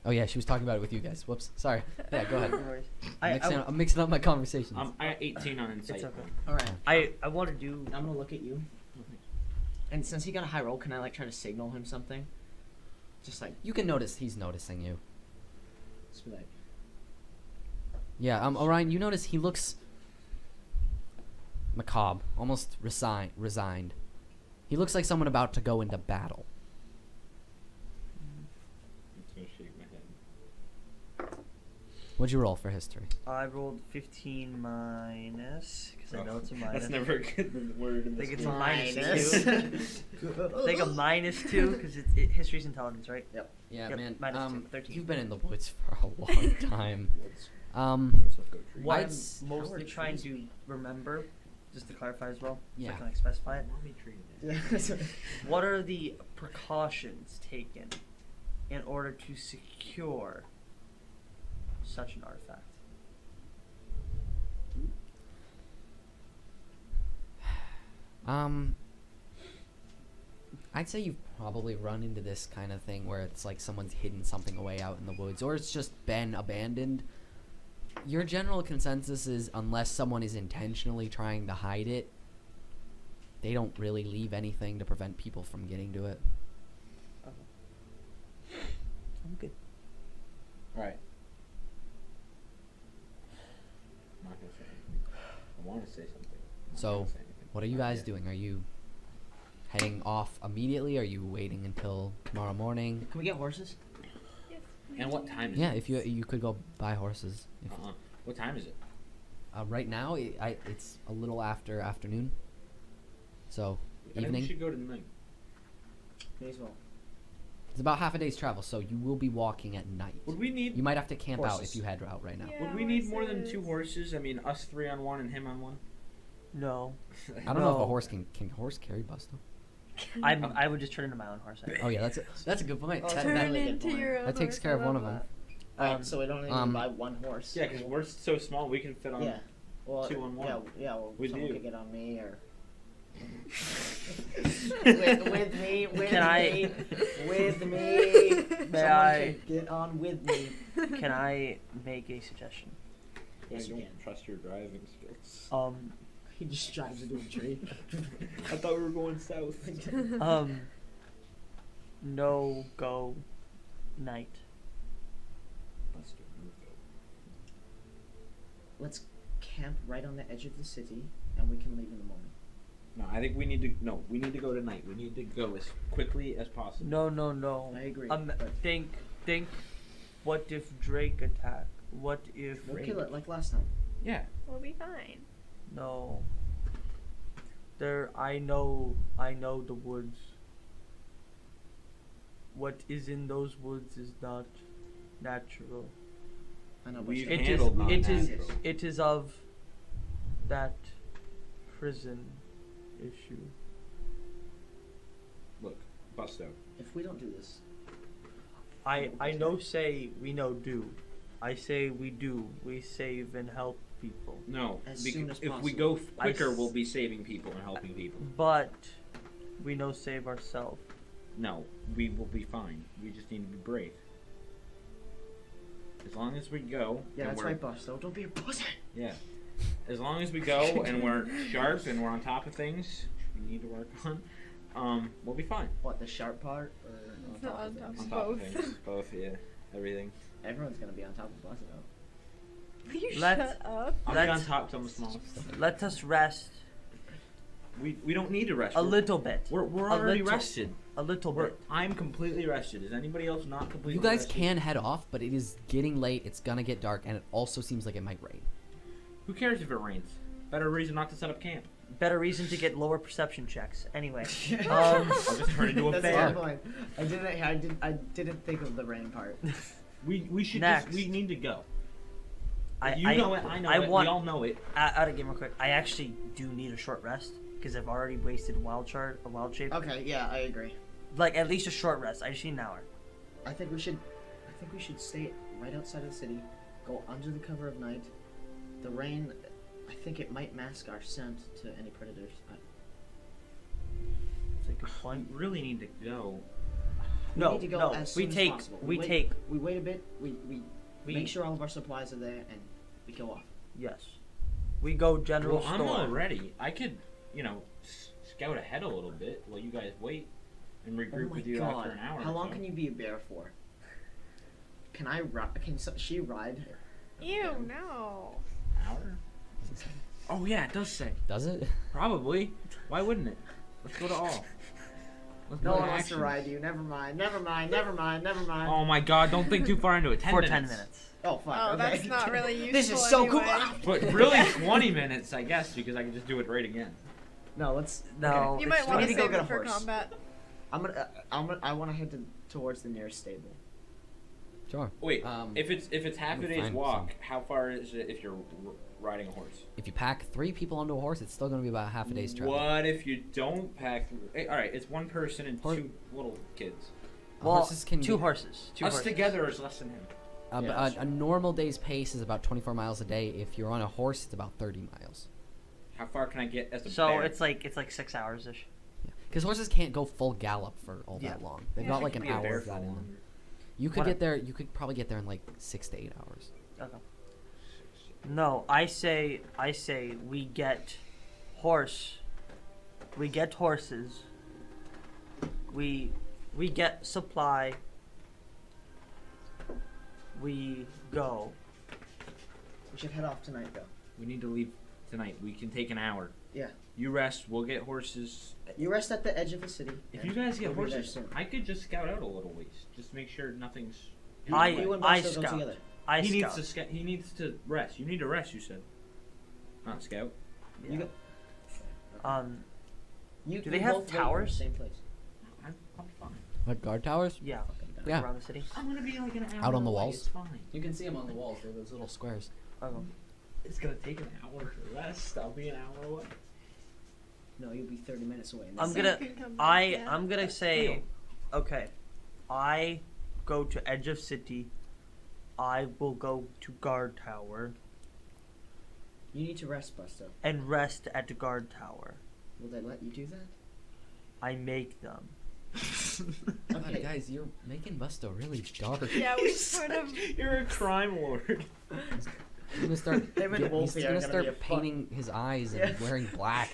Oh yeah, she was talking about it with you guys. Whoops. Sorry. Yeah, go ahead. No worries. I'm mixing up my conversations. I got 18 on insight. It's okay. Alright. I want to do. I'm gonna look at you. And since he got a high roll, can I like try to signal him something? Just like, You can notice he's noticing you. just be like, Yeah, Orion, you notice he looks macabre, almost resigned. He looks like someone about to go into battle. I'm just gonna shake my head. What'd you roll for history? I rolled 15 minus because I know it's a minus. That's never a good word in I this think it's game. a minus minus. 2. I think a minus 2 because history's intelligence, right? Yeah, Yep, man. minus 2, 13. You've been in the woods for a long time. What I'm I'd- mostly trying to remember, just to clarify as well, so Yeah. I can like specify it. Mommy treated What are the precautions taken in order to secure such an artifact? I'd say you've probably run into this kind of thing where it's like someone's hidden something away out in the woods, or it's just been abandoned. Your general consensus is unless someone is intentionally trying to hide it, they don't really leave anything to prevent people from getting to it. I'm good. Alright. I'm not gonna say anything. I want to say something. I'm not So, gonna say anything. what are you Not guys yet. doing? Are you heading off immediately? Are you waiting until tomorrow morning? can we get horses? Yes. And what time is Yeah, it? if you could go buy horses. If, What time is it? right now, it's a little after afternoon. So, I think evening. we should go tonight. May as well. It's about half a day's travel, so you will be walking at night. Would we need? You might have to camp out Horses. if you head out right now. Yeah, Would we need more than horses. 2 horses? I mean, us 3 on 1 and him on 1. No. I don't know if a No. horse can a horse carry Busto. I would just turn into my own horse. I think. Oh yeah, that's a good point. Oh, That- Turn that- really good into point. your own that takes horse, care of I one love of them. that. Alright, so we don't even buy one horse. Yeah, because we're so small, we can fit on. Yeah. Well, 2 on 1. Yeah, well, With someone you. could get on me or. with me, with Can I- me, with me. May Someone I- could get on with me. Can I make a suggestion? Yes, I you don't can. trust your driving skills. He just drives into a tree. I thought we were going south. No go night. Let's camp right on the edge of the city, and we can leave in the morning. No, I think we need to. No, we need to go tonight. We need to go as quickly as possible. No. I agree. But but think. What if Drake attack? What if? we'll kill it like last time. Yeah. We'll be fine. No. I know the woods. What is in those woods is not natural. I know, but We've you- It is. handled It is. non-natural. It is of that prison issue. Look, Busto. if we don't do this, I know say we know do. I say we do. We save and help people. No, As because soon as if we possible. go quicker, we'll be saving people and helping people. But we know save ourselves. No, we will be fine. We just need to be brave. As long as we go. yeah, and that's we're, right, Busto. Don't be a pussy. Yeah. As long as we go and we're sharp and we're on top of things we need to work on, we'll be fine. What, the sharp part or It's not on top On of top of both. things. Both, yeah. Everything. Everyone's gonna be on top of us though. Will you Let's- shut up? I'll be on Let's- top 'cause I'm the smallest. Let us rest We don't need to rest. a little bit. We're a already little- rested. A little We're, bit. I'm completely rested. Is anybody else not completely You guys rested? can head off, but it is getting late. It's gonna get dark, and it also seems like it might rain. Who cares if it rains? Better reason not to set up camp. Better reason to get lower perception checks. Anyway, I'll just turn into a That's bear. the point. I didn't think of the rain part. We should Next. we need to go. I You know it. I know it. want We all know it. out of game real quick. I actually do need a short rest because I've already wasted a wild shape. Okay, yeah, I agree. Like at least a short rest. I just need an hour. I think we should stay right outside of the city, go under the cover of night. The rain, I think it might mask our scent to any predators. It's a good We point. really need to go. We No, need to go no. as We soon as take possible. we wait, take we wait a bit. We we make sure all of our supplies are there, and we go off. yes. We go general Well, I'm store. all ready. I could, scout ahead a little bit while you guys wait and regroup Oh my with you god! after an hour. How or long so. can you be a bear for? Can I ride? She ride? Ew, no. Hour? Oh yeah, it does say. Does it? Probably. Why wouldn't it? Let's go to all. Let's No go one to wants to actions. ride you. Never mind. Never mind. Never mind. Never mind. Oh my god! Don't think too far into it. 10 For minutes. 10 minutes. Oh fuck. Oh, okay. that's not really useful. This is so cool. anyway. Ah! But really, 20 minutes, I guess, because I can just do it right again. No, let's. No. You it's might want we to need to go save get it a for horse. combat. I want to head towards the nearest stable. Sure. Wait, Um, if it's half a we'll day's find walk, some. how far is it if you're riding a horse? If you pack 3 people onto a horse, it's still gonna be about half a day's travel. What if you don't pack? Hey, all right, it's one person and Hor- 2 little kids. Well, Horses can two get- horses. Two Us horses. together is less than him. But Yeah, that's a normal day's pace is about 24 miles a day. If you're on a horse, it's about 30 miles. How far can I get as a So bear? it's like 6 hours ish. Because horses can't go full gallop for all Yeah. that long. They've Yeah, got so like you an can be a bear hour of for that in them. longer. You could What- get there. You could probably get there in like 6 to 8 hours. Okay. No, I say we get horses. We get supply. We go. We should head off tonight, though. We need to leave tonight. We can take an hour. Yeah. You rest. We'll get horses. You rest at the edge of the city. If and you guys get we'll be there horses, soon. I could just scout out a little ways. Just make sure nothing's. in I- the way. You and I Buster go scout. together. I he scout. needs to He needs to rest. You need to rest. You said. Not scout. You go. Do You they have both wait in the towers? Same place. I'm fine. Like guard towers? Yeah. Yeah. Around the city. I'm gonna be like an hour Out on the away, walls? It's fine. You can see them on the walls. They're those little squares. Oh. It's gonna take an hour to rest. I'll be an hour away. No, you'll be 30 minutes away. I'm So gonna. you can come back, yeah. I'm gonna say, okay, I go to edge of city. I will go to guard tower You need to rest, Buster. and rest at the guard tower. Will they let you do that? I make them. Okay. Guys, you're making Busto really dark. Yeah, we sort of. You're a crime lord. He's gonna start. Him and he's Wolfie are gonna gonna start be a fun- painting his eyes and Yeah. wearing black.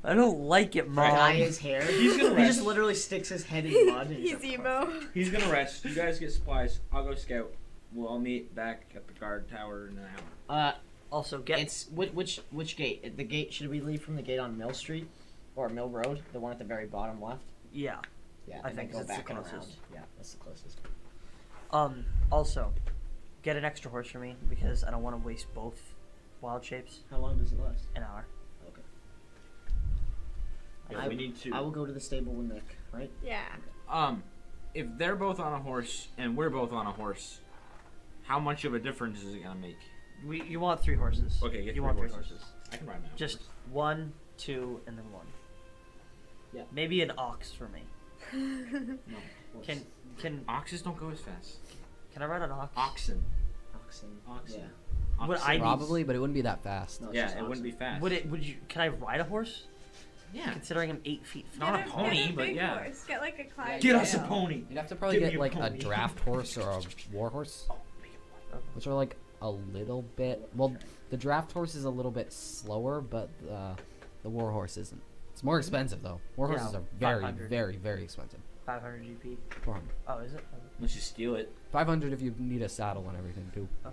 I don't like it, Mom. Dye his hair. He's gonna He just rest. literally sticks his head in mud. And He's emo. He's gonna rest. You guys get supplies. I'll go scout. We'll all meet back at the guard tower in an hour. Also, get It's which gate? The gate? Should we leave from the gate on Mill Street or Mill Road? The one at the very bottom left. yeah. Yeah, I and think then go it's the back and around. closest. Yeah, that's the closest. Also, get an extra horse for me because I don't want to waste both wild shapes. How long does it last? An hour. Okay. Yeah, we need to. I will go to the stable with Nick. Right? Yeah. If they're both on a horse and we're both on a horse, how much of a difference is it gonna make? You want 3 horses. Okay, get you 3 want horses. 3 horses. I can ride my own Just horse. 1, 2, and then 1. Yeah. Maybe an ox for me. No. Can Oxes don't go as fast. I ride an ox? Oxen. Oxen. Oxen. Yeah. Would Oxen. I be- Probably, but it wouldn't be that fast. No, it's Yeah, just it wouldn't be oxen. fast. Would you? Can I ride a horse? Yeah. Considering I'm 8 feet. Not a Get pony, get a but big yeah. Horse. Get like a Clyde. Get us a Gale. pony. You'd have to probably Give me get a like a pony. draft horse or a war horse, which are like a little bit. Well, the draft horse is a little bit slower, but the war horse isn't. It's more expensive though. War Yeah, horses are very, 500. very, very expensive. 500 GP. 400. Oh, is it? Unless you steal it. 500 if you need a saddle and everything too. Oh.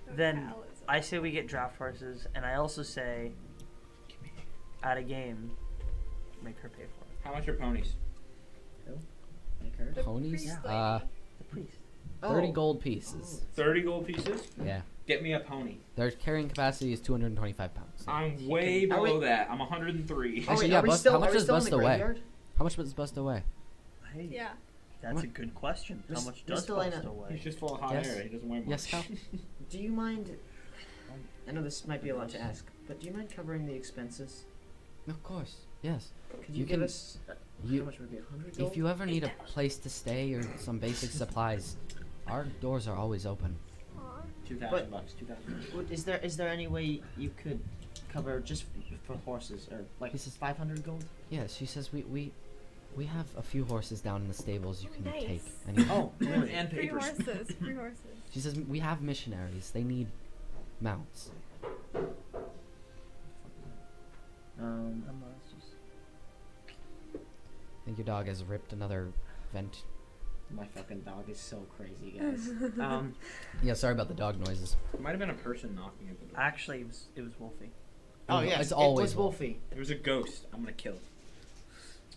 No Then cow is I say we get draft horses, and I also say, at a game, make her pay for it. How much are ponies? Like her? The Ponies? priest Uh, lady. The priest. 30 Oh. gold pieces. 30 gold pieces? Yeah. Get me a pony. Their carrying capacity is 225 pounds. I'm way Are we- below that. I'm 103. Actually, yeah, are we Bust- still, how much are we does still in Bust the away? graveyard? How much does Bust away? Hey, Yeah. that's a good question. How There's- much there's does still Bust ain't a- away? He's just full of hot Yes. air. He doesn't weigh much. Yes, Cal? Do you mind? I know this might be a lot to ask, but do you mind covering the expenses? Of course. Yes. Could You you, give can- us how You, much would it be? 100 gold? if you ever need a place to stay or some basic supplies, our doors are always open. Aw. 2,000 But- bucks. 2,000 bucks. Is there any way you could cover just for horses or like This is- 500 gold? Yeah, she says we have a few horses down in the stables you can take. Nice. Anyway. Oh, really? And Free papers. horses. Free horses. She says we have missionaries. They need mounts. It's just- I think your dog has ripped another vent. My fucking dog is so crazy, guys. Yeah, sorry about the dog noises. It might have been a person knocking at the door. Actually, it was Wolfie. Oh It's yeah, it always was Wolfie. There was a ghost. I'm gonna kill it.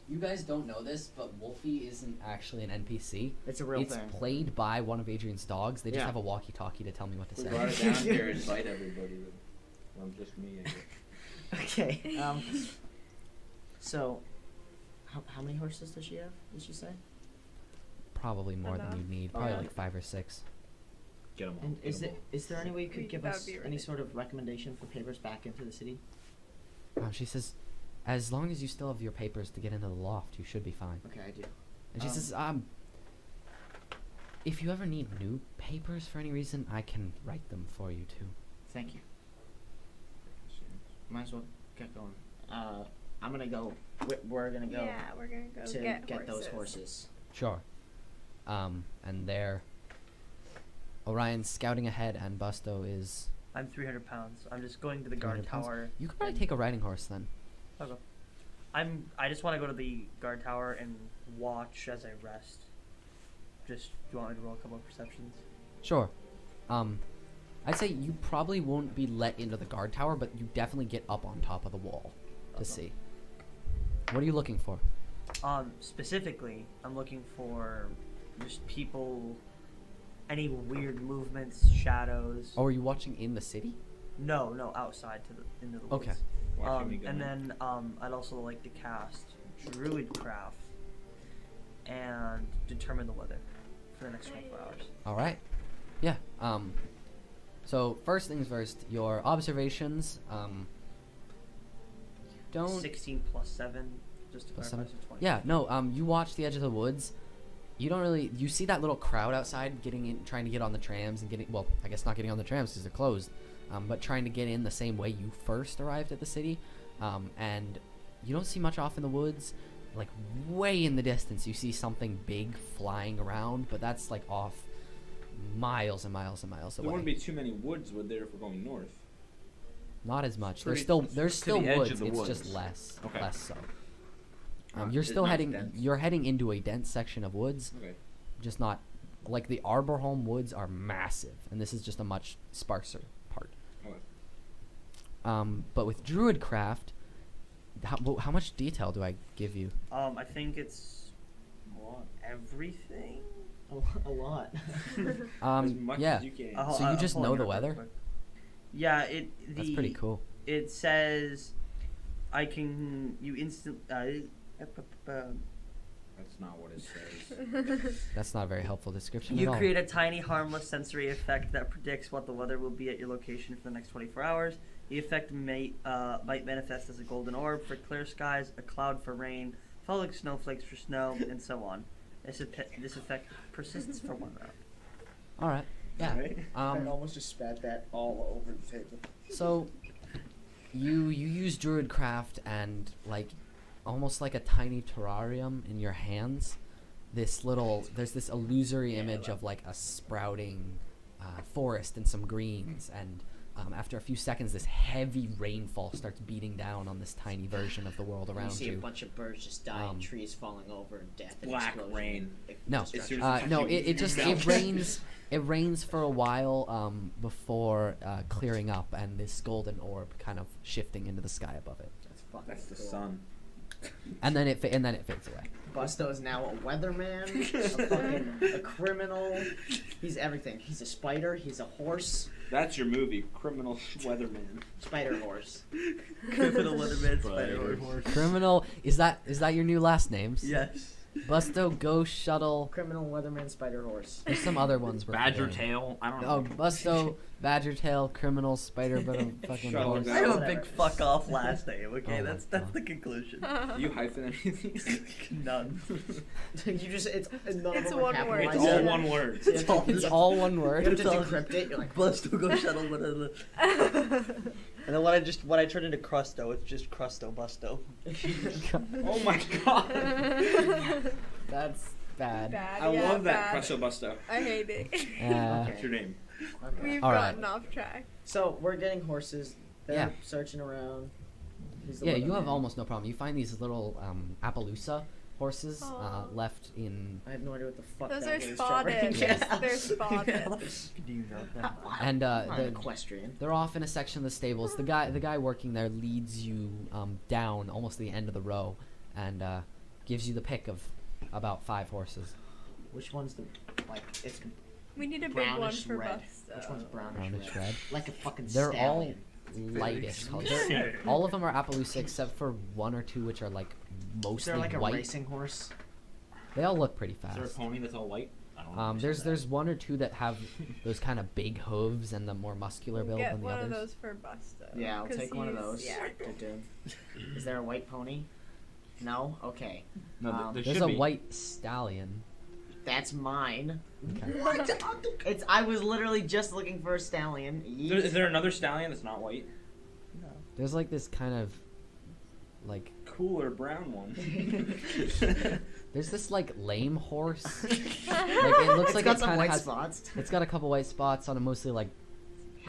You guys don't know this, but Wolfie isn't actually an NPC. It's a real It's thing. played by one of Adrian's dogs. They just Yeah. have a walkie-talkie to tell me what to We say. brought it down here and invite everybody. Well, just me. I guess. Okay. So, how many horses does she have? Did she say? Probably more Enough. than you need. Probably Okay. like 5 or 6. Get them all. And get 'em all. is there any way you could give That would us be any really- sort of recommendation for papers back into the city? She says, as long as you still have your papers to get into the loft, you should be fine. Okay, I do. And she says, if you ever need new papers for any reason, I can write them for you too. Thank you. Might as well get going. I'm gonna go. We're gonna go Yeah, we're gonna go to get those horses. Sure. And there, Orion's scouting ahead, and Busto is. I'm 300 pounds. I'm just going to the guard 300 pounds? tower. You could probably and- take a riding horse then. Okay. I just want to go to the guard tower and watch as I rest. Just, do you want me to roll a couple of perceptions? Sure. I'd say you probably won't be let into the guard tower, but you definitely get up on top of the wall to Okay. see. What are you looking for? Specifically, I'm looking for just people, any weird movements, shadows. Oh, are you watching in the city? No, outside into the woods. Okay. Watching me go And in. then I'd also like to cast Druidcraft and determine the weather for the next 24 hours. All right. Yeah. So first things first, your observations. Don't 16 plus 7, just to Plus clarify, 7? so 20. Yeah, no, you watch the edge of the woods. You don't really, you see that little crowd outside getting in, trying to get on the trams and getting, well, I guess not getting on the trams because they're closed, but trying to get in the same way you first arrived at the city. And you don't see much off in the woods. Like, way in the distance, you see something big flying around, but that's, like, off miles and miles and miles There away. wouldn't be too many woods, would there, if we're going north? Not as much. Pretty- There's to still the edge woods. of the It's woods. just less so. You're It's still not heading. dense. You're heading into a dense section of woods. Okay. Just not like the Arborholm woods are massive, and this is just a much sparser part. Okay. But with Druidcraft, how much detail do I give you? I think it's everything. A lot. As much Yeah. as you can. So you just pulling know it the up real weather? quick. Yeah, That's pretty cool. It says I can That's not what it says. That's not a very helpful description You at all. create a tiny, harmless sensory effect that predicts what the weather will be at your location for the next 24 hours. The effect might manifest as a golden orb for clear skies, a cloud for rain, falling snowflakes for snow, and so on. This effect persists for 1 round. All right. Yeah. Right? I Um. almost just spat that all over the table. So, you use Druidcraft and like almost like a tiny terrarium in your hands. There's this illusory image of like a sprouting forest and some greens and after a few seconds, this heavy rainfall starts beating down on this tiny version of the world You around see a you. bunch of birds just dying, Um, trees falling over, and death and Black explosion. rain. No, As soon no, as you it just melt. it rains. It rains for a while before clearing up, and this golden orb kind of shifting into the sky above it, That's fucking That's the cool. sun. and then it fades away. Busto is now a weatherman, a criminal. He's everything. He's a spider. He's a horse. That's your movie, Criminal Weatherman. Spider horse. Criminal Weatherman Spider Horse. Criminal, is that your new last names? Yes. Busto, Ghost Shuttle. Criminal weatherman, spider horse. There's some other ones. We're Badger forgetting. Tail. I don't Oh, know. Busto, Badger Tail, Criminal, Spider, but a fucking Shuttle horse. guy. I have a Whatever. big fuck off last name. Okay, Oh my that's God. the conclusion. Do you hyphen any of these? None. You just it's none It's of them are one word. capitalized. It's all Yeah. one word. So you have to- It's all one You word. have to It's all- decrypt it. You're like, Busto go shuttle whatever. And then when I turn into Crusto, it's just Crusto Busto. Oh my god. That's bad. Bad. I yeah, love that, bad. Presso Busto. I hate it. What's your name? okay. We've All right. gotten off track. So we're getting horses. They're Yeah. searching around. He's the Yeah, you have weatherman. almost no problem. You find these little Appaloosa horses Aw. left in, I have no idea what the fuck Those that are is, spotted. Trevor. Yeah. They're spotted. Do you know that? and I'm the, equestrian. they're off in a section of the stables. The guy working there leads you down almost to the end of the row, and gives you the pick of about 5 horses. Which one's the like? It's We need a big one brownish for red. Busto. Which one's brownish, Brownish red? red. Like a fucking They're all stallion. lightish colors. exciting. All of them are Appaloosa except for 1 or 2 which are like Is mostly there like a white. racing horse? They all look pretty Is there a fast. pony that's all white? I don't know. There's 1 or 2 that have those kind of big hooves and the more muscular build Get than the one others. of those for Busto. Yeah, I'll 'cause take one of he's- those. Yeah. Dude. Is there a white pony? No. Okay. No, there There's should a be. white stallion. That's mine. Okay. What? It's. I was literally just looking for a stallion. Is there another stallion that's not white? No. There's like this kind of like Cooler brown one. there's this like lame horse. Like it looks It's like got it some kind of white has. spots. It's got a couple white spots on it, mostly like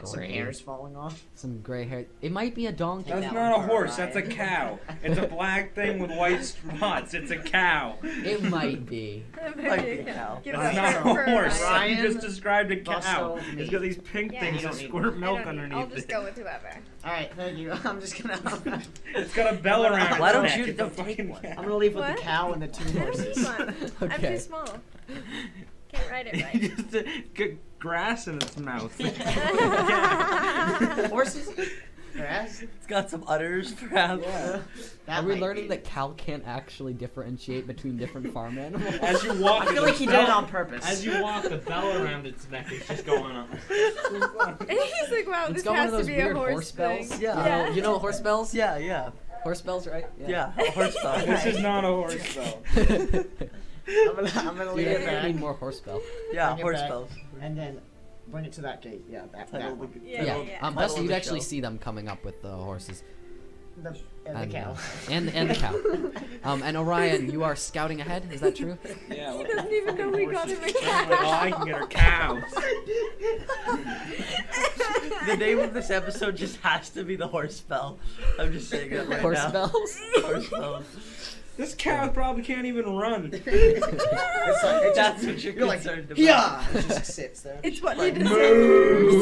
Some gray, hairs falling off. some gray hair. It might be a donkey. Take That's that not a one for a horse. That's a ride. cow. It's a black thing with white spots. It's a cow. It might be. Like a cow. Give It's us not a for horse. ride. You Ryan, just described a cow. Busto, It's me. got these pink Yeah, things you that don't need squirt I milk don't need- underneath I'll just it. go with whoever. All right, thank you. I'm just gonna. It's got a bell around its Why don't neck. you- It's don't a take fucking one. cow. I'm gonna leave with What? the cow and the 2 I don't horses. need one. I'm Okay. too small. Can't ride it right. Just get grass in its mouth. Horses. Grass. It's got some udders, perhaps. Yeah. That Are we might learning be. that Cal can't actually differentient between different farm animals? As you walk, I feel like he did it on purpose. As you walk, the bell around its neck is just going up. And he's like, wow, It's this got one has of those to be a weird horse horse bells. thing. Yeah. You know horse bells? Yeah, yeah. Horse bells, right? Yeah, a horse dog. This is not a horse bell. I'm gonna Dude, leave it I back. need more horse bell. Yeah, Bring it horse back. bells. And then bring it to that gate. Yeah, that Title one. of the- Yeah, title- yeah. title Buster, of you'd the actually show. see them coming up with the horses. The, and the cow. And the cow. And Orion, you are scouting ahead. Is that true? Yeah, He doesn't even know we got him a Oh, I can get her cows. The name of this episode just has to be the horse spell. I'm just saying that right Horse now. bells. Horse spells. This cow probably can't even run. It's like, it That's just, what you're you're like, concerned about. yeah. It just sits there. It's what Like, he deserves.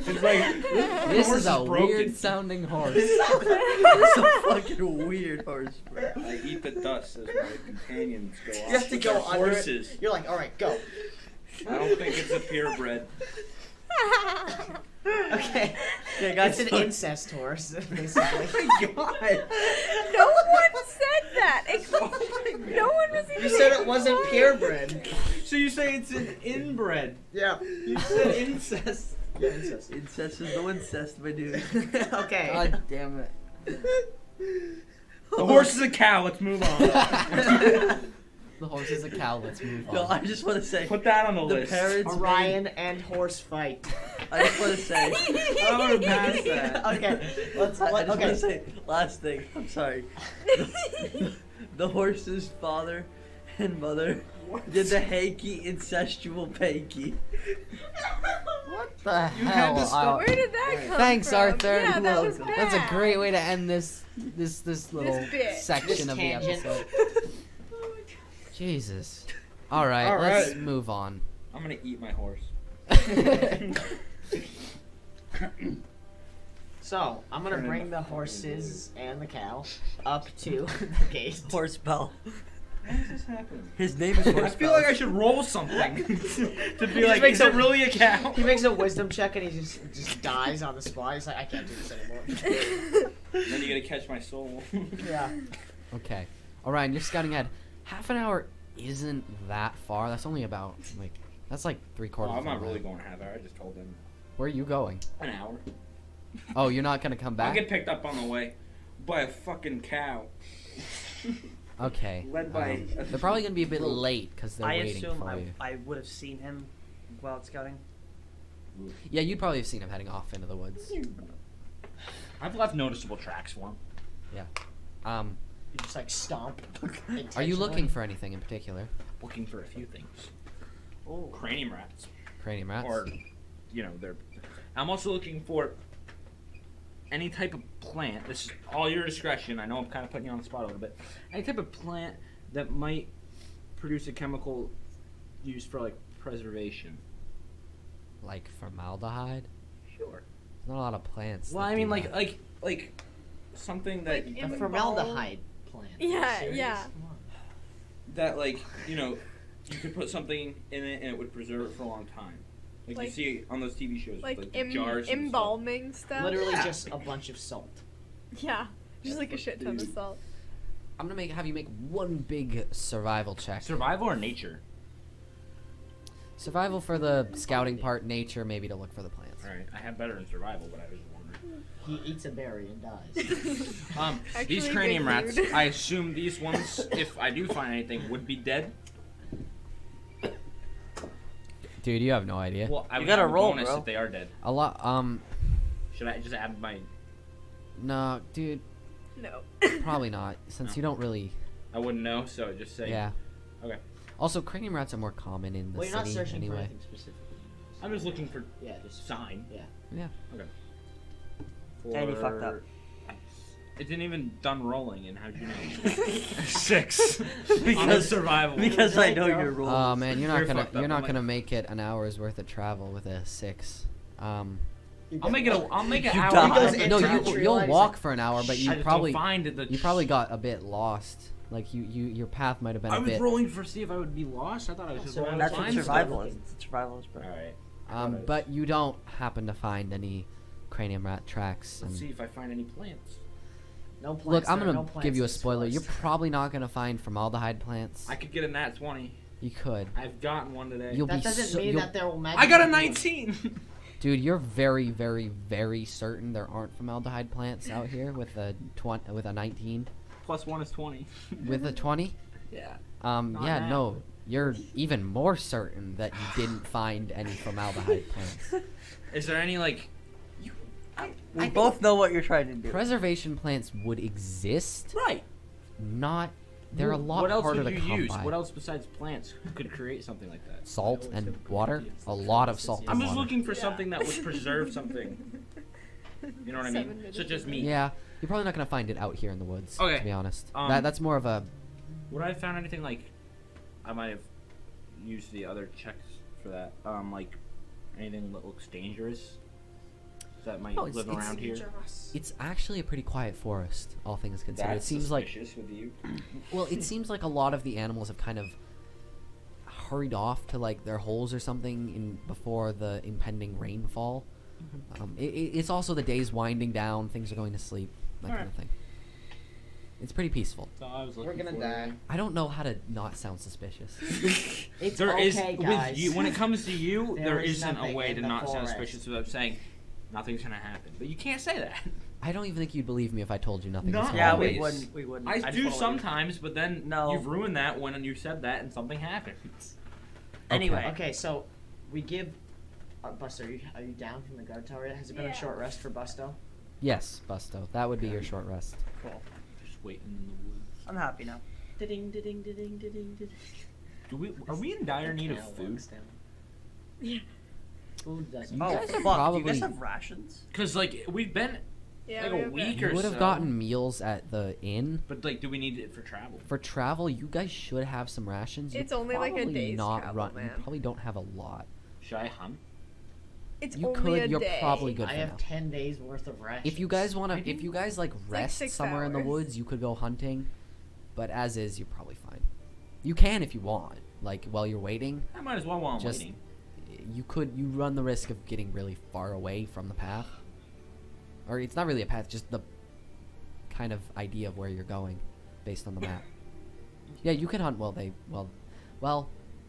It's like This horse is a broken. weird sounding horse. It's a fucking weird horse. Bro. I eat the dust as my companions go off. You have to with go their under horses. it. You're like, all right, go. I don't think it's a purebred. Okay. Yeah, guys, It's an incest horse, basically. Oh my god. No one said that. No one was even You said it able wasn't to- purebred. So you say it's an inbred? Yeah. You said incest. Yeah, incest. Incest is no incest, my dude. Okay. God damn it. The horse is a cow. Let's move on. The horse is a cow. Let's move No, I on. just want to say Put that on the the list. parents. Orion and horse fight. I just want to say. I want to pass that. Okay. Let's. I just want Okay. to say last thing. I'm sorry. The horse's father and mother did the hanky incestual panky. What? The You had hell? to stop. Where did that come Thanks, from? Arthur. Yeah, that was bad. That's a great way to end this little bit. section This of the tangent. episode. Oh my Jesus. All right, All let's right. move on. I'm gonna eat my horse. So I'm gonna Turn it bring off. the horses and the cow up to the gate. Horse Bell. How does this happen? His name is I Horse feel Bell. like I should roll something to be He like, makes is it a- really a cow? He makes a wisdom check and he just dies on the spot. He's like, I can't do this anymore. Then you gotta catch my soul. Yeah. Okay. Orion, you're scouting ahead. Half an hour isn't that far. That's only about that's like 3/4. Well, I'm of not a really mile. going half hour. I just told them Where are you going? an hour. Oh, you're not gonna come I'll back. get picked up on the way by a fucking cow. Okay. Led by They're probably gonna be a bit late because they're I waiting assume for you. I would have seen him while out scouting. Yeah, you'd probably have seen him heading off into the woods. I've left noticeable tracks for him. Um, You just like stomp. are you looking for anything in particular? Looking for a few things. Oh. Cranium rats. Cranium rats. Or, they're. I'm also looking for any type of plant. This is all your discretion. I know I'm kind of putting you on the spot a little bit. Any type of plant that might produce a chemical used for like preservation. Like formaldehyde. Sure. There's not a lot of plants. Well, that I mean, do like that. something that Like A in- formaldehyde plant. Are you Yeah, serious? yeah. Come on. that you could put something in it and it would preserve it for a long time. Like you Like- see on those TV shows, Like with, like the jars. and embalming stuff. Literally Yeah. just a bunch of salt. Yeah, just like a shit ton of Dude. salt. I'm gonna have you make one big survival check. Stuff. Survival or nature. Survival for the scouting part, nature maybe to look for the plants. All right, I have better in survival, but I was wondering. He eats a berry and dies. Actually, These good cranium rats, dude. I assume these ones, if I do find anything, would be dead. Dude, you have no idea. Well, I You would gotta have a roll, bonus bro. if they are dead. A lot. Should I just add my? No, dude, No. probably not. Since No. you don't really. I wouldn't know, so just say. Yeah. Okay. Also, cranium rats are more common in the Well, you're not city searching for anyway. anything specifically. I'm just looking for Yeah, just sign. yeah. Yeah. And you fucked up. It didn't even done rolling, and how'd you know? 6. On a Because survival. because I know Right, your bro. rules. Oh man, you're not You're gonna fucked up. you're not I'm like- gonna make it an hour's worth of travel with a 6. I'll make it. I'll make it You hour. die. He goes No, into No, the tree you'll line, he's walk like, for an hour, but I you just probably don't find the. you probably got a bit lost. Like your path might have been I a was bit. rolling for see if I would be lost. I thought I was just So rolling. That's to what find survival stuff. is. It's survival is, bro. All right. But you don't happen to find any cranium rat tracks. Let's And see if I find any plants. No plants. look, I'm there are gonna no plants give you a in this spoiler. You're forest. probably not gonna find formaldehyde plants. I could get a nat 20. You could. I've gotten one today. You'll That be doesn't so, mean you'll- that there will I got a magically be 19. Dude, you're very, very, very certain there aren't formaldehyde plants out here with a 19. Plus 1 is 20. With a 20? Yeah. Yeah, bad. no. You're even more certain that you didn't find any formaldehyde plants. Is there any like? We both know what you're trying to do. Preservation plants would exist, Right. not. They're a lot What else harder would to you come use? by. What else besides plants could create something like that? Salt and water? A lot of salt I'm and just water. looking for Yeah. something that would preserve something. You know what I mean? 7 minutes Such as ago. meat. Yeah, you're probably not gonna find it out here in the woods. Okay. To be honest, Um, that's more of a. Would I have found anything like? I might have used the other checks for that. Like anything that looks dangerous that might Oh, live around here. It's actually a pretty quiet forest, all things considered. That's it seems like suspicious with you. Well, it seems like a lot of the animals have kind of hurried off to like their holes or something in before the impending rainfall. It's also the days winding down, things are going to sleep, that kind of thing. It's pretty peaceful. So I was We're looking gonna for die. I don't know how to not sound suspicious. It's There is okay, guys. with you when it comes to you, There there is isn't a nothing way in to the not sound forest. suspicious without saying nothing's gonna happen. But you can't say that. I don't even think you'd believe me if I told you nothing was Not going Yeah, on. we always. wouldn't. We wouldn't. I just do wanna leave. sometimes, but then No. you've ruined that when you said that and something happens. Anyway. Okay, so we give. Buster, are you down from the guard tower yet? Has it been Yeah. a short rest for Busto? Yes, Busto. That would be your short rest. Cool. Just waiting in the woods. I'm happy now. Ding, ding, ding, ding, ding, ding. Are we in dire need of Cow food? walks down. food doesn't. You Oh guys fuck! are Do you probably- guys have rations? Cause like we've been Yeah, like we a have week You or would so. have gotten meals at the inn. But like, do we need it for travel? For travel, you guys should have some rations. You It's only like a probably day's not travel, run, You man. probably don't have a lot. Should I hunt? It's You only could. a You're day. probably good I for have now. 10 days worth of rations. If you guys want to, if you guys like like rest 6 somewhere in the hours. woods, you could go hunting. But as is, you're probably fine. You can if you want. Like while you're waiting, I might as well while I'm Just- waiting. you run the risk of getting really far away from the path. Or it's not really a path, just the kind of idea of where you're going based on the map. Yeah, you can hunt well,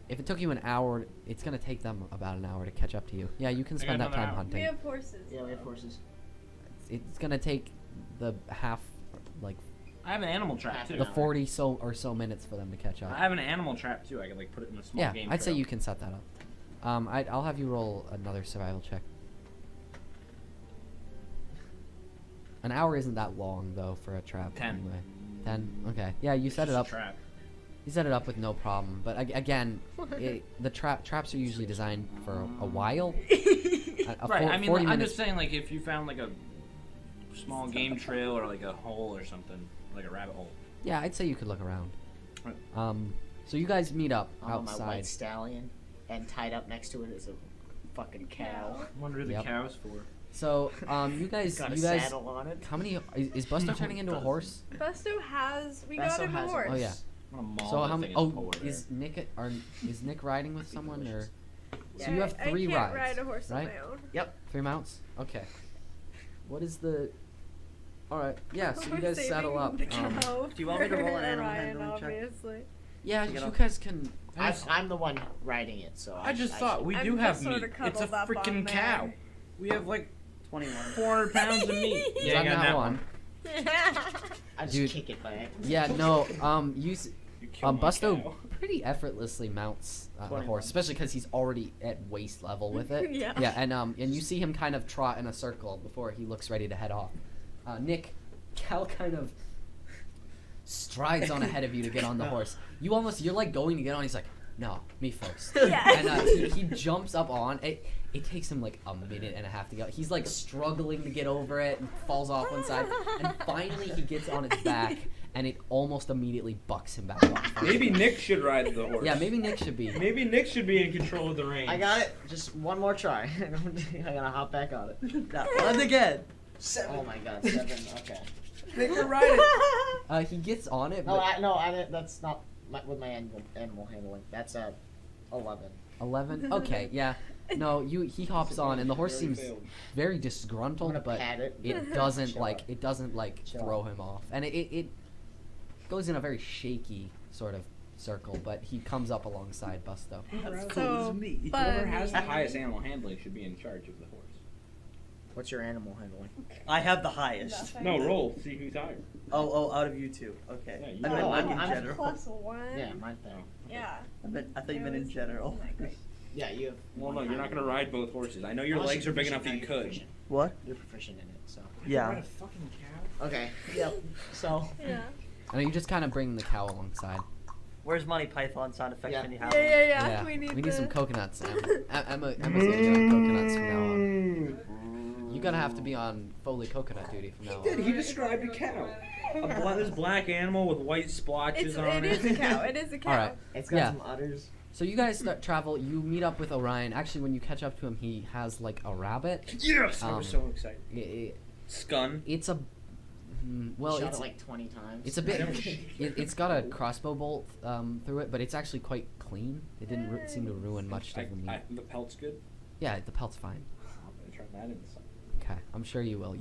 if it took you an hour, it's going to take them about an hour to catch up to you. Yeah, you can I got spend that another time hour. We hunting. have horses. Yeah, we have horses. It's going to take the half like I have an animal trap too. the 40 or so minutes for them to catch up. I have an animal trap too. I can like put it in a small Yeah, game. I'd say trail. you can set that up. I'll have you roll another survival check. An hour isn't that long though for a trap. 10. Anyway. 10. Okay. Yeah, you It's set it just a up. Trap. You set it up with no problem. But again, the traps are usually designed for a while. Right. I mean, 40 I'm minutes. just saying, like, if you found like a small game trail or like a hole or something, like a rabbit hole. Yeah, I'd say you could look around. Right. So you guys meet up I'm on my outside. white stallion, and tied up next to it is a fucking cow. I wonder who the Yep. cow's for. So you guys, Got a you guys. saddle on it. How many is Busto turning into a horse? Busto has. We Busto got him a has a horse. Oh yeah. I'm gonna maul So that how thing many? in the Oh, polar bear. is Nick riding with someone or? Yeah, So you have I 3 can't rides, ride a horse right? on my own. 3 mounts. Okay. What is the? All right. Yeah. So you I'm guys saving settle up. the cow Do you want me to roll an for animal Ryan, handling check? obviously. Yeah, You you know? guys can. I'm the one riding it, so I just thought we I'm do just have sorta meat. It's a cuddled up on freaking there. cow. We have like 21. 400 pounds of meat. He's Yeah, I on got that that one. I just Dude. kick it by accident. Yeah. No. You killed my Busto cow. pretty effortlessly mounts the 21. horse, especially because he's already at waist level with it. Yeah. Yeah, and you see him kind of trot in a circle before he looks ready to head off. Nick, Cal kind of strides on ahead of you to get on the horse. You're like going to get on. He's like, no, me first. Yeah. And he jumps up on it. It takes him like a minute and a half to go. He's like struggling to get over it and falls off one side. And finally he gets on its back and it almost immediately bucks him back off. Maybe Nick should ride the horse. Yeah, maybe Nick should be. Maybe Nick should be in control of the reins. I got it. Just one more try. I gotta hop back on it. That one again. Oh my god, 7. Okay. Nick will ride it. He gets on it, No, but that's not with my animal handling. That's 11. 11. Okay, yeah. No, he hops on, and the horse seems very I'm disgruntled, gonna but pat it. it doesn't Chill like out. Chill throw out. him off, and it goes in a very shaky sort of circle, but he comes up alongside Busto. That's So as me. Whoever fun. has the highest animal handling should be in charge of the horse. What's your animal handling? I have the highest. Nothing. No, roll. See who's higher. Oh, out of you two. Okay. Yeah, you I know. meant Oh, like I'm in a general. +1. Yeah, mine thing. Yeah. I thought you meant in general. Yeah, you have. Well, no, you're not gonna ride both horses. I know your Unless legs you're are big proficient, enough that you now you're could. proficient. What? You're proficient in it, so. Yeah. Ride a fucking cow. Okay. Yep. So. Yeah. And you just kind of bring the cow alongside. Where's Monty Python sound effects Yeah. when you have Yeah, them? yeah, yeah. We need some the- coconuts. Emma's gonna get on coconuts from now on. You're gonna have to be on Foley coconut duty from now on. He described a cow. This black animal with white splotches on It is a cow. It is a cow. All right. It's got Yeah. some udders. So you guys start travel. You meet up with Orion. Actually, when you catch up to him, he has like a rabbit. Yes, I Um, was so excited. Scun. It's a well, Shot it's it like 20 times. it's a bit. It's got a crossbow bolt through it, but it's actually quite clean. It didn't seem to ruin much of the meat. The pelt's good. Yeah, the pelt's fine. I'm gonna try that in something. Okay, I'm sure you will.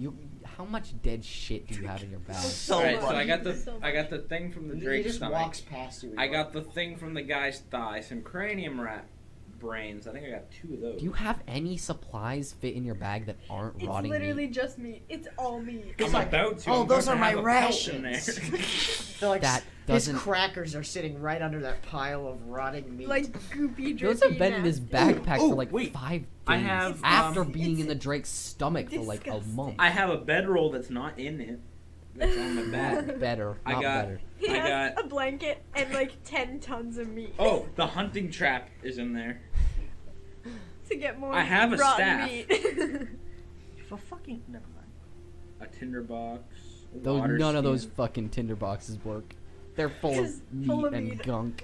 How much dead shit do you have in your bag? So Alright, so much. I got the thing from the He Drake's just stomach. walks past you. I got the thing from the guy's thigh, some cranium rat brains. I think I got 2 of those. Do you have any supplies fit in your bag that aren't It's rotting literally meat? just meat. It's all meat. I'm like, about to. "Oh, I'm those going are to my have a pelt in rations." there. They're like, That his doesn't. crackers are sitting right under that pile of rotting meat. Like goopy, Those drippy, have been in his nasty. backpack Oh, for like wait. 5 days I have, after um, being in it's the Drake's stomach for like a disgusting. month. I have a bedroll that's not in it. That's on my back. Better, I not got- better. He I has got- a blanket and like 10 tons of meat. Oh, the hunting trap is in there. to get more I have a rotten staff. meat. For fucking never mind. A tinderbox. a Those water none of those skin. fucking tinder boxes work. They're full of Just meat full of and meat. gunk.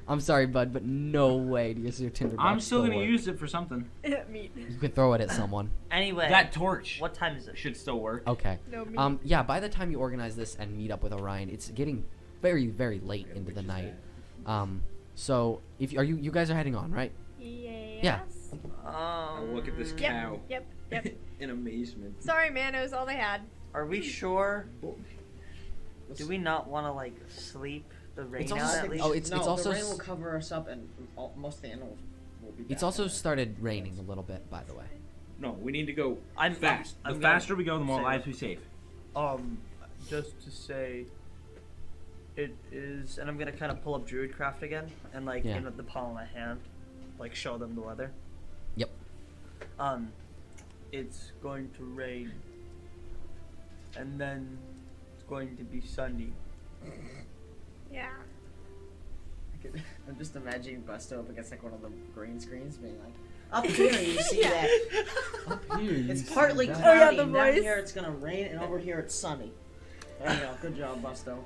I'm sorry, bud, but no way does your tinder box I'm still gonna work. use it for something. Meat. You could throw it at someone. Anyway, That torch what time is it? should still work. Okay. No meat. Yeah, by the time you organize this and meet up with Orion, it's getting very, very late into the night. So if you guys are heading on, right? Yes. I'll look at this Yep. cow Yep. Yep. in amazement. Sorry, man. It was all they had. Are we sure? Do we not want to like sleep the rain It's out also- at least? oh, it's also the rain s- will cover us up, and most of the animals will be. It's back also by then. started raining a little bit, by the way. No, we need to go I'm fast. I'm The gonna faster we go, the more say lives that. we save. Just to say, it is, and I'm gonna kind of pull up Druidcraft again, and like Yeah. in the palm of my hand, like show them the weather. Yep. It's going to rain, and then it's going to be sunny. Yeah. I'm just imagining Busto up against like one of the green screens, being like, "Up here you see Yeah. that? Up here, It's partly that. cloudy. Oh, yeah, the and down voice. here it's gonna rain, and over here it's sunny." There you go. Good job, Busto.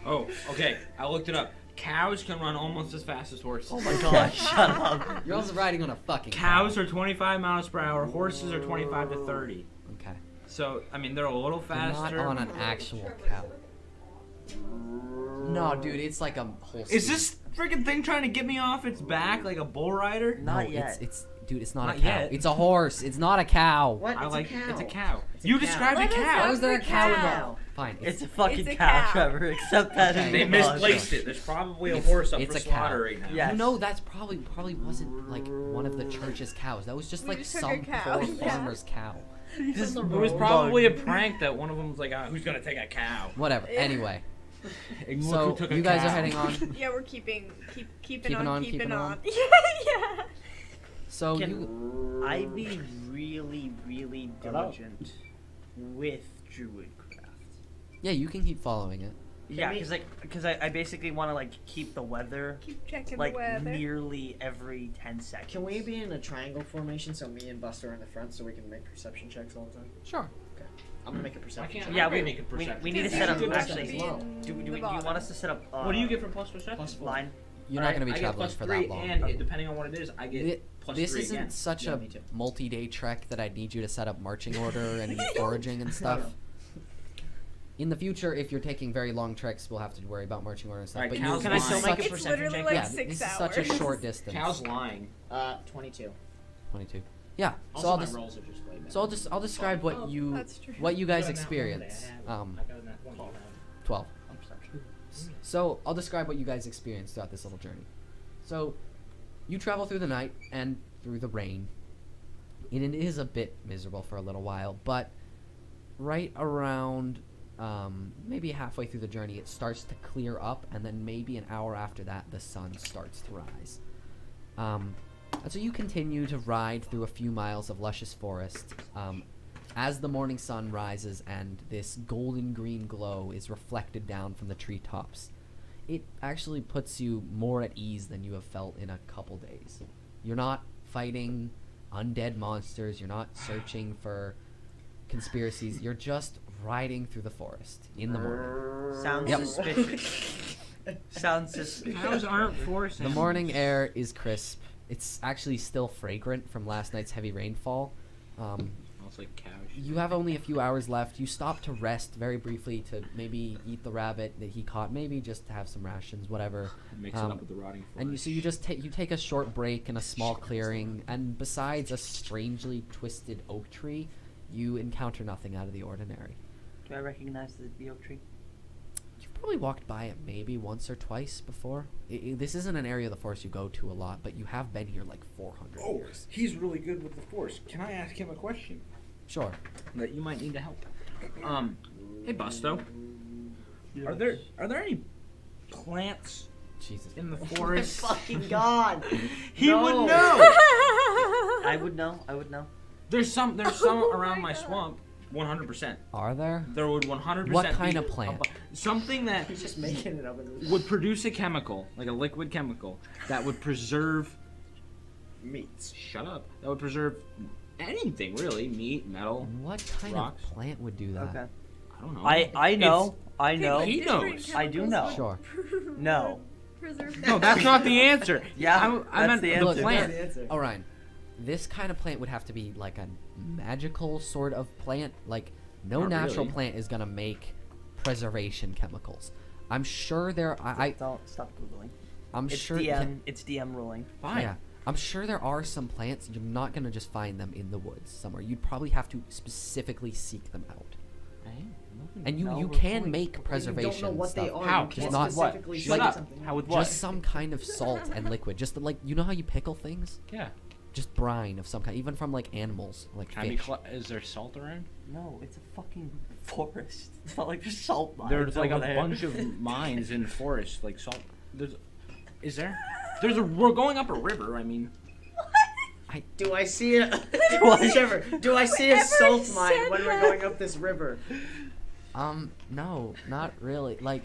Oh, okay. I looked it up. Cows can run almost as fast as horses. Oh my god, shut up. You're also riding on a fucking Cows cow. are 25 miles per hour. Horses are 25 to 30. Okay. So, I mean, they're a little You're not faster. on an actual cow. No, dude, it's like a whole. Is steed. this freaking thing trying to get me off its back like a bull rider? Not No, yet. It's dude, it's not, Not a cow. yet. It's a horse. It's not a cow. What? I It's like a cow. it's a cow. It's a You cow. described a What is cow. that? How is there a It's a cow cow. involved? Fine. It's a fucking It's a cow, cow. Trevor. Accept that. Okay. as They a misplaced logic. it. There's probably a horse up it's for a cow. slaughter right now. Yeah. You know, that's probably wasn't like one of the church's cows. That was just We like just took some a cow, poor yeah. farmer's cow. Just It was road probably a dog. prank that one of them was like, who's gonna take a cow? Whatever. Yeah. Anyway, And look so who took a you guys cow. are heading on. Yeah, we're keeping Keeping on, keeping on. Yeah, yeah. So you Can I be really, really diligent with Druidcraft? yeah, you can keep following it. Yeah, we- because I basically want to like keep the weather Keep checking like the weather. nearly every 10 seconds. Can we be in a triangle formation so me and Buster are in the front so we can make perception checks all the time? Sure. I'm gonna make a perception can't- check. Yeah, I'm we, gonna make a we, perception we need to check. set up You do actually. perception. Low. Do you want us to set up? What do you get for plus perception? Plus four. line? You're not going to be I get traveling plus for 3, that long. and depending on what it is, I get Thi- plus this 3 isn't again. such Yeah, a me too. multi-day trek that I'd need you to set up marching order and foraging and stuff. In the future, if you're taking very long treks, we'll have to worry about marching order and stuff. Alright, but cows you, Can I this still is make such, a It's perception literally check? like yeah, 6 this hours. is such a short distance. Cow's lying. 22. 22. Yeah. Also, So I'll my just rolls are just way better. I'll describe what you That's true. guys experience. 12. On perception. So I'll describe what you guys experience throughout this little journey. So you travel through the night and through the rain. And it is a bit miserable for a little while, but right around maybe halfway through the journey, it starts to clear up, and then maybe an hour after that, the sun starts to rise. And so you continue to ride through a few miles of luscious forest. As the morning sun rises and this golden green glow is reflected down from the treetops, it actually puts you more at ease than you have felt in a couple days. You're not fighting undead monsters, you're not searching for conspiracies, you're just riding through the forest in the morning. Sounds Yep. suspicious. Sounds suspicious. Cows aren't forced. The morning air is crisp. It's actually still fragrant from last night's heavy rainfall. Smells like cows. You have only a few hours left. You stop to rest very briefly to maybe eat the rabbit that he caught, maybe just to have some rations, whatever. Mix it up with the rotting flesh. And you just take a short break in a small clearing, and besides a strangely twisted oak tree, you encounter nothing out of the ordinary. Do I recognize the oak tree? You've probably walked by it maybe once or twice before. This isn't an area of the forest you go to a lot, but you have been here like 400 Oh, years. he's really good with the force. Can I ask him a question Sure. that you might need to help? Hey Busto, are there any plants Jesus. in the Oh my forest? fucking god! He No. would know. I would know. There's some around my my God. swamp. 100%. Are there? There would 100%. What kind be of plant? Something that He's just making it up. would produce a chemical, like a liquid chemical, that would preserve Meats. Shut up. That would preserve anything, really. Meat, metal. What kind Rocks. of plant would do that? Okay. I don't know. I know. I know. He knows. I do know. Sure. No. No, that's not the answer. Yeah, I meant that's the the answer. plant. Orion, this kind of plant would have to be like a magical sort of plant. Like, no Not natural really. plant is gonna make preservation chemicals. I'm sure there. Don't stop googling. I'm It's sure. DM. It's DM ruling. Fine. Yeah, I'm sure there are some plants. You're not gonna just find them in the woods somewhere. You'd probably have to specifically seek them out. And you No, we're can going- make You preservation don't know what they stuff. are. How? You can't Just not what? specifically Shut say up. something. How with what? Just some kind of salt and liquid. Just like, you know how you pickle things? Yeah. Just brine of some kind, even from like animals, like Can I be fish. is there salt around? No, it's a fucking forest. It's not like there's salt mines There's like a over there. bunch of mines in forests, like salt. Is there? We're going up a river. I mean, Do I see a I- Trevor, do I see a Whoever salt mine said when we're that. going up this river? No, not really. Like,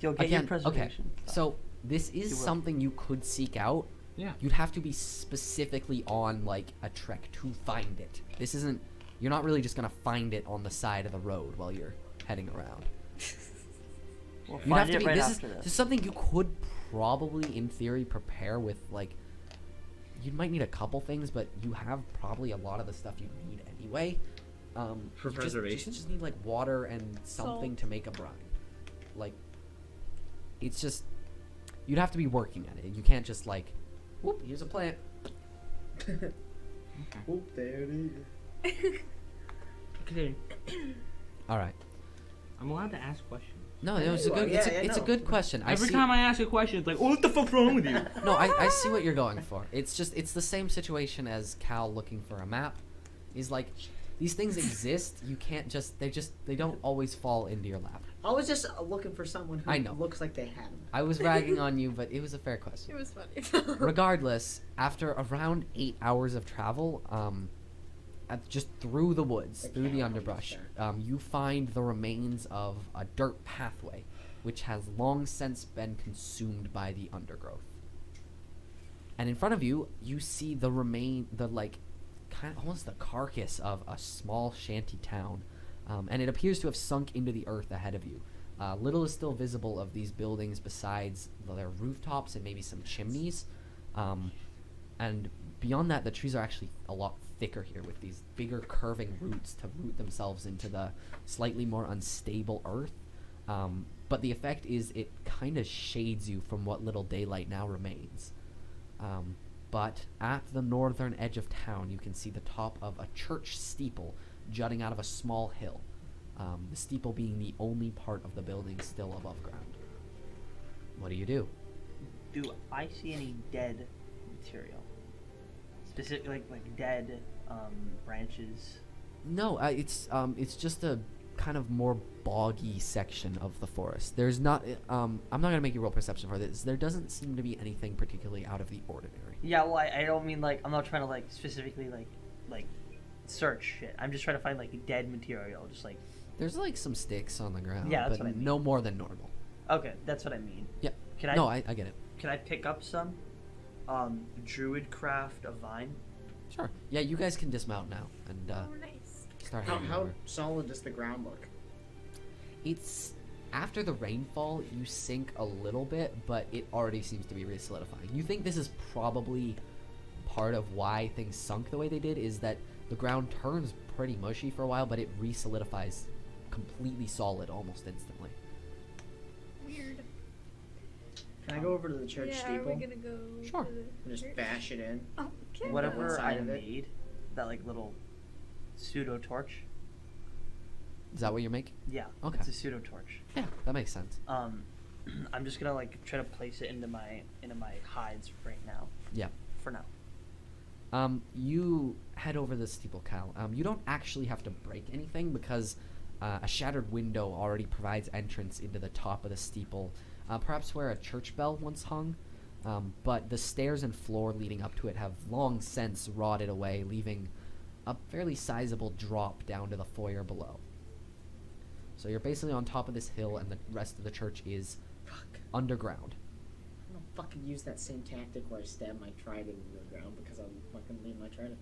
You'll get again, your preservation. okay. So this is You will. something you could seek out. yeah. You'd have to be specifically on like a trek to find it. This isn't. You're not really just gonna find it on the side of the road while you're heading around. We'll You'd have find to it be. right This after is this. something you could probably, in theory, prepare with. Like, you might need a couple things, but you have probably a lot of the stuff you need anyway. For You preservation? just need like water and something Salt. to make a brine. Like, it's just you'd have to be working at it. You can't just like, whoop, here's a plant. Oh, there it is. Okay. All right. I'm allowed to ask questions. No, it was a you are. good. Yeah, It's a no. good question. Every time I ask a question, it's like, oh, what the fuck's wrong with you? No, I see what you're going for. It's the same situation as Cal looking for a map. He's like, these things exist. You can't just they don't always fall into your lap. I was just looking for someone who I know. looks like they had them. I was ragging on you, but it was a fair question. It was funny. Regardless, after around 8 hours of travel, just through the woods, The through the cow underbrush, almost you find the remains of a dirt pathway, which has long since been consumed by the undergrowth. And in front of you, you see the kind of almost the carcass of a small shanty town, and it appears to have sunk into the earth ahead of you. Little is still visible of these buildings besides their rooftops and maybe some chimneys. And beyond that, the trees are actually a lot thicker here with these bigger curving roots to root themselves into the slightly more unstable earth. But the effect is it kind of shades you from what little daylight now remains. But at the northern edge of town, you can see the top of a church steeple jutting out of a small hill. The steeple being the only part of the building still above ground. What do you do? Do I see any dead material? Specifically, like dead branches. No, it's just a kind of more boggy section of the forest. There's not. I'm not gonna make you roll perception for this. There doesn't seem to be anything particularly out of the ordinary. Yeah, well, I don't mean like I'm not trying to like specifically like search shit. I'm just trying to find like dead material, just like. There's like some sticks on the ground, Yeah, that's but what I mean. no more than normal. Okay, that's what I mean. Yep. Can I? No, I get it. Can I pick up some? Druid craft a vine. Sure. Yeah, you guys can dismount now and Oh, nice. start How, heading how over. solid does the ground look? It's after the rainfall, you sink a little bit, but it already seems to be re-solidifying. You think this is probably part of why things sunk the way they did, is that the ground turns pretty mushy for a while, but it re-solidifies completely solid almost instantly. Weird. Can I go over to the church Yeah, steeple are we gonna go Sure. to the and just church? bash it in? Oh, okay. Whatever inside I of it. made, that like little pseudo torch. Is that what you're making? Yeah. Okay. It's a pseudo torch. Yeah, that makes sense. I'm just gonna like try to place it into my hides right now. Yeah. For now. You head over the steeple, Cal. You don't actually have to break anything because a shattered window already provides entrance into the top of the steeple, perhaps where a church bell once hung. But the stairs and floor leading up to it have long since rotted away, leaving a fairly sizable drop down to the foyer below. So you're basically on top of this hill, and the rest of the church is underground. fucking use that same tactic where I stab my trident into the ground because I'm fucking leave my trident.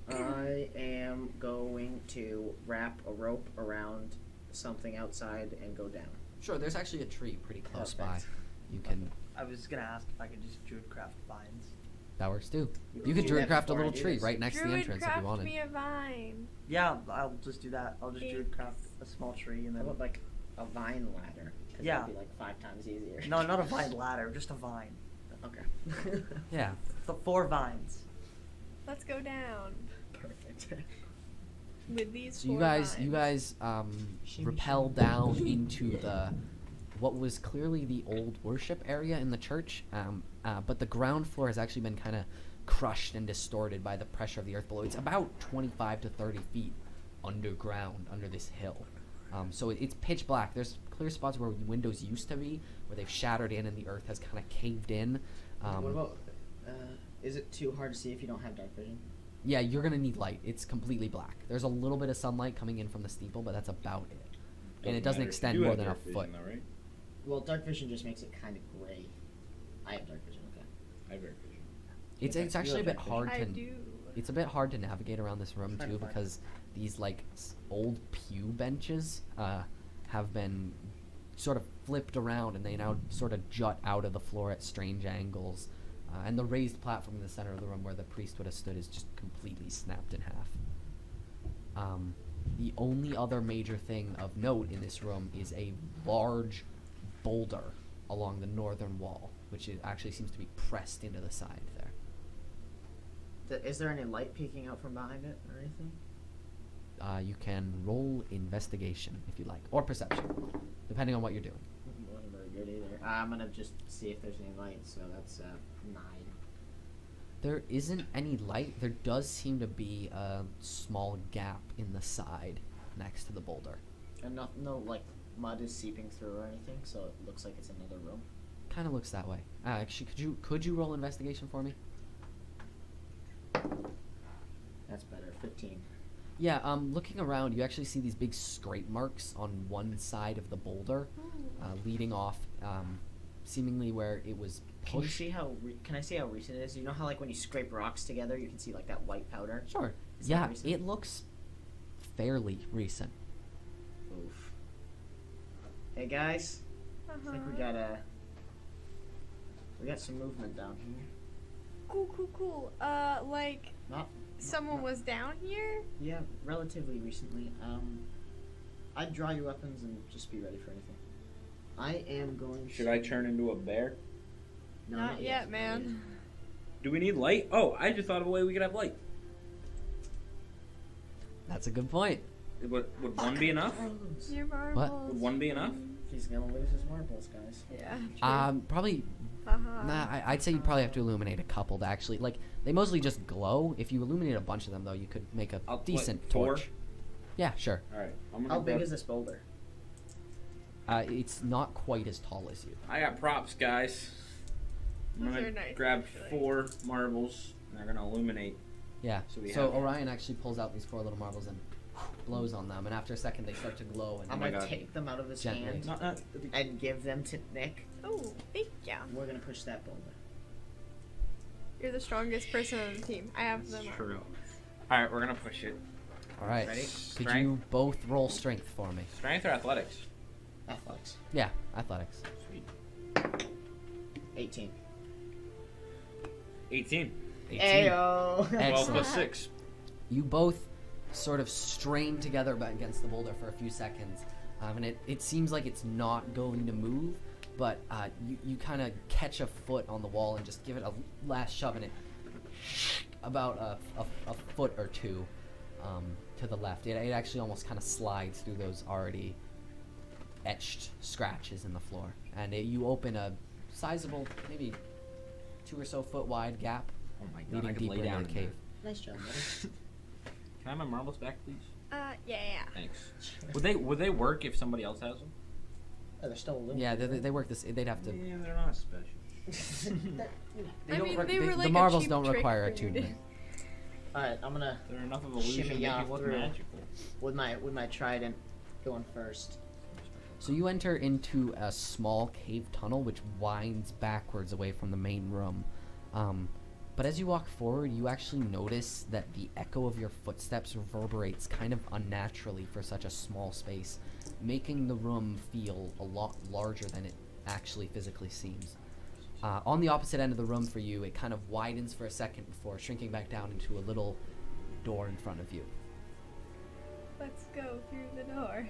I am going to wrap a rope around something outside and go down. Sure, there's actually a tree pretty close by. Perfect. You can. I was gonna ask if I could just druidcraft vines. That works too. You You can could do that druidcraft a before I little do tree this. right next to the Druid entrance if craft you wanted. me a vine. Yeah, I'll just do that. I'll just Okay. druidcraft a small tree and How then. about like a vine ladder? 'Cause Yeah. that'd be like 5 times easier. No, not a vine ladder, just a vine. Okay. Yeah. 4 vines. Let's go down Perfect. with these So you four guys, vines. Shimmy, rappel down into the what was clearly the old worship area in the church, but the ground floor has actually been kind of crushed and distorted by the pressure of the earth below. It's about 25 to 30 feet underground under this hill. So it's pitch black. There's clear spots where windows used to be, where they've shattered in and the earth has kind of caved in. What about? Is it too hard to see if you don't have dark vision? Yeah, you're gonna need light. It's completely black. There's a little bit of sunlight coming in from the steeple, but that's about it. And it doesn't matter. extend You more have than a dark vision, foot. though, right? Well, dark vision just makes it kind of gray. I have dark vision. Okay. I have dark vision. It's Okay. actually a You bit have hard I to. do. It's a bit hard to navigate around this room Trying to too find because these like old pew benches have been sort of flipped around and they now sort of jut out of the floor at strange angles. And the raised platform in the center of the room where the priest would have stood is just completely snapped in half. The only other major thing of note in this room is a large boulder along the northern wall, which actually seems to be pressed into the side there. Is there any light peeking out from behind it or anything? You can roll investigation if you like, or perception, depending on what you're doing. Wasn't very good either. I'm gonna just see if there's any light. So that's 9. There isn't any light. There does seem to be a small gap in the side next to the boulder. And no like mud is seeping through or anything, so it looks like it's another room. Kind of looks that way. Actually, could you roll investigation for me? That's better. 15. Yeah. Looking around, you actually see these big scrape marks on one side of the boulder, leading off, seemingly where it was Can you pushed. see how? Can I see how recent it is? You know how like when you scrape rocks together, you can see like that white powder. Sure. Is that Yeah, recent? it looks fairly recent. Oof. Hey guys, I think we got some movement down here. Cool. Like Not someone not- was down here. Yeah, relatively recently. I'd draw your weapons and just be ready for anything. I am going. Should I turn into a bear? No, Not yet, man. Do we need light? Oh, I just thought of a way we could have light. That's a good point. Would one be enough? Your marbles. Would one be enough? He's gonna lose his marbles, guys. Yeah. Probably. Uh-huh. Nah, I'd say you'd probably have to illuminate a couple to actually like. They mostly just glow. If you illuminate a bunch of them, though, you could make a What, decent 4? torch. Yeah, sure. All right. I'm gonna How big grab- is this boulder? It's not quite as tall as you. I got props, guys. I'm Those gonna are nice, grab actually. 4 marbles, and they're gonna illuminate. Yeah. So we So have- Orion actually pulls out these 4 little marbles and blows on them, and after a second they start to glow. And I'm my gonna God. take them out of his Gently. hand Not and give them to Nick. Oh, thank ya. We're gonna push that boulder. You're the strongest person on the team. I have them. That's true. All right, we're gonna push it. all right. Ready? Could Strength? you both roll strength for me? Strength or athletics? Athletics. Yeah, athletics. Sweet. 18. 18. 18. Ayo. 12 Excellent. plus 6. You both sort of strain together against the boulder for a few seconds, and it seems like it's not going to move, but you kind of catch a foot on the wall and just give it a last shove, and it about a foot or two to the left. It actually almost kind of slides through those already etched scratches in the floor, and you open a sizable, maybe 2 or so foot wide gap Oh my God, leading I could deeper lay into down the in cave. Nice job, buddy. Can I have my marbles back, please? Yeah. Thanks. Would they work if somebody else has them? Oh, they're still illuminated. Yeah, they work this. They'd have to. Yeah, they're not special. I mean, they were like the a marbles cheap don't trick require food. attunement. Alright, I'm gonna They're enough of a illusion to Shimmy make off it look through. magical. with my trident going first. So you enter into a small cave tunnel which winds backwards away from the main room. But as you walk forward, you actually notice that the echo of your footsteps reverberates kind of unnaturally for such a small space, making the room feel a lot larger than it actually physically seems. On the opposite end of the room for you, it kind of widens for a second before shrinking back down into a little door in front of you. Let's go through the door.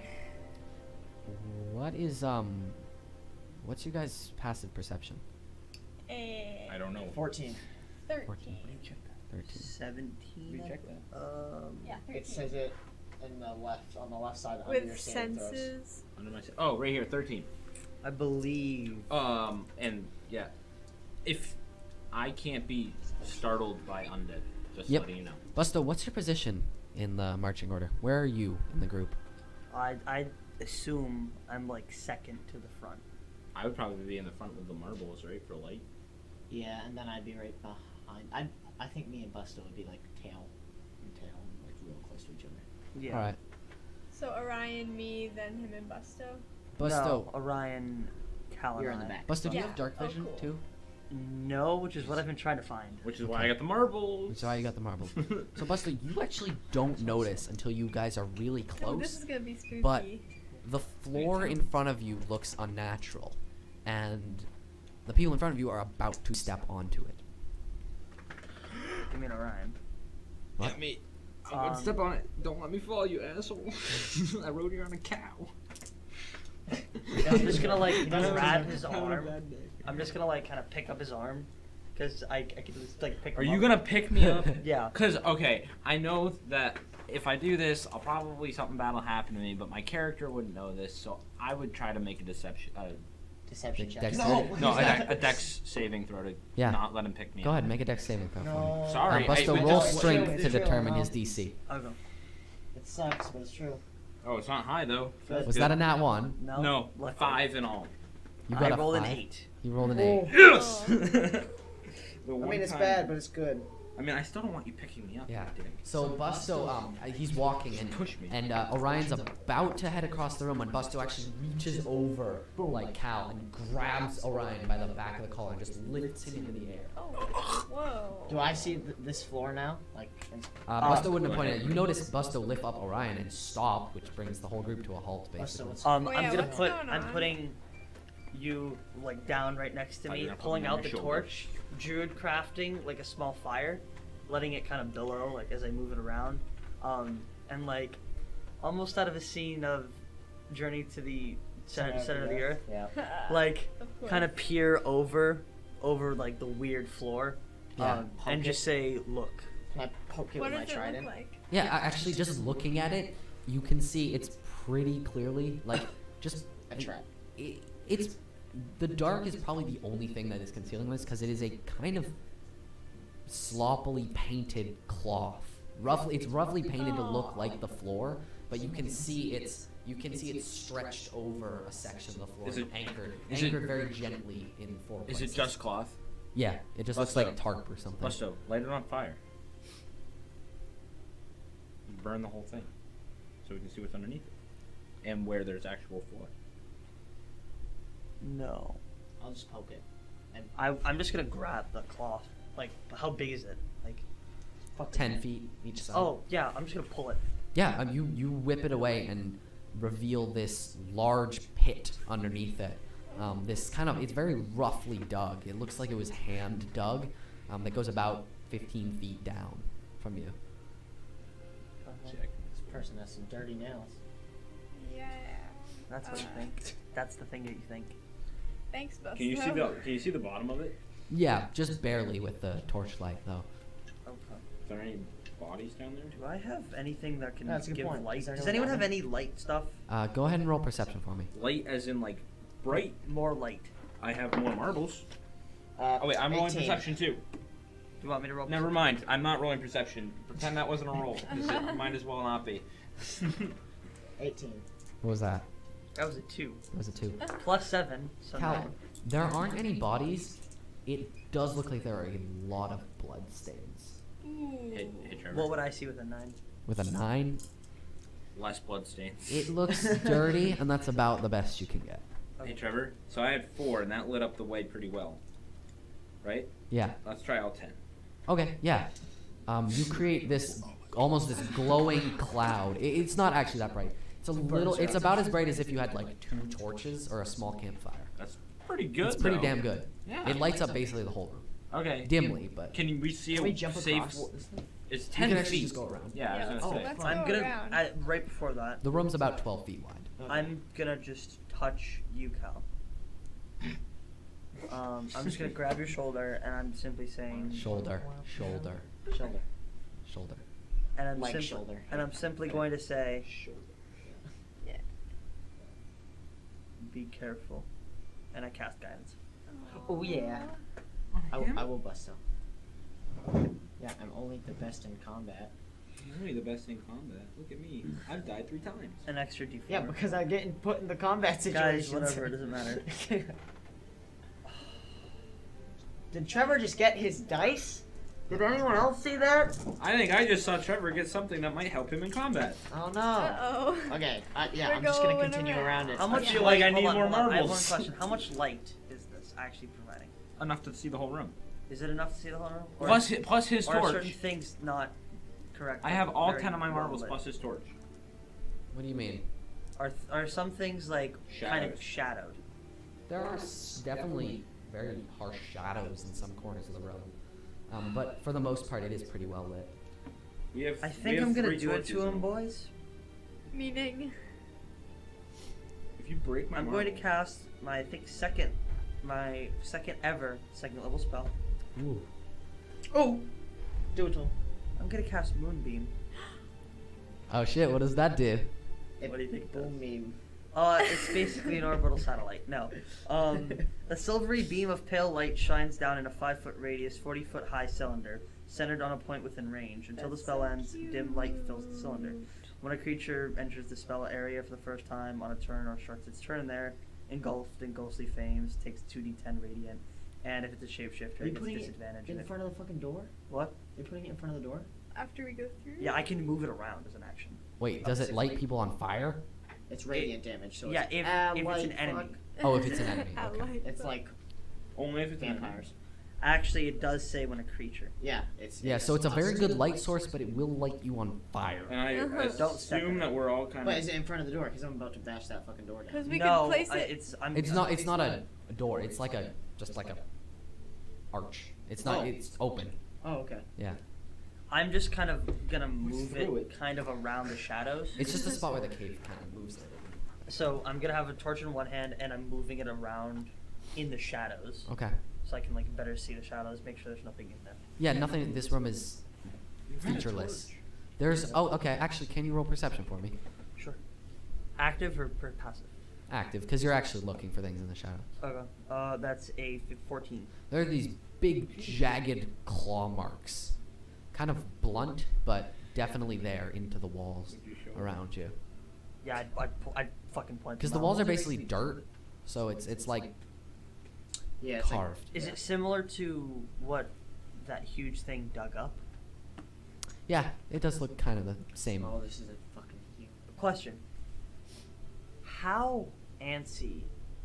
What's your guys' passive perception? I don't know. 14. 13. 14. 13. 17. Recheck that. Yeah, 13. It says it in the left, on the left side under your With saving throws. senses. Under my oh, right here, 13. I believe. And yeah, if I can't be startled by undead, just Yep. letting you know. Busto, what's your position in the marching order? Where are you in the group? I assume I'm like second to the front. I would probably be in the front with the marbles, right, for light. Yeah, and then I'd be right behind. I think me and Busto would be like tail and tail, like real close to each other. Yeah. All right. So Orion, me, then him and Busto. Busto, No, Orion, Cal, You're in and the I. back. Busto, do you Yeah. have dark Oh, vision cool. too? No, which is what I've been trying to find. Which is why Okay. I got the marbles. Which is why you got the marbles. So Busto, you actually don't notice until you guys are really Oh, this close. is gonna be spooky. But the floor in front of you looks unnatural, and the people in front of you are about to step onto it. Give me an Orion. What? Get me. I'm Um, gonna step on it. Don't let me fall, you asshole. I rode here on a cow. I'm just gonna like He doesn't grab deserve his it. arm. I'm just gonna like kind of pick up his arm, cause I can just like pick. Are him you up. gonna pick me up? Yeah. Cause okay, I know that if I do this, I'll probably something bad will happen to me. But my character wouldn't know this, so I would try to make a deception. Deception check. Dex- No, No, who's that? a dex saving throw to Yeah. not let him pick me Go up. ahead, make a dex saving throw for me. No. Sorry, Busto, I- roll just- strength it's to true. determine his DC. I'll go. It sucks, but it's true. Oh, it's not high though. Was Was that a nat 1? No. No, Luckily. 5 in all. You got I a rolled 5. an 8. You rolled an 8. Yes. I mean, it's bad, but it's good. I mean, I still don't want you picking me up. Yeah. you dick. So Busto, he's walking and Push me. and Orion's about to head across the room when Busto actually reaches over like Cal and grabs Orion by the back of the collar and just lifts him into the air. Oh, whoa. Do I see this floor now? Like, Busto wouldn't have pointed it. You notice Busto lift up Orion and stop, which brings the whole group to a halt, Busto, basically. what's I'm yeah, gonna what's put. going I'm on? putting you like down right next to Oh, me, you're gonna put pulling me on out my the shoulder. torch, druid crafting like a small fire, letting it kind of billow like as I move it around, and like almost out of a scene of Journey to the center of the Earth, Yeah. like Of course. kind of peer over like the weird floor, Yeah. and just say, "Look." Can I poke it What with my does it look trident? like? Yeah, actually, just looking at it, you can see it's pretty clearly like just A trap. it's the dark is probably the only thing that is concealing this because it is a kind of sloppily painted cloth. It's roughly painted to look like the floor, but you can see it's stretched over a section of the floor Is and it- anchored very gently in 4 Is places. it just cloth? Yeah, it just looks like a tarp or something. Busto, light it on fire. Burn the whole thing, so we can see what's underneath it, and where there's actual floor. No. I'll just poke it. And I'm just gonna grab the cloth. Like, how big is it? Like, fuck 10 feet each side. oh yeah, I'm just gonna pull it. Yeah, you whip it away and reveal this large pit underneath it. This kind of, it's very roughly dug. It looks like it was hand dug. That goes about 15 feet down from you. Check. This person has some dirty nails. Yeah. That's what you think. That's the thing that you think. Thanks, Busto. Can you see the bottom of it? Yeah, just barely with the torchlight though. Okay. Is there any bodies down there? Do I have anything that can That's a good give point. light? Is there Does no anyone have light? any light stuff? Go ahead and roll perception for me. Light as in like bright. More light. I have more marbles. Oh wait, I'm rolling 18. perception too. Do you want me to roll? Never mind, I'm not rolling perception. Pretend that wasn't a roll, 'cause it might as well not be. 18. What was that? That was a 2. It was a 2. Plus 7, so Cal, 9. there aren't any bodies. It does look like there are a lot of blood stains. Ooh. Hit Trevor. What would I see with a 9? With a 9, Less bloodstains. It looks dirty, and that's about the best you can get. Hey, Trevor. So I had 4, and that lit up the way pretty well. Right? Yeah. Let's try all 10. Okay, yeah. You create this, almost this glowing cloud. It's not actually that bright. It's a little, it's about as bright as if you had like 2 torches or a small campfire. That's pretty good. It's pretty though. damn good. Yeah. It lights up basically the whole room. Okay. Dimly, but Can we see Can we a jump safe? across this thing? It's you 10 can feet. actually just go around. Yeah, I was Oh, gonna say. let's I'm go gonna around. right before that. The room's about 12 feet wide. Okay. I'm gonna just touch you, Cal. I'm just gonna grab your shoulder, and I'm simply saying Shoulder, shoulder, Shoulder. shoulder. and I'm Like simply, shoulder. and I'm simply going to say, Yeah. be careful, and I cast guidance. Oh yeah. I will bust him. Yeah, I'm only the best in combat. You're only the best in combat. Look at me. I've died 3 times. An extra D4. Yeah, because I'm getting put in the combat situations. Guys, whatever, it doesn't matter. Did Trevor just get his dice? Did anyone else see that? I think I just saw Trevor get something that might help him in combat. Oh no. Uh-oh. Okay, yeah, We're I'm just gonna going continue around it. How much feel light? like I need hold on, more hold on, I have one marbles. question. How much light is this actually providing? Enough to see the whole room. Is it enough to see the whole room? Or, Plus his or are torch. certain things not correct? I have all Very 10 of my well marbles lit. plus his torch. What do you mean? Are some things like kind of shadowed? There are definitely very harsh shadows in some corners of the room. But for the most part, it is pretty well lit. We have. I we think have I'm gonna 3 do it to torches him, in- boys. Meaning. If you break my I'm going to marble- cast my second level spell. Ooh. Oh! Do it to him. I'm gonna cast Moonbeam. Oh shit, what does that do? What do you think it does? Boom meme. It's basically an orbital satellite. No. A silvery beam of pale light shines down in a 5-foot radius, 40-foot high cylinder, centered on a point within range. Until the That's spell so ends, dim light fills the cylinder. cute. When a creature enters the spell area for the first time on a turn or starts its turn there, engulfed in ghostly flames, takes 2d10 radiant, and if it's a shapeshifter, Are you it gets putting it disadvantage. in and front of the fucking door? What? You're putting it in front of the door? After we go through. Yeah, I can move it around as an action. Wait, does it light people on fire? It's radiant damage, so Yeah, it's if it's an enemy. Oh, if it's an enemy, I okay. like It's that. like Only if it's an enemy. vampires. Actually, it does say when a creature. Yeah, it's Yeah, so it's a very good light source, but it will light you on fire. And I Don't step in assume it. that we're all kind But of. is it in front of the door? Because I'm about to bash that fucking door down. Because we no, can place it. It's not a door. It's like a just like a arch. It's not. Oh. It's open. Oh, okay. Yeah. I'm just kind of gonna move through it kind of around the shadows. It's just a spot where the cave kind of moves. So I'm gonna have a torch in one hand and I'm moving it around in the shadows, Okay. so I can like better see the shadows, make sure there's nothing in there. Yeah. Nothing. This room is featureless. There's. Oh, okay. Actually, can you roll perception for me? Sure. Active or passive? Active, because you're actually looking for things in the shadows. Okay. That's a 14. There are these big, jagged claw marks, kind of blunt, but definitely there into the walls around you. Yeah, I'd fucking point. Because the them walls out. are basically dirt, so it's like Yeah, it's carved. Is it similar to what that huge thing dug up? Yeah, it does look kind of the same. Like, oh, this is a fucking huge. Question. How antsy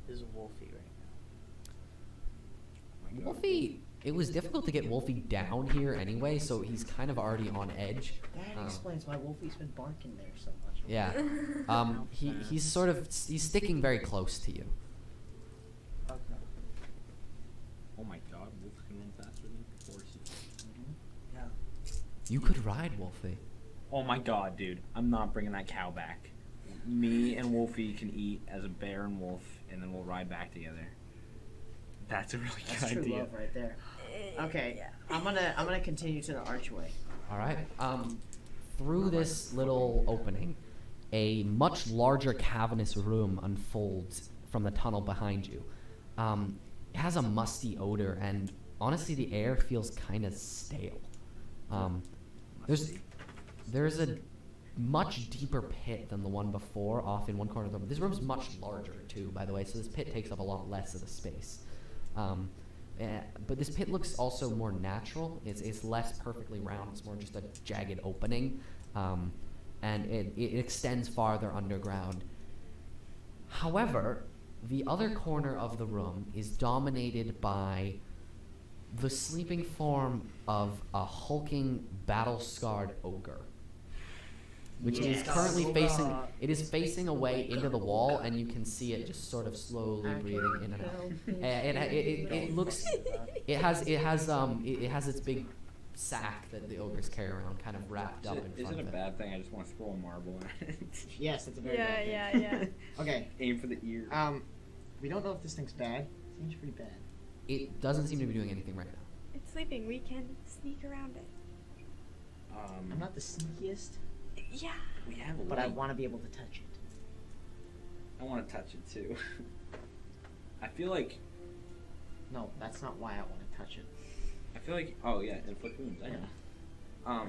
is Wolfie right now? Wolfie, it was difficult to get Wolfie down here anyway, so he's kind of already on edge. That Um, explains why Wolfie's been barking there so much. Yeah. He's sort of he's sticking very close to you. Okay. Oh my god, wolves can run faster than horses. Yeah. You could ride Wolfie. Oh my god, dude. I'm not bringing that cow back. Me and Wolfie can eat as a bear and wolf, and then we'll ride back together. That's a really good That's true idea. love right there. Okay, Yeah. I'm gonna continue to the archway. All right. Through this little opening, a much larger cavernous room unfolds from the tunnel behind you. It has a musty odor, and honestly, the air feels kind of stale. There's a much deeper pit than the one before, off in one corner of the room. This room's much larger too, by the way, so this pit takes up a lot less of the space. But this pit looks also more natural. It's less perfectly round. It's more just a jagged opening. and it extends farther underground. However, the other corner of the room is dominated by the sleeping form of a hulking, battle-scarred ogre, which is currently facing. It is facing away into the wall, and you can see it just sort of slowly breathing in and out. It looks. It has its big sack that the ogres carry around, kind of wrapped up in Is front it a of it. bad thing? I just want to throw a marble at it. Yes, it's a very bad thing. Yeah. Okay. Aim for the ear. We don't know if this thing's bad. It seems pretty bad. It doesn't seem to be doing anything right now. It's sleeping. We can sneak around it. I'm not the sneakiest, Yeah. We have a but I light. want to be able to touch it. I want to touch it too. I feel like. No, that's not why I want to touch it. I feel like. Oh yeah, inflict wounds. I know.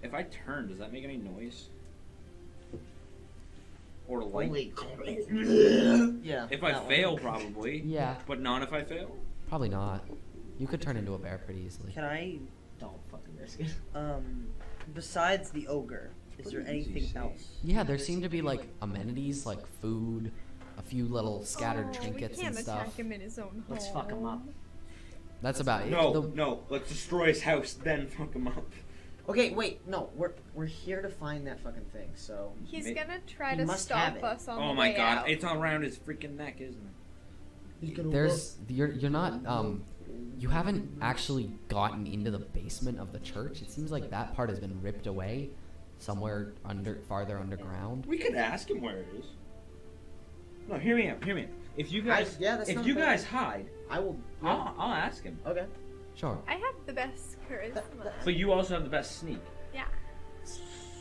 If I turn, does that make any noise? Or the light? Holy yeah. If I that one. fail, probably. Yeah, But not if I fail. probably not. You could turn into a bear pretty easily. Can I, Don't fucking risk it. besides the ogre, is there Pretty easy anything save. else? Yeah, there seem to be like amenities, like food, a few little scattered trinkets we can't and stuff. attack him in his own home. Let's fuck him up. That's about it. No, The- no. Let's destroy his house, then fuck him up. Okay, wait, no, we're here to find that fucking thing. So He's Ma- gonna try He to must stop have it. us on Oh the my way god, out. it's around his freaking neck, isn't it? There's you're not you haven't actually gotten into the basement of the church. It seems like that part has been ripped away somewhere farther underground. We could ask him where it is. No, hear me out. Hear me out. If you guys, yeah, that's if not you bad. guys hide, I will. I'll ask him. Okay. Sure. I have the best charisma. But you also have the best sneak. Yeah.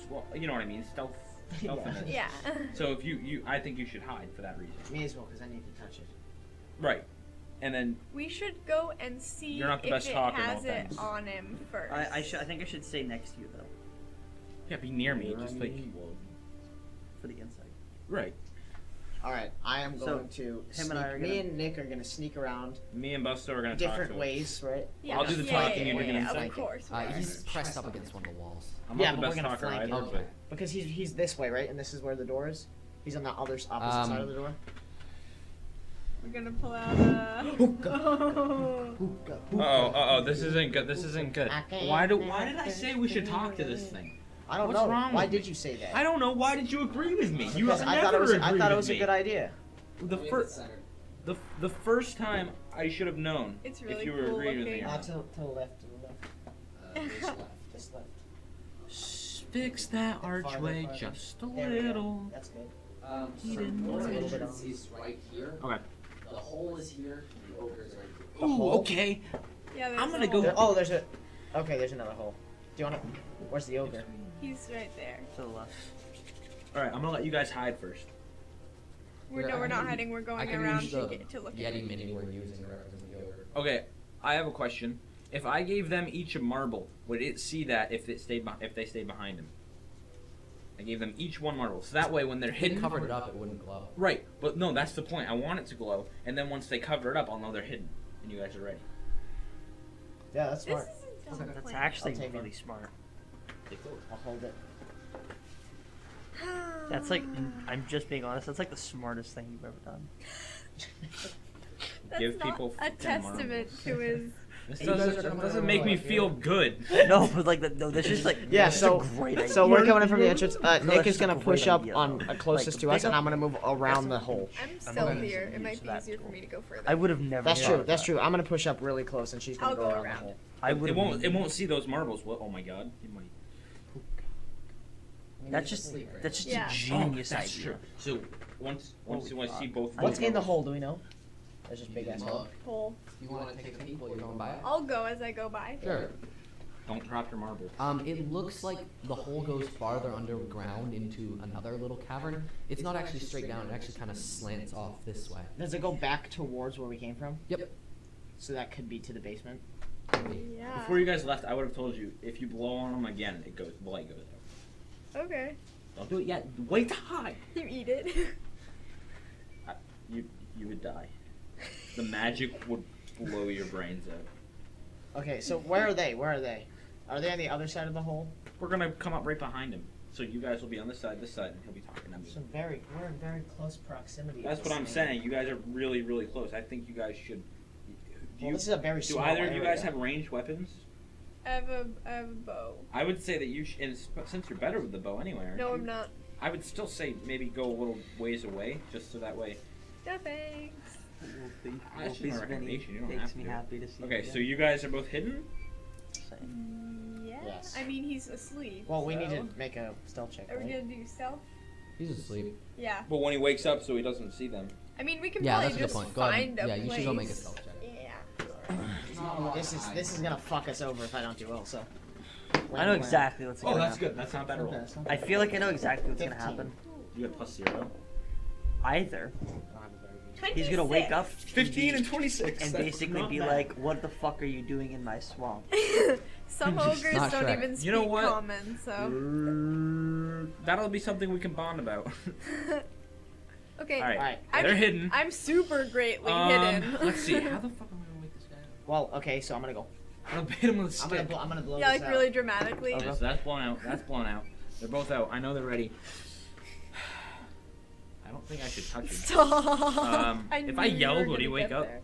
Well, you know what I mean, stealthiness. Yeah. So if I think you should hide for that reason. Me as well, because I need to touch it. Right. And then We should go and see You're not the if best it talker, no has it offense. on him first. I think I should stay next to you though, yeah, be near me, just like for the insight. right. All right, I am So, going to. him and I are me gonna- and Nick are gonna sneak around Me and Buster are gonna talk different to it. ways, right? Yeah. I'll do the talking and you're gonna Of flank it. course. we are. He's pressed up against one of the walls. I'm Yeah, not but the we're best gonna talker flank either, it. Okay. Because he's this way, right? And this is where the door is. He's on the opposite side of the door. We're gonna pull out a. Oh, this isn't good. This isn't good. Okay. Why did I say we should talk to this thing? I don't What's know. wrong Why with me? did you say that? I don't know. Why did you agree with me? You Because have I thought never it was. agreed I thought it with was a me. good idea. The first time I should have known It's if really you were cool agreeing with me. looking. Or not. To the left. To the left. Just left. Fix that archway farther. just a There we go. little. That's good. He didn't More know. entrance is right here. Okay. The hole is here. And the ogre's right here. The Ooh, hole? okay. Yeah, there's I'm a gonna go- hole. Oh, there's a. Okay, there's another hole. Do you wanna? Where's the ogre? He's right there. To the left. All right, I'm gonna let you guys hide first. We're Here, we're I not can- hiding. We're I going can around use to the get to look at Yeti it. mini we're using to represent the ogre. Okay, I have a question. If I gave them each a marble, would it see that if they stayed behind him? I gave them each one marble, so that way when they're If you hidden, covered it up, it wouldn't glow. right? But no, that's the point. I want it to glow, and then once they cover it up, I'll know they're hidden, and you guys are ready. Yeah, that's This smart. is a dumb That's plan. actually I'll take really it. smart. I'll hold it. That's like, I'm just being honest. That's like the smartest thing you've ever done. That's Give not people a 10 testament marbles. to his. This You guys are doesn't coming make me over feel good. No, but like, no, this is like, Yeah, this is so a great idea. so we're coming in from the entrance. that's Nick is just a gonna great push up idea, on though. closest Like, to us, pick and up- I'm gonna move around the hole. I'm I'm not gonna stealthier. use It might be that easier tool. for me to go further. I would have never. That's thought true. of That's that. true. I'm gonna push up really close, and she's gonna I'll go go around the around. hole. I would. It won't see those marbles. What? Oh my god! It might. That's just Yeah. a genius That's idea. true. So once Holy I see fuck. both. What's those in the marbles- hole? Do we know? There's just big ass hole. Look, Hole. you want to take a peek while you're going by it? I'll go as I go by. Sure. Don't drop your marble. It looks like the hole goes farther underground into another little cavern. It's not actually straight down. It actually kind of slants off this way. Does it go back towards where we came from? Yep. So that could be to the basement. Yeah. Before you guys left, I would have told you if you blow on them again, the light goes out. Okay. Don't do it yet. Wait to hide. You eat it. You would die. The magic would blow your brains out. Okay, so where are they? Where are they? Are they on the other side of the hole? We're gonna come up right behind him. So you guys will be on this side, and he'll be talking to me. So we're in very close proximity. That's of what this I'm thing. saying. You guys are really, really close. I think you guys should. Well, this is a very Do small either of you guys area. have ranged weapons? I have a bow. I would say that you should, and since you're better with the bow anyway, aren't No, you? I'm not. I would still say maybe go a little ways away, just so that way. No thanks. That's just my recommendation. You don't makes have me to. happy to see. Okay, you so you guys are both hidden? Yeah. Yes. I mean, he's asleep. Well, we need so- to make a stealth check. Are we Right? gonna do stealth? He's asleep. Yeah. But when he wakes up, so he doesn't see them. I mean, we can Yeah, probably that's a good just point. Go ahead. find a Yeah, place. you should go make a stealth check. Yeah. This is gonna fuck us over if I don't do well. So. I know exactly what's going to happen. good. That's not bad at all. I feel like I know exactly what's going to 15. happen. You got +0. Either 26. he's going to wake up 15 and 26. and basically be like, "What the fuck are you doing in my swamp?" Some Just ogres not don't Shrek. even speak You know what? common, so. That'll be something we can bond about. Okay. All right. Alright. They're hidden. I'm super greatly hidden. Let's see. How the fuck am I gonna wake this guy up? Well, okay, so I'm gonna go. I'm gonna hit him with a I'm stick. gonna blow Yeah, this like out. really dramatically. Okay, so that's blown out. That's blown out. They're both out. I know they're ready. I don't think I should touch him. Stop. If I knew you yelled, were would he gonna wake get up? there.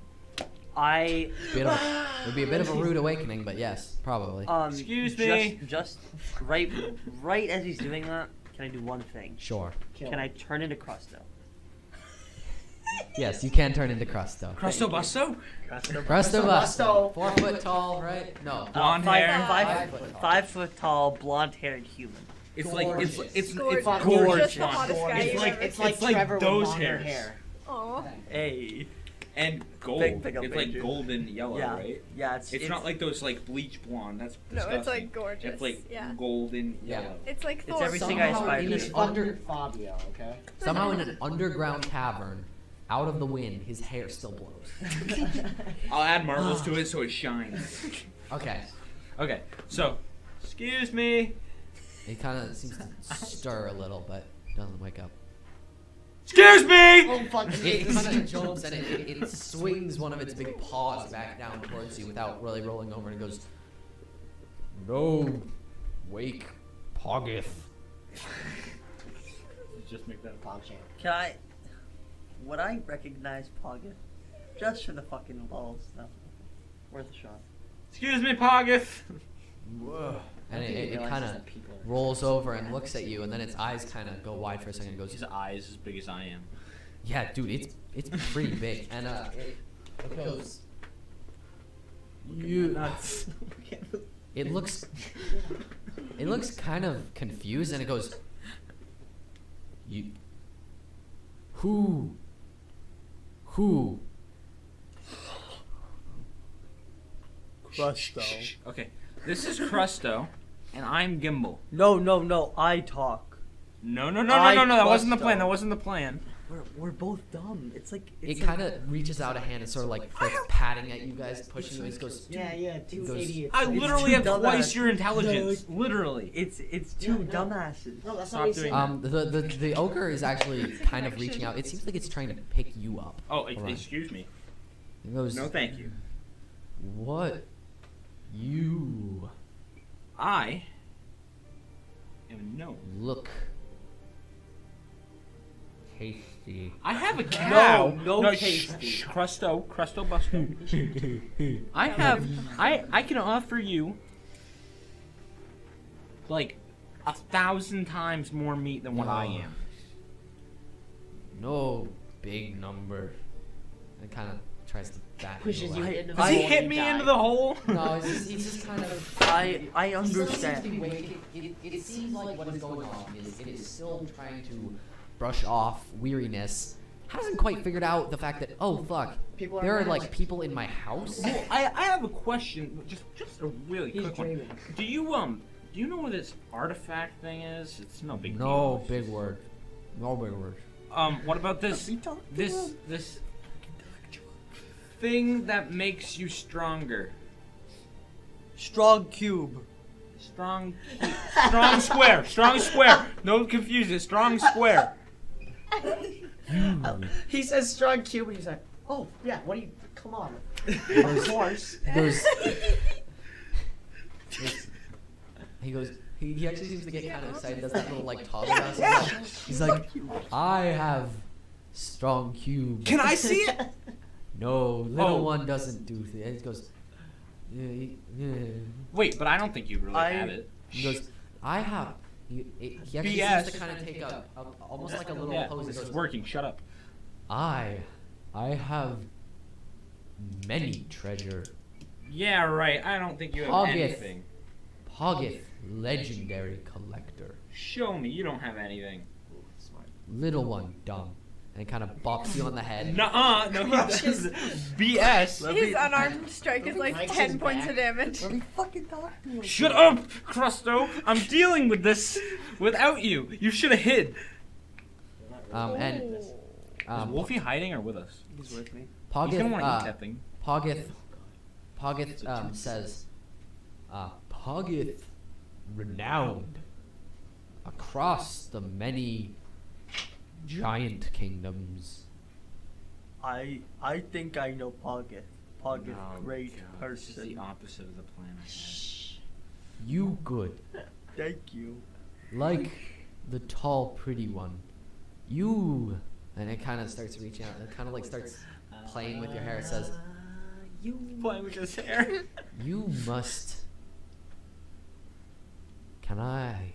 I It would be a bit of a rude awakening, but yes, probably. Excuse me. Just right as he's doing that, can I do one thing? Sure. Kill Can him. I turn into Crusto? Yes, you can turn into Crusto. Crusto Busto? Crusto Busto. Busto. 4 foot tall, right? No. Blonde five, hair. five, 5 foot tall. 5 foot tall, blonde-haired human. It's like it's Gorgeous. it's Gorgeous. Fuck, You're gorgeous. just the hottest guy It's you've like ever It's seen. like It's like Trevor those with longer hairs. hair. Aw. Hey. and gold. Big pickup It's like Ranger. golden yellow, Yeah. right? Yeah, It's not like those like bleach blonde. That's No, disgusting. it's like gorgeous. It's like yeah. golden Yeah. yellow. It's like It's Thor. everything I Somehow aspire in to this be. under, Fabio, okay? somehow in an underground cavern, out of the wind, his hair still blows. I'll add marbles to it so it shines. Okay. Okay, so excuse me. It kind of seems to stir a little, but doesn't wake up. Excuse me. Oh fuck! It kind of jumps and it swings one of its big paws back down towards you without really rolling over, and it goes, "No, wake, Poggith." Just make that a Pog champ. Can I? Would I recognize Poggeth? Just for the fucking balls, though. Worth a shot. Excuse me, Poggith. Whoa. And I think it realizes kind of that people are- rolls over and looks at you, and then its eyes kind of go wide for a second and goes, His eyes as big as I am. "Yeah, dude, it's pretty big." And it goes, "You." It looks kind of confused, and it goes, "You, who?" Crusto. Okay, this is Crusto, and I'm Gimbal. No, I talk. No, no. I That wasn't the Crusto. plan. That wasn't the plan. We're both dumb. It's like It kind of reaches out a hand and sort of like starts patting at you guys, pushing you. It goes, Yeah, two goes- idiots. I It's literally too have dumbass. twice your intelligence. Literally. it's two Yeah, no. dumbasses. No, that's Stop not what he doing said. The ogre is actually It's a kind of connection. reaching out. It seems like it's trying to pick you up. Oh, Alright. excuse me. It goes, No, thank you. "What? You I am gnome. look tasty." I have a cow. no shh, tasty. shh, Crusto Busto. I can offer you like 1,000 times more meat than what I No. am. No big number. It kind of tries to bat Pushes you away. into the Does he hole and hit you me die. into the hole? No, he's just kind of. I He still seems to be understand. waiting. It seems like what is going on is it is still trying to brush off weariness. Hasn't quite figured out the fact that, oh fuck, People are there are mad. like people in my house. Well, I have a question, just a really He's quick one. dreaming. Do you know what this artifact thing is? It's no big No deal. big word. No big word. What about this thing that makes you stronger? Strong cube. Strong square. No confuse it. Strong square. He says strong cube, and he's like, "Oh yeah, what do you? Come on." Of course. He goes. he actually seems to get kind of excited. Does that little like toddler dance? He's like, I have strong cube. Can I see it? No, little Oh. one doesn't do things. He goes, yeah. Wait, but I don't think you really have it. He goes, I have. He actually BS. seems to kind of take a almost like a little Yeah, pose. He this is goes, working. Shut up. I have many treasure. Yeah, right. I don't think you have Poggeth. anything. Poggeth, legendary collector. Show me. You don't have anything. Little one, dumb. And it kind of bops you on the head. Nuh-uh. No, he doesn't. BS. His unarmed strike is like Mike's 10 his points back. of damage. Let me fucking talk to you. Shut up, Crusto. I'm dealing with this without you. You should have hid. And Is Wolfie hiding or with us? He's with me. He's gonna want to eat Poggeth, that thing. Poggeth says, Poggeth, renowned across the many giant kingdoms. I think I know Poggeth. Poggeth, great This is the person. opposite of the plan I had. You good, Thank you. like the tall, pretty one. You, and it kind of starts reaching out. It kind of like starts playing with your hair. It says, You Playing with his hair. you must. Can I?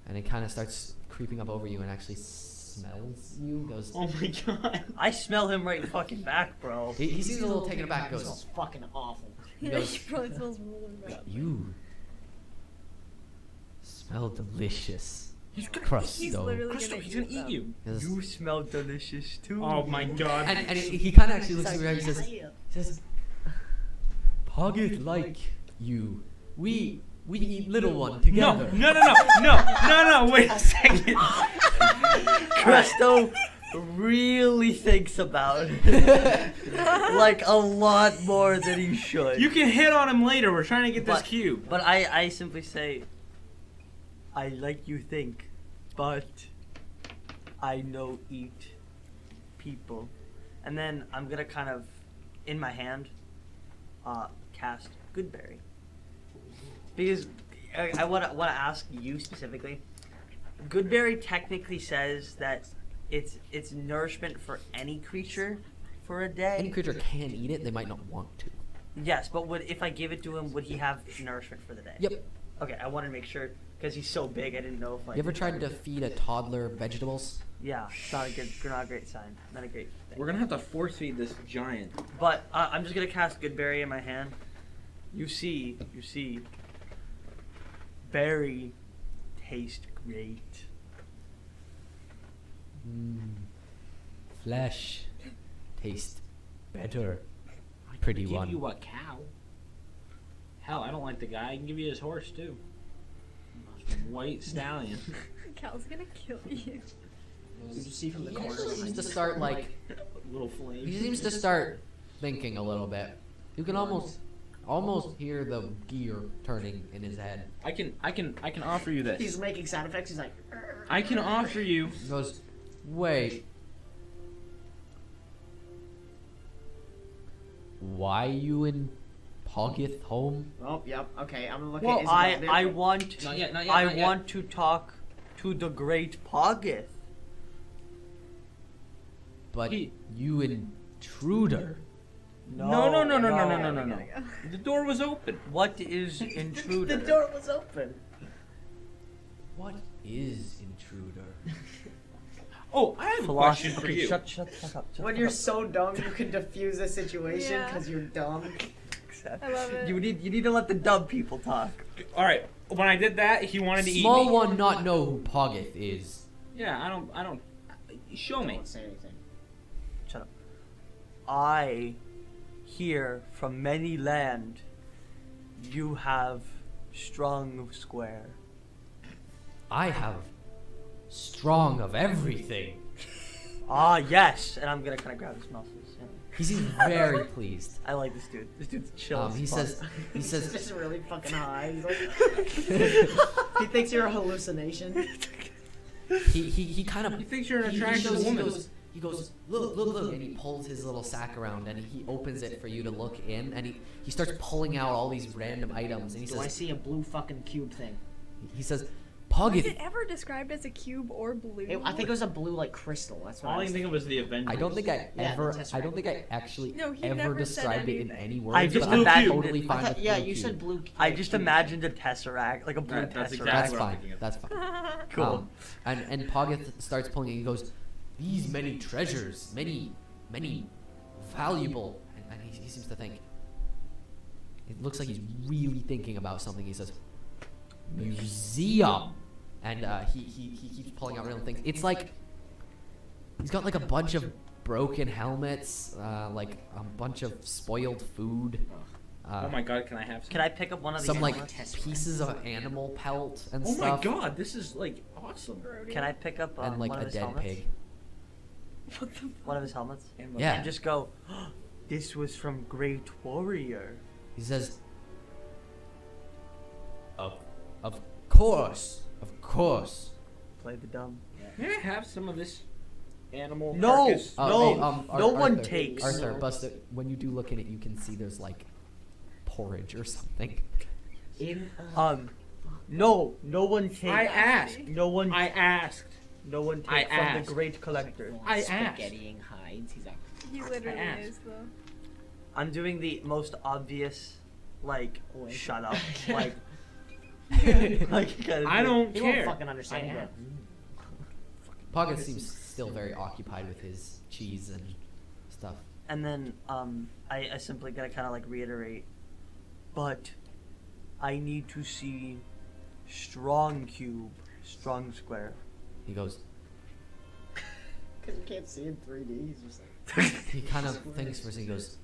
And it kind of starts creeping up over you and actually smells you. Goes. Oh my god. I smell him right fucking back, bro. He seems a little taken aback. This Goes. smells fucking awful. He Yeah, goes. he probably smells really bad. You smell delicious. He's gonna Crust He's though. literally Crusto, gonna he's gonna eat eat them. you. Yes. You smell delicious too. Oh my god. And he kind of actually looks at me. He says, Poggeth like you. We eat little one No, together. no, wait a second. Cresto really thinks about it. Like a lot more than he should. You can hit on him later. We're trying to get this But- cube. But I simply say, I like you think, but I know eat people. And then I'm gonna kind of, in my hand, cast Goodberry. Because I wanna ask you specifically. Goodberry technically says that it's nourishment for any creature for a day. Any creature can eat it. They might not want to. Yes, but if I give it to him, would he have nourishment for the day? Yep. Okay, I wanted to make sure because he's so big. I didn't know if like. You ever tried to feed a toddler vegetables? Yeah, it's not a great sign. Not a great thing. We're gonna have to force feed this giant. But I'm just gonna cast Goodberry in my hand. You see, berry taste great. Flesh taste better. Pretty Give one. you a cow. Hell, I don't like the guy. I can give you his horse too. White stallion. Cal's gonna kill you. You just see from the He corner actually seems behind to you. start like. Little flame. He seems to start thinking a little bit. You can almost hear the gear turning in his head. I can offer you this. He's making sound effects. He's like, I can offer you. He goes, wait. Why you in Poggeth home? oh, yep, okay, I'm gonna look Well, at Isabel. I want Not yet, not I want to talk to the great Poggeth. But He- you intruder. No. Go. The door was open. What is The intruder? door was open. What is intruder? Oh, I have a question for Okay, you. Shut the fuck up. When you're so dumb, you can diffuse a situation Yeah. because you're dumb. I love it. You need to let the dumb people talk. All right. When I did that, he wanted to eat Small me. one not know who Poggeth is. Yeah, I don't. Show me. Don't say anything. Shut up. I hear from many land you have strong square. I have strong of everything. Ah, yes. And I'm gonna kind of grab his muscles. Yeah. He seems very pleased. I like this dude. This dude's chill. as He fuck. says, he He's says, just really fucking high. He's like, he thinks you're a hallucination. he kind of He thinks you're an he attractive goes, woman. He goes, look, and he pulls his little sack around and he opens it for you to look in, and he starts pulling out all these random items, and he Do I says, see a blue fucking cube thing? He says, Was Poggeth. it ever described as a cube or blue? I think it was a blue like crystal. That's what All I I was can think of was the Avengers. I don't think I Yeah, ever. the Tesseract. I don't think I actually No, he ever never said described it in anything. any words. I just but I'm imagined totally it. fine with yeah, blue you cube. said blue. I just imagined a tesseract, like a blue That's tesseract. exactly That's what I'm fine. thinking of. That's fine. Cool. And Poggeth starts pulling it. He goes, "These many treasures, many valuable." And he seems to think. It looks like he's really thinking about something. He says, "Museum," and he keeps pulling out random things. It's like he's got like a bunch of broken helmets, like a bunch of spoiled food. Oh my god, can I have some? Can I pick up one of these? Some like helmets? pieces of animal pelt and Oh my stuff, god, this is like awesome. Can I pick up and like one of a his dead helmets? pig. What the One of his helmets? And Yeah. And just go, this was from Great Warrior. He says, "Of course, of course." Play the dumb. May I have some of this animal No! carcass? No, hey, no one Arthur, takes. Arthur, Buster, when you do look at it, you can see there's like porridge or something. No one takes. I asked. No one. I asked. No one takes I from asked. the Great Collector. I asked. Spaghettiing hides. He's like, He literally asked. is though. I'm doing the most obvious, like, Wait. shut up, like, like kind of I thing. don't he won't care. fucking understand. I He'll be asked. like, Poggeth seems still very occupied with his cheese and stuff. And then I simply gotta kind of like reiterate, but I need to see strong cube, strong square. He goes, Because you can't see in 3D. He's just like. he kind of thinks for a second. He goes,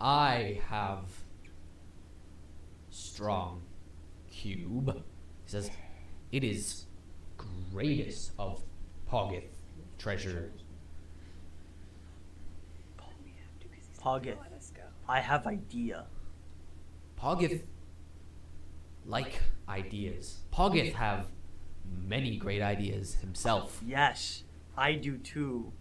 "I have strong cube." He says, "It is greatest of Poggeth treasure." Poggeth, Let us go. I have idea. Poggeth like ideas. Poggeth have many great ideas himself. Yes, I do too.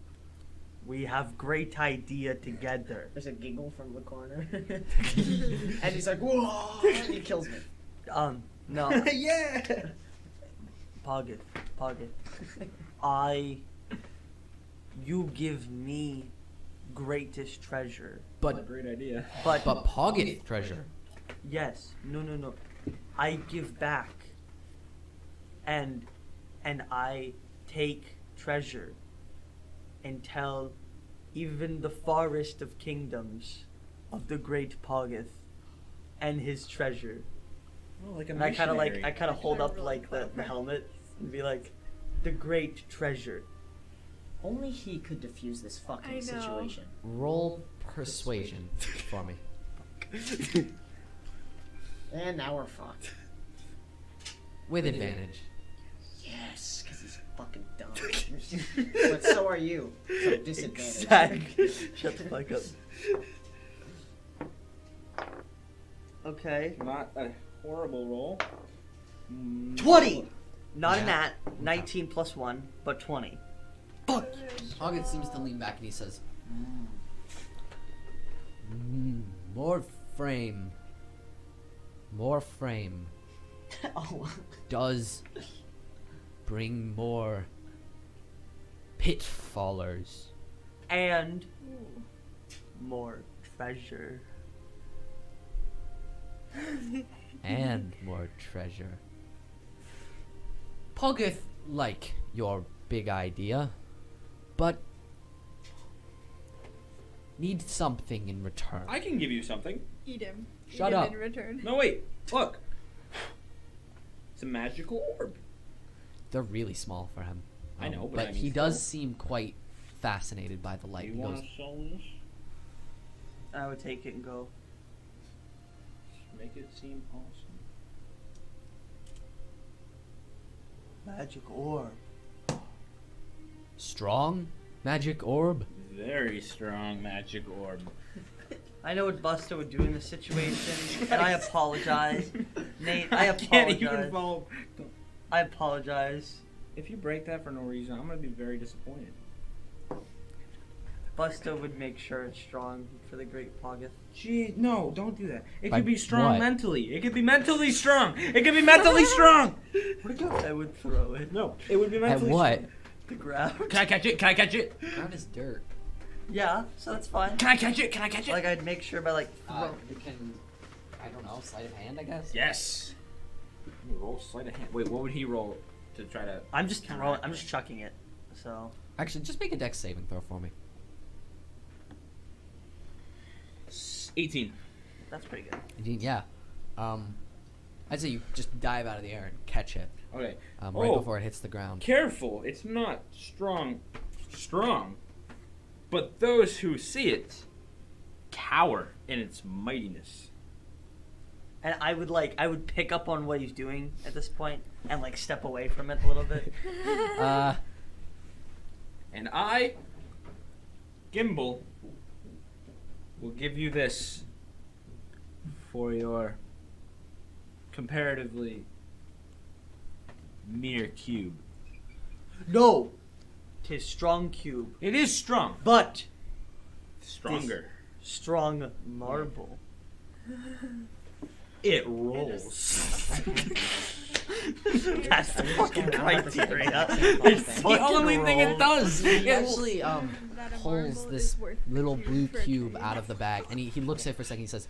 We have great idea together. There's a giggle from the corner. And he's like, whoa! And he kills me. No, Yeah! Poggeth, you give me greatest treasure. But Great idea. But Poggeth treasure. yes, no. I give back. And I take treasure and tell even the farthest of kingdoms of the great Poggeth and his treasure. Oh, like a And I kind of like missionary. I kind of hold up Really like the clever. helmet and be like, the great treasure. Only he could defuse this fucking I know. situation. Roll persuasion for me. And now we're fucked. With advantage. Yes, because he's fucking dumb. But so are you. So disadvantage. Exactly. Shut the fuck up. Okay. Not a horrible roll. 20! Not a Yeah. nat. 19 plus 1, but 20. Fuck! Poggeth seems to lean back and he says, More frame Oh. does bring more pitfallers." And Ooh. more treasure. And more treasure. Poggeth like your big idea, but need something in return. I can give you something. Eat him. Shut Eat him up. in return. No, wait. Look. It's a magical orb. They're really small for him. I know, but but I mean he does still. seem quite fascinated by the light. You He want goes, to sell this? I would take it and go, Make it seem awesome. magic orb. "Strong magic orb?" Very strong magic orb. I know what Buster would do in this situation, and I apologize. Nate, I can't even apologize. follow. I apologize. If you break that for no reason, I'm gonna be very disappointed. Busto would make sure it's strong for the great Poggeth. Gee, no, don't do that. It By could be strong what? mentally. It could be mentally strong. It could be mentally strong. Where'd it go? I would throw it. No, it would be At mentally what? strong. The ground. Can I catch it? Can I catch it? Ground is dirt. Yeah, so that's fine. Can I catch it? Can I catch it? Like I'd make sure by like You can, I don't know, sleight of hand, I guess? Yes. Let me roll sleight of hand. Wait, what would he roll to try to? I'm just throwing. I'm just chucking it. So Actually, just make a dex saving throw for me. 18. that's pretty good. Yeah. I'd say you just dive out of the air and catch it Okay. right Oh. before it hits the ground. Careful, it's not strong, but those who see it cower in its mightiness. And I would pick up on what he's doing at this point and like step away from it a little bit. And I, Gimbal, will give you this for your comparatively mere cube. No, 'tis strong cube, It is strong, but stronger. strong marble. It rolls. That's the fucking criteria. It's It the only thing it does. He actually That a pulls marble this is worth little food blue for a cube tree. out of the bag, and he looks at it for a second. He says,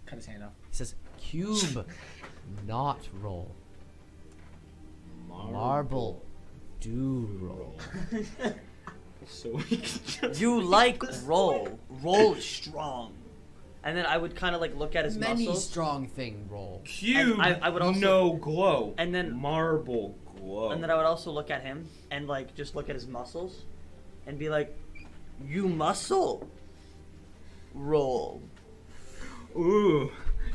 Cut his hand off. "Cube, not roll. Marble, do roll." So we can just You like roll. Roll strong. And then I would kind of like look at his Many muscles. strong thing roll. cube. And I would also- no glow. and then- marble glow. And then I would also look at him and like just look at his muscles and be like, you muscle. Roll. Ooh,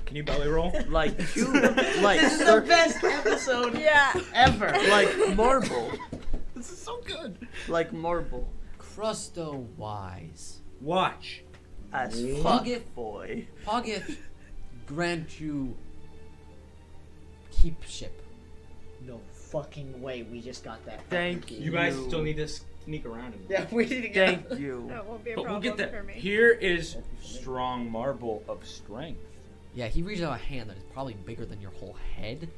can you belly roll? Like cube. Like This is the best episode Yeah. ever. like marble. This is so good. Like marble. Crusto wise. Watch. As Fuck fuck, it. boy. Poggeth grant you keepship. No fucking way we just got that. Thank fucking you. You guys still need to sneak around him. Yeah, we need to get. Thank you. That won't be a But we'll problem get for there. me. Here is strong marble of strength. Yeah, he reaches out a hand that is probably bigger than your whole head.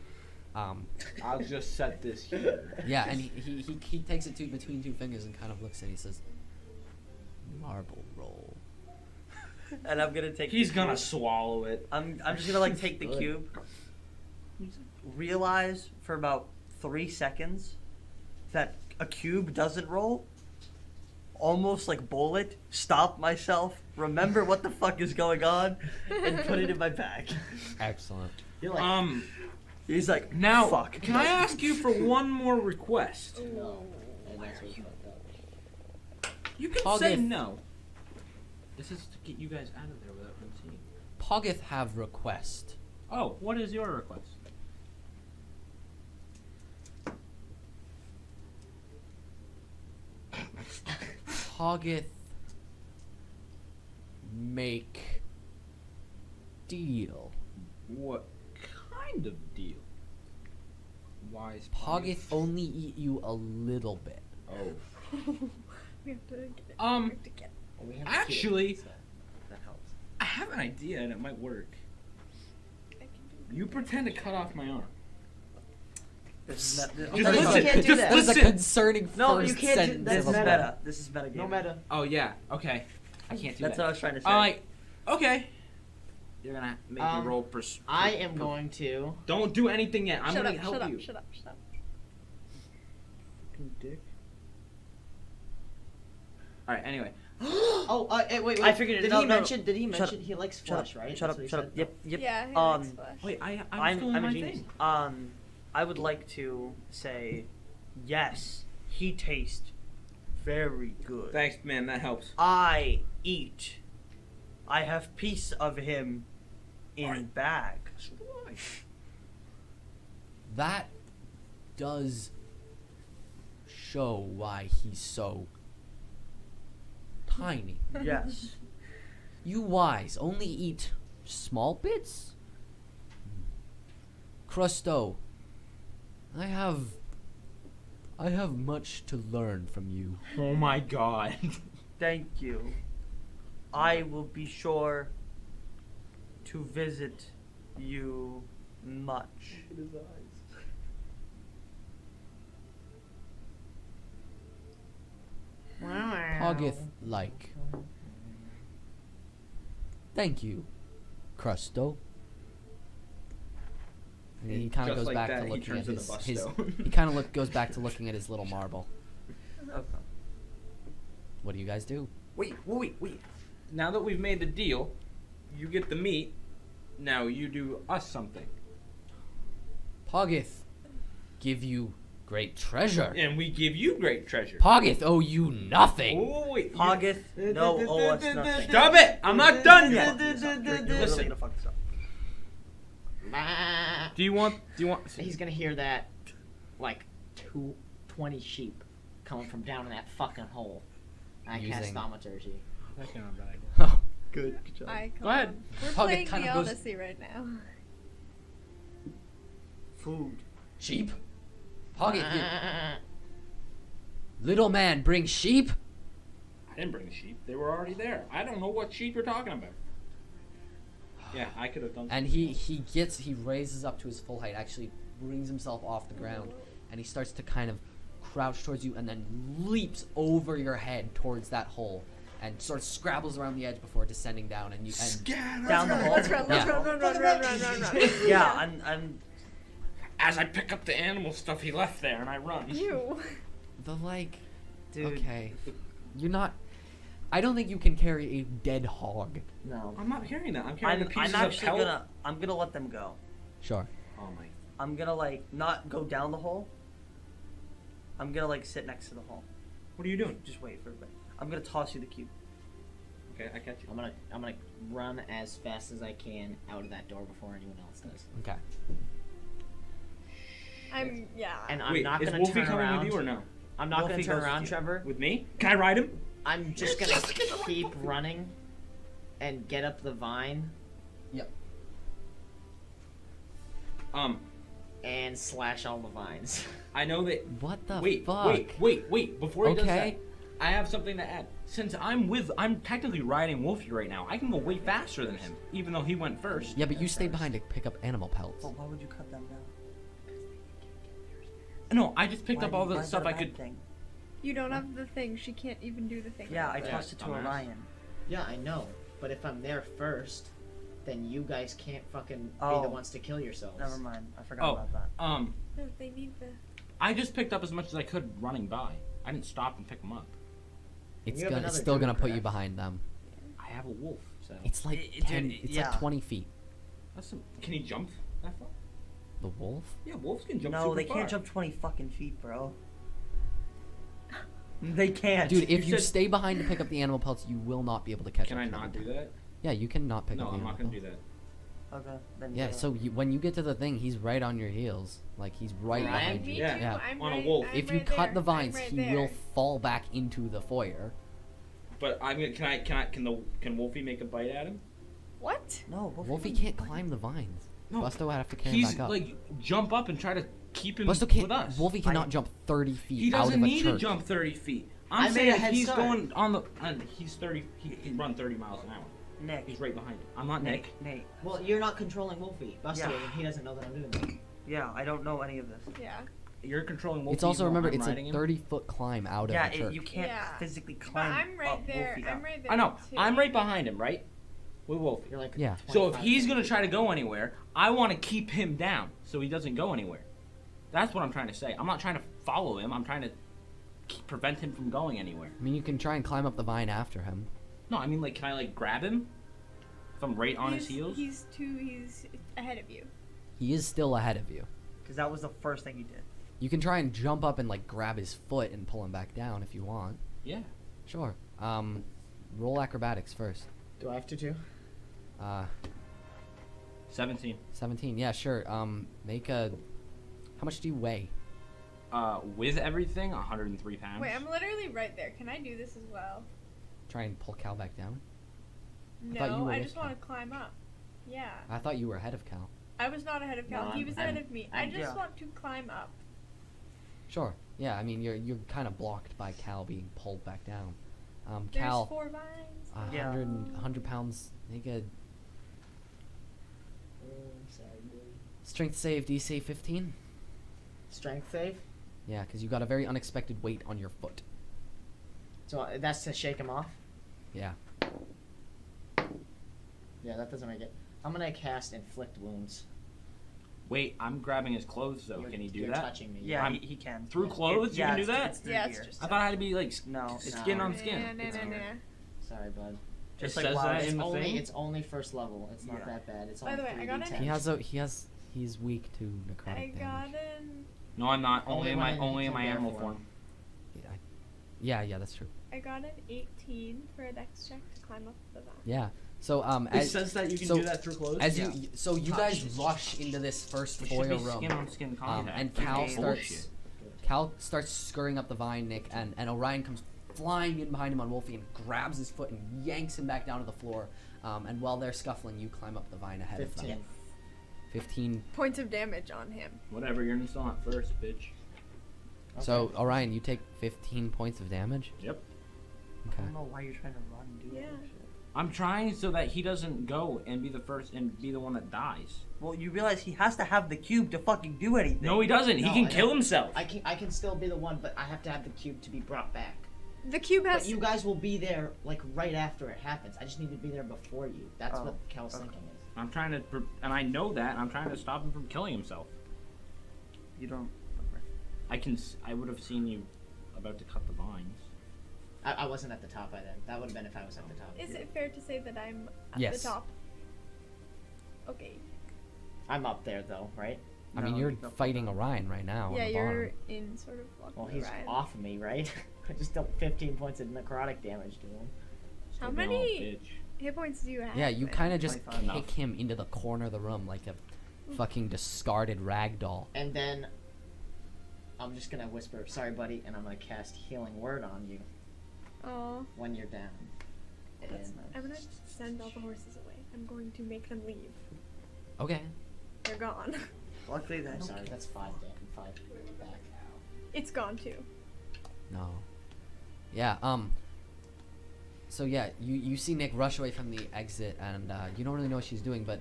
I'll just set this here. Yeah, and he takes it between two fingers and kind of looks at it. He says, "Marble roll." And I'm gonna take. He's the gonna cube. swallow it. I'm just gonna like take the Good. cube. Realize for about 3 seconds that a cube doesn't roll. Almost like bullet. Stop myself. Remember what the fuck is going on, and put it in my bag. Excellent. You're like, He's like, Now, fuck. can I ask you for one more request? no. And that's what you fucked up. You can I'll say give- no. This is to get you guys out of there without him seeing. Poggeth have request. Oh, what is your request? Poggeth make deal. What kind of deal? Wise Poggeth only eat you a little bit. Oh. We have to get it. Um, We have to get Well, we have Actually- kids, so that helps. I have an idea and it might work. I can do You pretend to cut off my arm. This is not, Just You listen. can't do Just that. That is a listen. concerning No, first you can't do sentence this. of Is a meta. book. meta. This is meta game. No meta. Oh yeah. Okay. I can't do That's that. what I was trying to say. Okay. You're gonna make me roll I am going to. Don't do anything yet. I'm shut gonna up, help shut you. Up, shut up, shut up. Dick. All right. Anyway. Oh, wait. I figured it- Did no, he no, no. mention? Did he Shut mention up. he likes Shut flesh, up. right? Shut That's up. what he Shut said? up. Yep. Yep. Yeah, he Um, likes flesh. Wait. I'm I'm doing a my genius. thing. I would like to say, yes, he tastes very good. Thanks, man. That helps. I eat. I have piece of him in Alright. bag. So do I. That does show why he's so tiny. Yes. You wise only eat small bits? Crusto, I have much to learn from you. Oh my god. Thank you. I will be sure to visit you much. Poggeth like. Thank you, Crusto. And he kind of Just goes like back that, to he looking turns at into his Busto. he kind of goes back to looking at his little marble. Okay. What do you guys do? Wait. Now that we've made the deal, you get the meat. Now you do us something. Poggeth give you great treasure. And we give you great treasure. Poggeth owe you nothing. Oh, wait. Poggeth, no, owe us nothing. Stop it! I'm not done You're yet. literally Listen. gonna fuck this up. Do you want? He's gonna hear that, like, 20 sheep coming from down in that fucking hole. I cast Using- thaumaturgy. That's not a bad idea. Oh, Good job. Go ahead. We're Hug it playing kinda the goes- Odyssey right now. Food. sheep. Poggeth, little man, bring sheep. I didn't bring the sheep. They were already there. I don't know what sheep you're talking about. Yeah, I could have done. And he raises up to his full height, actually brings himself off the ground, and he starts to kind of crouch towards you and then leaps over your head towards that hole and sort of scrabbles around the edge before descending down and Down the hole. Let's run, Yeah. run. Yeah, I'm As I pick up the animal stuff he left there, and I run. You. the like dude. okay. You're not I don't think you can carry a dead hog. No. I'm not carrying that. I'm carrying the pieces I'm of actually pelt. I'm gonna let them go. Sure. Oh my. I'm gonna like not go down the hole. I'm gonna like sit next to the hole. What are you doing? Just wait for a bit. I'm gonna toss you the cube. Okay, I catch you. I'm gonna run as fast as I can out of that door before anyone else does. Okay. Yeah. And I'm Wait, not is gonna Wolfie turn coming around. with you or no? I'm not Wolfie gonna turn goes with around, you. Trevor. With me? Can I ride him? I'm just gonna keep running and get up the vine and slash all the vines. I know that. What the Wait, fuck? wait. Before he does that, Okay. I have something to add. Since I'm technically riding Wolfie right now. I can go way faster than him, even though he went first. Yeah, but you stayed behind to pick up animal pelts. But why would you cut them down? No, I just picked Why- up all the why is stuff that I a bad could. thing? You don't have the thing. She can't even do the thing. Yeah, I Yeah, tossed it to dumbass. Orion. Yeah, I know. But if I'm there first, then you guys can't fucking be Oh. the ones to kill yourselves. Never mind. I forgot Oh. about that. No, they need the. I just picked up as much as I could running by. I didn't stop and pick them up. It's You have gonna it's another still gonna druid, put you correct? behind them. I have a wolf, so It's like Dude, 10 it's yeah. like 20 feet. that's some. Can he jump that far? The wolf? Yeah, wolves can jump. No, super they far. can't jump 20 fucking feet, bro. They can't. Dude, if You you said- stay behind to pick up the animal pelts, you will not be able to catch Can up I to not them. do that? Yeah, you can not pick No, up the I'm animal not gonna pelts. do that. Okay, then Yeah, so when you get to the thing, he's right on your heels. Like, he's right Ryan? behind Me you. Yeah. too. Yeah. I'm On a right, wolf. I'm If you right cut there. the vines, I'm right he there. will fall back into the foyer. But I mean, can Wolfie make a bite at him? What? No, Wolfie can't climb the vines. No, Busto would have to carry him He's back up. like jump up and try to keep him Busto can't. with us. Wolfie cannot jump 30 feet He out doesn't of a need church. to jump 30 feet. I I'm made a saying head he's start. going on the. And he's 30. He can run 30 miles an hour. Nick. He's right behind him. I'm not Nick. Nate. Well, you're not controlling Wolfie. Buster, Yeah. and he doesn't know that I'm doing that. Yeah, I don't know any of this. Yeah. You're controlling Wolfie. It's also, while remember, I'm it's a riding him. 30-foot climb out Yeah, of a church. you can't Yeah. physically But climb I'm right up there. Wolfie I'm up. right there. I know. Too. I'm right behind him, right? With Wolfie. You're like Yeah. So if 25 he's gonna feet. try to go anywhere, I want to keep him down so he doesn't go anywhere. That's what I'm trying to say. I'm not trying to follow him. I'm trying to prevent him from going anywhere. I mean, you can try and climb up the vine after him. No, I mean like, can I like grab him? If I'm right on his heels. He's ahead of you. He is still ahead of you. Because that was the first thing you did. You can try and jump up and, like, grab his foot and pull him back down if you want. Yeah. Sure. Roll acrobatics first. Do I have to too? 17. 17. Yeah, sure. Make a... How much do you weigh? With everything, 103 pounds. Wait, I'm literally right there. Can I do this as well? Try and pull Cal back down? thought you No, were I with just Cal. want to climb up. Yeah. I thought you were ahead of Cal. I was not ahead of Cal. No, He I'm- was ahead I'm- of me. I'm- I just yeah. want to climb up. Sure. Yeah, I mean, you're kind of blocked by Cal being pulled back down. There's Cal, 4 vines. 100 pounds. Make a Sorry, boy. strength save, DC 15. Strength save. Yeah, because you got a very unexpected weight on your foot. So that's to shake him off. Yeah. Yeah, that doesn't make it. I'm gonna cast inflict wounds. Wait, I'm grabbing his clothes though. Can he do you're that? touching me. Yeah, I'm- he can. Through clothes, you can do that? It's through Yeah, it's here. just- I thought it had to be like No, it's skin on not. skin. Sorry, bud. Just It like says WoW. that It's in the only thing? first level. It's not Yeah. that bad. It's By only the way, I got 3d10. He's weak to necrotic I got damage. an No, I'm not. Only Only in when my in animal bear form. form. Yeah, that's true. 18 for a dex check to climb up the vine. Yeah. So It as says that you can so- do that through clothes. as Yeah. you guys rush into this first It should foyer be room, skin on skin contact. and That's Cal bullshit. starts scurrying up the vine, Nick, and Orion comes flying in behind him on Wolfie and grabs his foot and yanks him back down to the floor. And while they're scuffling, you climb up the vine ahead of 15. them. 15. Points of damage on him. Whatever, you're still not first, bitch. So Orion, you take 15 points of damage. Yep. I Okay. don't know why you're trying to run and do Yeah. that shit. I'm trying so that he doesn't go and be the first and be the one that dies. Well, you realize he has to have the cube to fucking do anything. No, he doesn't. No, he can I kill don't. himself. I can still be the one, but I have to have the cube to be brought back. The cube has But you guys will be there like right after it happens. I just need to be there before you. That's Oh, what Cal's okay. thinking is. I'm trying to, and I know that. And I'm trying to stop him from killing himself. You don't. I would have seen you about to cut the vines. I wasn't at the top by then. That would have been if I was at the top. Is it fair to say that I'm at Yes. the top? Okay. I'm up there though, right? I mean, No, you're you don't. fighting Orion right now. Yeah, on the you're bottom. in sort of walking Well, he's around. off of me, right? I just dealt 15 points of necrotic damage to him. How So, no, many bitch. hit points do you have? Yeah, you then? kind of just 25. kick him into the corner of the room like a fucking discarded rag doll. And then I'm just gonna whisper, "Sorry, buddy," and I'm gonna cast Healing Word on you Oh, when you're down. That's And nice. I'm gonna send all the horses away. I'm going to make them leave. Okay. They're gone. Luckily, I'm that's sorry, that's 5 damage. 5 back. It's gone too. No. Yeah, so yeah, you see Nick rush away from the exit, and you don't really know what she's doing, but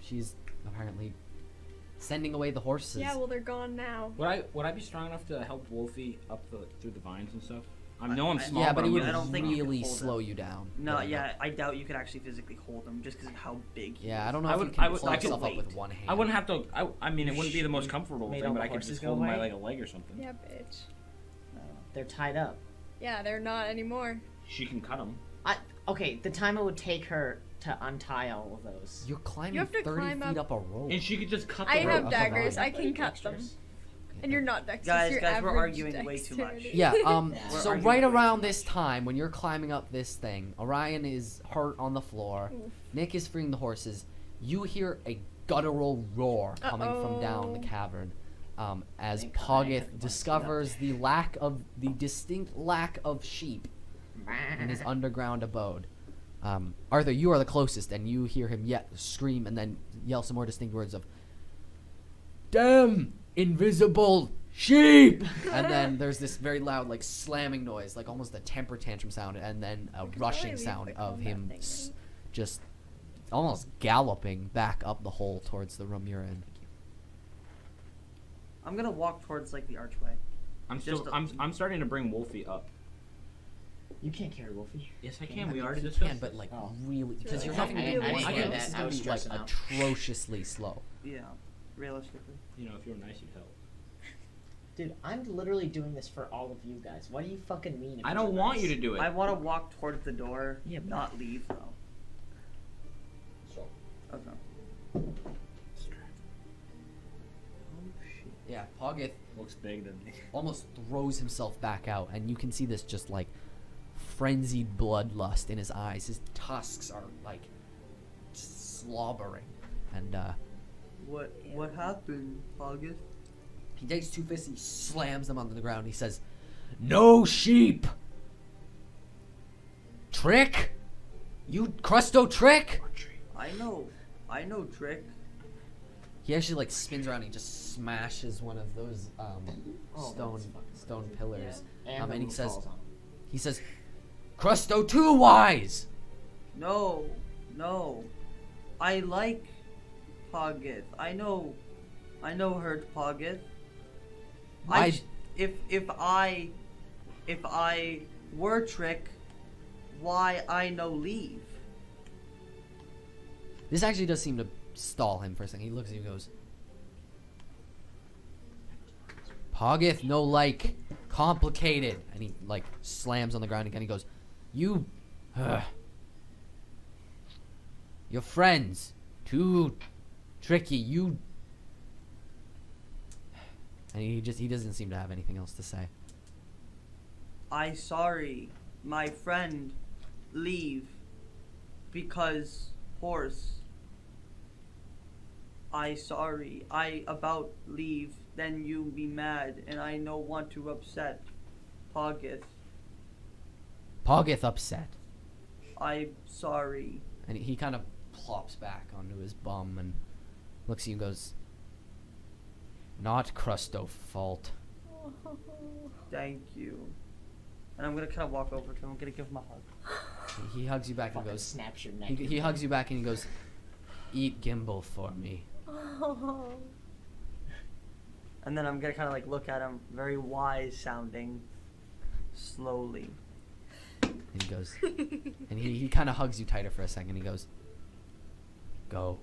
she's apparently sending away the horses. Yeah, well, they're gone now. Would I be strong enough to help Wolfie up through the vines and stuff? I know I'm small, yeah, but it I'm would I don't think you can really hold slow him. you down. No, getting yeah, up. I doubt you could actually physically hold him just because of how big he Yeah, is. I don't know I if would- you can I would- pull I could yourself up wait. with one hand. I wouldn't have to. I mean, it wouldn't be the most comfortable made thing, all but the I could horses just go hold him by away? like a leg or something. Yeah, bitch. They're tied up. Yeah, they're not anymore. She can cut him. Okay, the time it would take her to untie all of those. You're climbing have to 30 climb feet up- up a rope. And she could just cut the I rope. have up daggers. above. I can cut them. And you're not dexterous. Guys, you're we're average arguing way too much. dexterity. Yeah, Yeah. so We're arguing right way too around much. this time, when you're climbing up this thing, Orion is hurt on the floor. Oof. Nick is freeing the horses. You hear a guttural roar coming from down the Uh-oh. cavern, as Thank God I Poggeth haven't discovers the distinct lack of sheep in his underground abode. Arthur, you are the closest, and you hear him yet scream and then yell some more distinct words of, "Damn invisible sheep!" And then there's this very loud, like, slamming noise, like almost a temper tantrum sound, and then a could rushing probably leave sound the of combat him thing, right? just almost galloping back up the hole towards the room you're in. I'm gonna walk towards like the archway. I'm Just still. a- I'm starting to bring Wolfie up. You can't carry Wolfie. Yes, I Can can. you? We already You discussed. can, but like Oh. really, It's because really you're hard. having I to do didn't- I one didn't hand. get This is that. I gonna was be like stressing out. atrociously slow. Yeah, realistically. You know, if you were nice, you'd help. Dude, I'm literally doing this for all of you guys. What do you fucking mean? if I you're don't want nice? you to do it. I want to walk towards the door, Yeah, but- not leave though. So, Okay. Yeah, Poggeth Looks big, doesn't he? almost throws himself back out, and you can see this just like frenzied bloodlust in his eyes. His tusks are like slobbering, and What happened, August? he takes two fists and he slams them onto the ground. He says, "No sheep! Trick? You Crusto Trick?" I know, Trick. He actually like spins around and he just smashes one of those Oh, stone that's fucking stone pillars. and And the he roof says, falls on him. He says, Crusto too wise! No, no. I like Poggith. I know Hurt Poggith. If I were Trick, why I no leave? This actually does seem to stall him for a second. He looks at you and goes, Poggith, no like, complicated. And he like slams on the ground again. He goes, your friends, too tricky, you. And he doesn't seem to have anything else to say. I sorry, my friend leave because horse. I sorry, I about leave, then you be mad, and I no want to upset Poggith. Poggith upset. I sorry. And he kind of plops back onto his bum and looks at you and goes, not Crusto fault. Thank you. And I'm gonna kind of walk over to him. I'm gonna give him a hug. He hugs you back and Fucking goes, snaps your neck. he hugs you back and he goes, eat gimbal for me. And then I'm gonna kind of like look at him, very wise sounding, slowly. And he goes, and he kind of hugs you tighter for a second. He goes, go.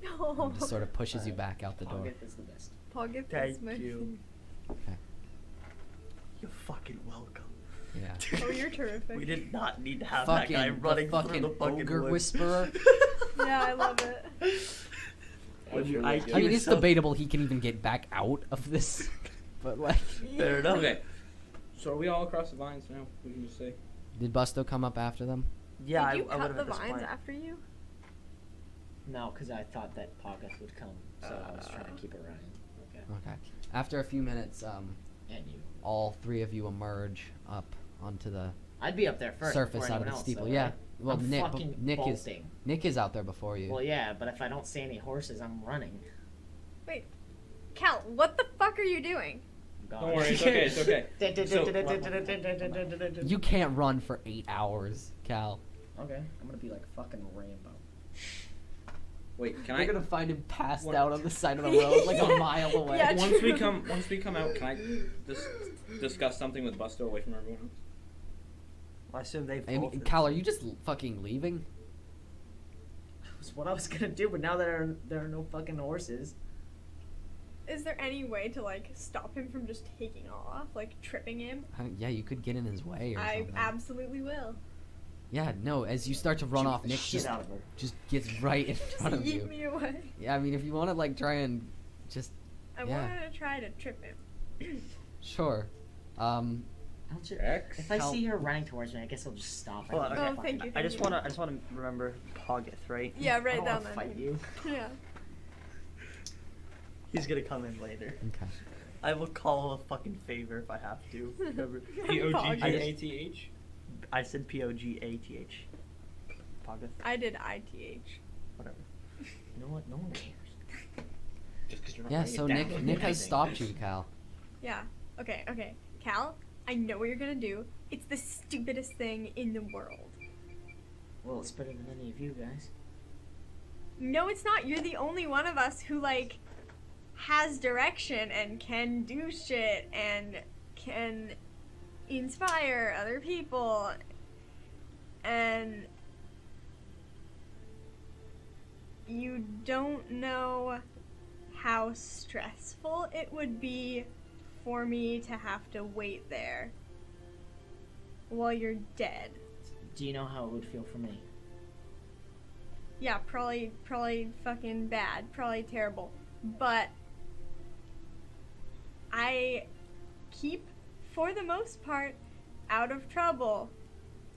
And just sort of pushes you back out the door. Poggith is the best. Poggith Thank is my you. Okay. You're fucking welcome. Yeah. Oh, you're terrific. We did not need to have Fucking that guy running the fucking through the fucking ogre woods. whisperer. Yeah, I love it. When you I IQ mean, it's yourself- debatable he can even get back out of this, but like, Fair enough. Okay. So are we all across the vines now? We can just say. did Busto come up after them? Yeah, Did you I would cut have the at this vines point. after you? No, because I thought that Poggith would come, so I was trying to keep it running. Okay. Okay. After a few minutes, And you. all three of you emerge up onto the I'd be up there first. surface before out of anyone the else, steeple. though, Yeah. right? Well, I'm Nick, fucking bolting. Nick is out there before you. Well, yeah, but if I don't see any horses, I'm running. Wait, Cal, what the fuck are you doing? God. Don't worry, it's okay. It's okay. You can't run for 8 hours, Cal. Okay, I'm gonna be like fucking Rambo. Wait, can We're I? gonna find him passed What- out on the side of the road, like a mile away. Yeah, Once we come out, can I discuss something with Busto away from everyone else? I assume they've I both mean, did Cal, are so. you just fucking leaving? That's what I was gonna do, but now there are no fucking horses. Is there any way to like stop him from just taking off, like tripping him? Yeah, you could get in his way or I something. absolutely will. Yeah, no, as you start to run Shoot off, the Nick shit just out of her. gets right in front of Eat you. me away. Yeah, I mean, if you want to like try and just I Yeah. wanted to try to trip him. sure. I'll ju- X? If I How- see her running towards me, I guess I'll just stop. Hold on, don't okay. Oh, fucking- thank you. I just wanna remember Poggith, right? Yeah, I write don't down wanna that fight name. you. Yeah. He's gonna come in later. Okay. I will call a fucking favor if I have to. Remember. Poggith. I said Pogath. Poggith. I did ITH. Whatever. You know what? No one cares. Just 'cause you're not Yeah, writing so it down. Nick has stopped you, Cal. Yeah. Okay. Cal, I know what you're gonna do. It's the stupidest thing in the world. Well, it's better than any of you guys. No, it's not. You're the only one of us who like has direction and can do shit and can inspire other people and you don't know how stressful it would be for me to have to wait there while you're dead. Do you know how it would feel for me? Yeah, probably fucking bad, probably terrible. But I keep, for the most part, out of trouble,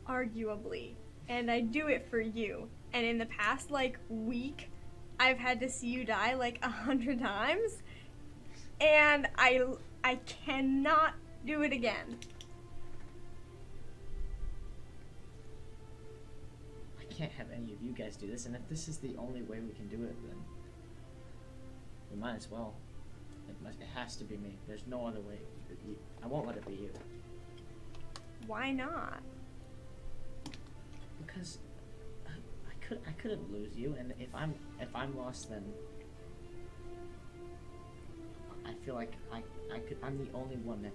arguably. And I do it for you. And in the past, like, week, I've had to see you die, like, 100 times. And I cannot do it again. I can't have any of you guys do this, and if this is the only way we can do it, then we might as well. It has to be me. There's no other way. I won't let it be you. Why not? Because I couldn't lose you, and if I'm lost, then I feel like I'm the only one that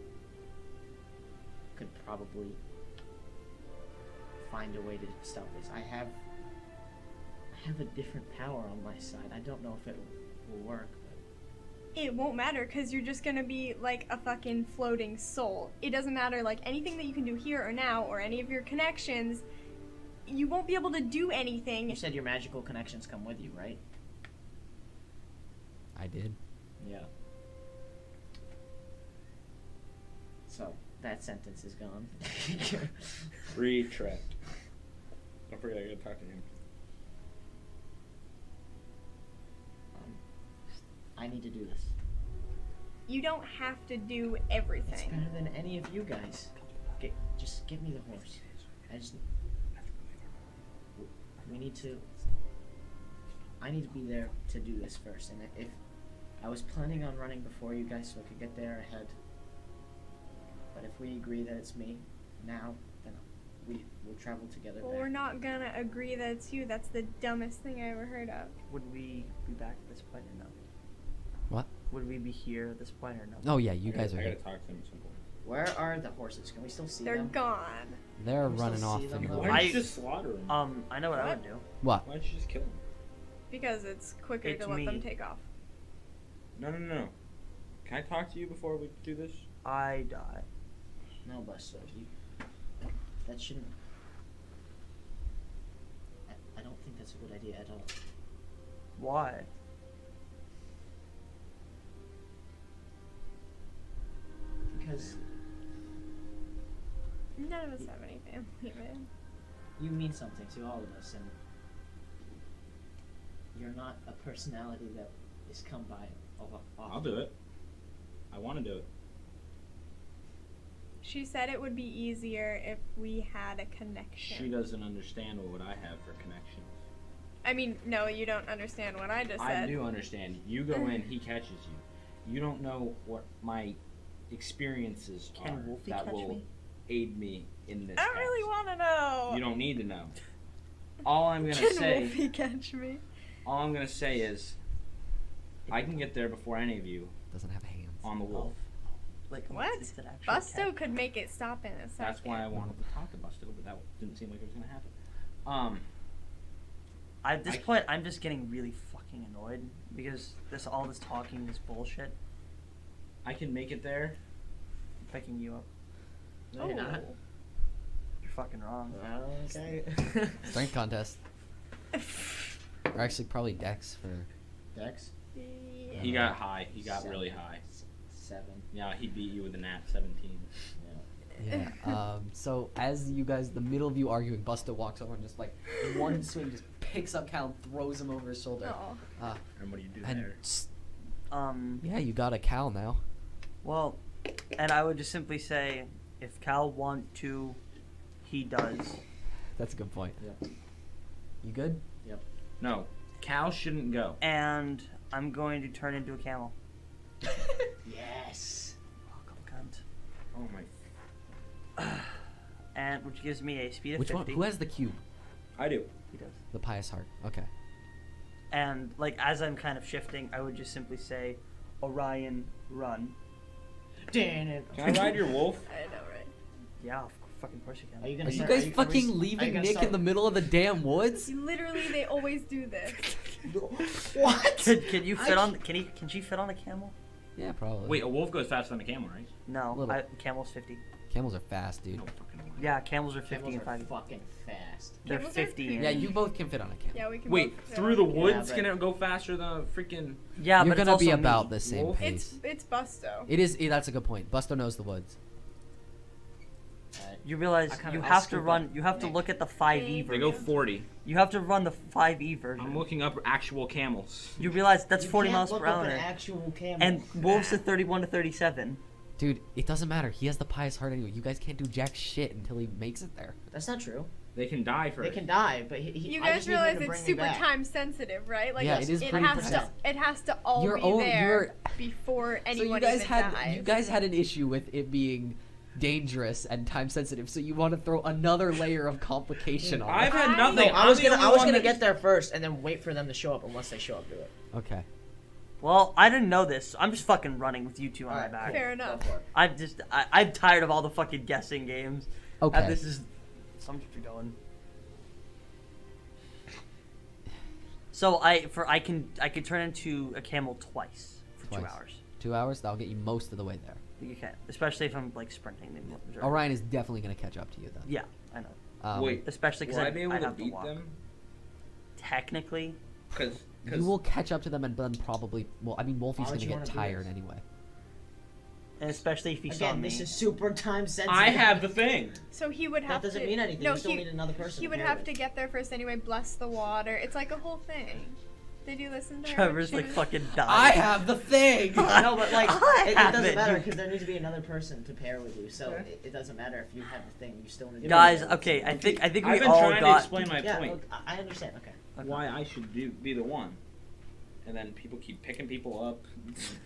could probably find a way to stop this. I have a different power on my side. I don't know if it will work. It won't matter because you're just gonna be like a fucking floating soul. It doesn't matter like anything that you can do here or now or any of your connections. You won't be able to do anything. You said your magical connections come with you, right? I did. Yeah. So that sentence is gone. Retract. Don't forget I gotta talk to him. I need to do this. You don't have to do It's everything. better than any of you guys. Just give me the horse. We need to. I need to be there to do this first, and if I was planning on running before you guys so I could get there ahead. But if we agree that it's me now, then we'll travel together. Well, back. we're not gonna agree that it's you. That's the dumbest thing I ever heard of. Would we be back at this point or no? What? Would we be here at this point or no? Oh yeah, you guys are I here. gotta talk to him at some point. Where are the horses? Can we still see They're them? gone. They're We still running off see them, in the though? Why woods. don't you just slaughter him? I know what I would do. What? Why don't you just kill him? Because it's quicker It's to let them me. take off. No. Can I talk to you before we do this? I die. No, Buster. That shouldn't. I don't think that's a good idea at all. Why? Because None of us have any family, man. you mean something to all of us, and you're not a personality that is come by often. I'll do it. I want to do it. She said it would be easier if we had a connection. She doesn't understand what I have for connections. I mean, no, you don't understand what I just said. I do understand. You go in, he catches you. You don't know what my experiences Can are Wolfie that catch will me? aid me in this. I don't really task. want to know. You don't need to know. All I'm gonna Can say. Wolfie catch me? All I'm gonna say is, I can get there before any of you Doesn't have hands. on the wolf. Like What? is it actually Busto cat? could make it stop in a second. That's why I wanted to talk to Busto, but that didn't seem like it was gonna happen. At this I- point, I'm just getting really fucking annoyed because all this talking is bullshit. I can make it there. I'm picking you up. No, you're not. You're fucking wrong. Okay. Strength contest. Or actually, probably Dex for. Dex? Yeah. He got high. He got really high. 7. Yeah, he beat you with a nat 17. Yeah. Yeah. So as you guys, the middle of you arguing, Busta walks over and just like one swing, just picks up Cal and throws him over his shoulder. Oh. And what do you do And there? yeah, you got a Cal now. Well, and I would just simply say, if Cal want to, he does. That's a good point. Yeah. You good? No, Cal shouldn't go. And I'm going to turn into a camel. Yes. Welcome, cunt. Oh my! And which gives me a speed of Which 50. one? Who has the cube? I do. He does. The Pious Heart. Okay. And like as I'm kind of shifting, I would just simply say, Orion, run. Damn it. Can I ride your wolf? I know, right? Yeah, fucking course you Are can. you Are gonna you start, guys are you fucking leaving gonna Nick start- in the middle of the damn woods? Literally, they always do this. What? Can you fit on? Can she fit on a camel? Yeah, probably. Wait, a wolf goes faster than a camel, right? No, Little. Camels 50. Camels are fast, dude. No fucking way. Yeah, camels are 50 Camels and are 5. fucking fast. They're Camels are 50. pretty- Yeah, you both can fit on a camel. Yeah, we can. Wait, both fit through the on it. woods but- gonna go faster than a freaking. Yeah, You're but gonna it's be also about me. the same Wolf? pace. It's Busto. It is. That's a good point. Busto knows the woods. You realize I kinda- you I'll have to scoop run. up You have to Nick. look at the 5e They They go version. 40. You have to run the 5e version. I'm looking up actual camels. You realize that's You 40 can't miles look per up hour. an actual camel. And wolves are 31 to 37. Dude, it doesn't matter. He has the Pious Heart anyway. You guys can't do jack shit until he makes it there. That's not true. They can die for They it. can die, but You I guys just need him realize to it's bring me super back. time sensitive, right? Like Yeah, it is pretty has precise. to. It has to all You're be old- there you're- before So anyone you guys even had dies. you guys had an issue with it being dangerous and time sensitive, so you want to throw another layer of complication on I've it. had nothing. No, I I'm was the gonna only I was one gonna that- get there first and then wait for them to show up, and once they show up, do it. Okay. Well, I didn't know this. I'm just fucking running with you two on my Alright, back. Fair enough. Go for it. I'm tired of all the fucking guessing games. Okay. This is. So I'm just going. So I could turn into a camel twice for 2 Twice. hours. 2 hours, that'll get you most of the way there. You can, especially if I'm like sprinting. The Orion is definitely going to catch up to you then. Yeah, I know. Wait, Especially because will I be able to have beat walk. them? Technically, Because You will catch up to them and then probably... Well, I mean, Wolfie's Why going would to you get wanna do tired this? anyway. and especially if he saw Again, me. this is super time sensitive. I have the thing. So he would have That doesn't to. mean anything. No, you still he, need another person. he would pair have with. to get there first anyway. Bless the water. It's like a whole thing. Did you listen to her? Trevor's She like was- fucking dying. have the thing! No, but like I it have doesn't it. matter because there needs to be another person to pair with you. So it doesn't matter if you have the thing. You still need. Guys, okay, I think I've we been all trying to got. explain my Yeah, point. look, I understand. Okay. Why I should be the one, and then people keep picking people up.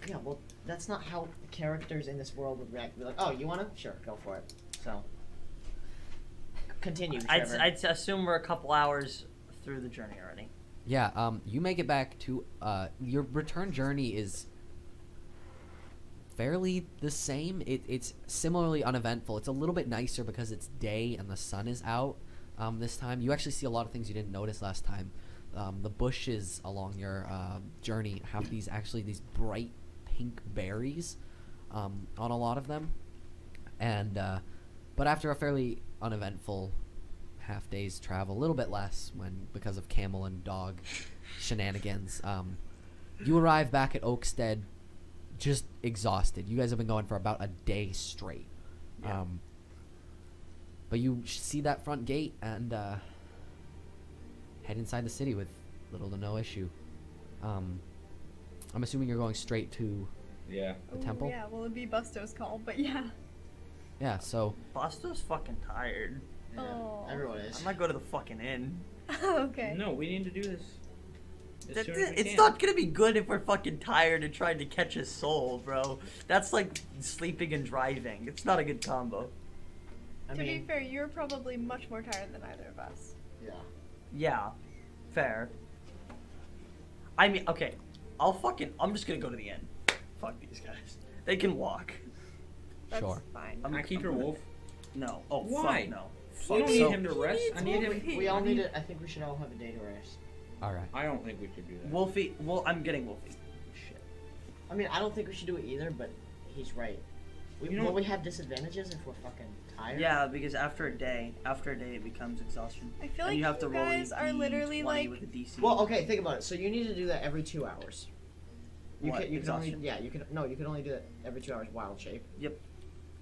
Yeah, well, that's not how characters in this world would react. Be like, oh, you wanna? Sure, go for it. So, continue, Trevor. I'd assume we're a couple hours through the journey already. Yeah, you make it back to... your return journey is fairly the same. It's similarly uneventful. It's a little bit nicer because it's day and the sun is out this time. You actually see a lot of things you didn't notice last time. The bushes along your journey have these bright pink berries on a lot of them. And but after a fairly uneventful half day's travel, a little bit less because of camel and dog shenanigans, you arrive back at Oakstead just exhausted. You guys have been going for about a day straight. Yeah. But you see that front gate and head inside the city with little to no issue. I'm assuming you're going straight to Yeah. the Ooh, temple? Yeah, well, it'd be Busto's call, but yeah. Yeah, so Busto's fucking tired. Yeah, Oh. everyone is. I might go to the fucking inn. Okay. No, we need to do this. As soon as we It's can. not gonna be good if we're fucking tired and trying to catch his soul, bro. That's like sleeping and driving. It's not a good combo. I To be mean, fair, you're probably much more tired than either of us. yeah. Yeah, fair. I mean, okay, I'm just gonna go to the inn. Fuck these guys. They can walk. That's Sure. fine. Can I keep your wolf? No. Oh, Why? fuck no. You Fuck don't need no. him to He rest. needs I need him. Wolfie. We all need it. I think we should all have a day to rest. alright. I don't think we should do that. Wolfie. Well, I'm getting Wolfie. Shit. I mean, I don't think we should do it either, but he's right. You know- Will we have disadvantages if we're fucking tired? Yeah, because after a day, it becomes exhaustion. I feel And like you have to roll guys a are literally D20 like. with a DC. Well, okay, think about it. So you need to do that every 2 hours. You What, can only exhaustion? you can only do that every 2 hours wild shape. Yep.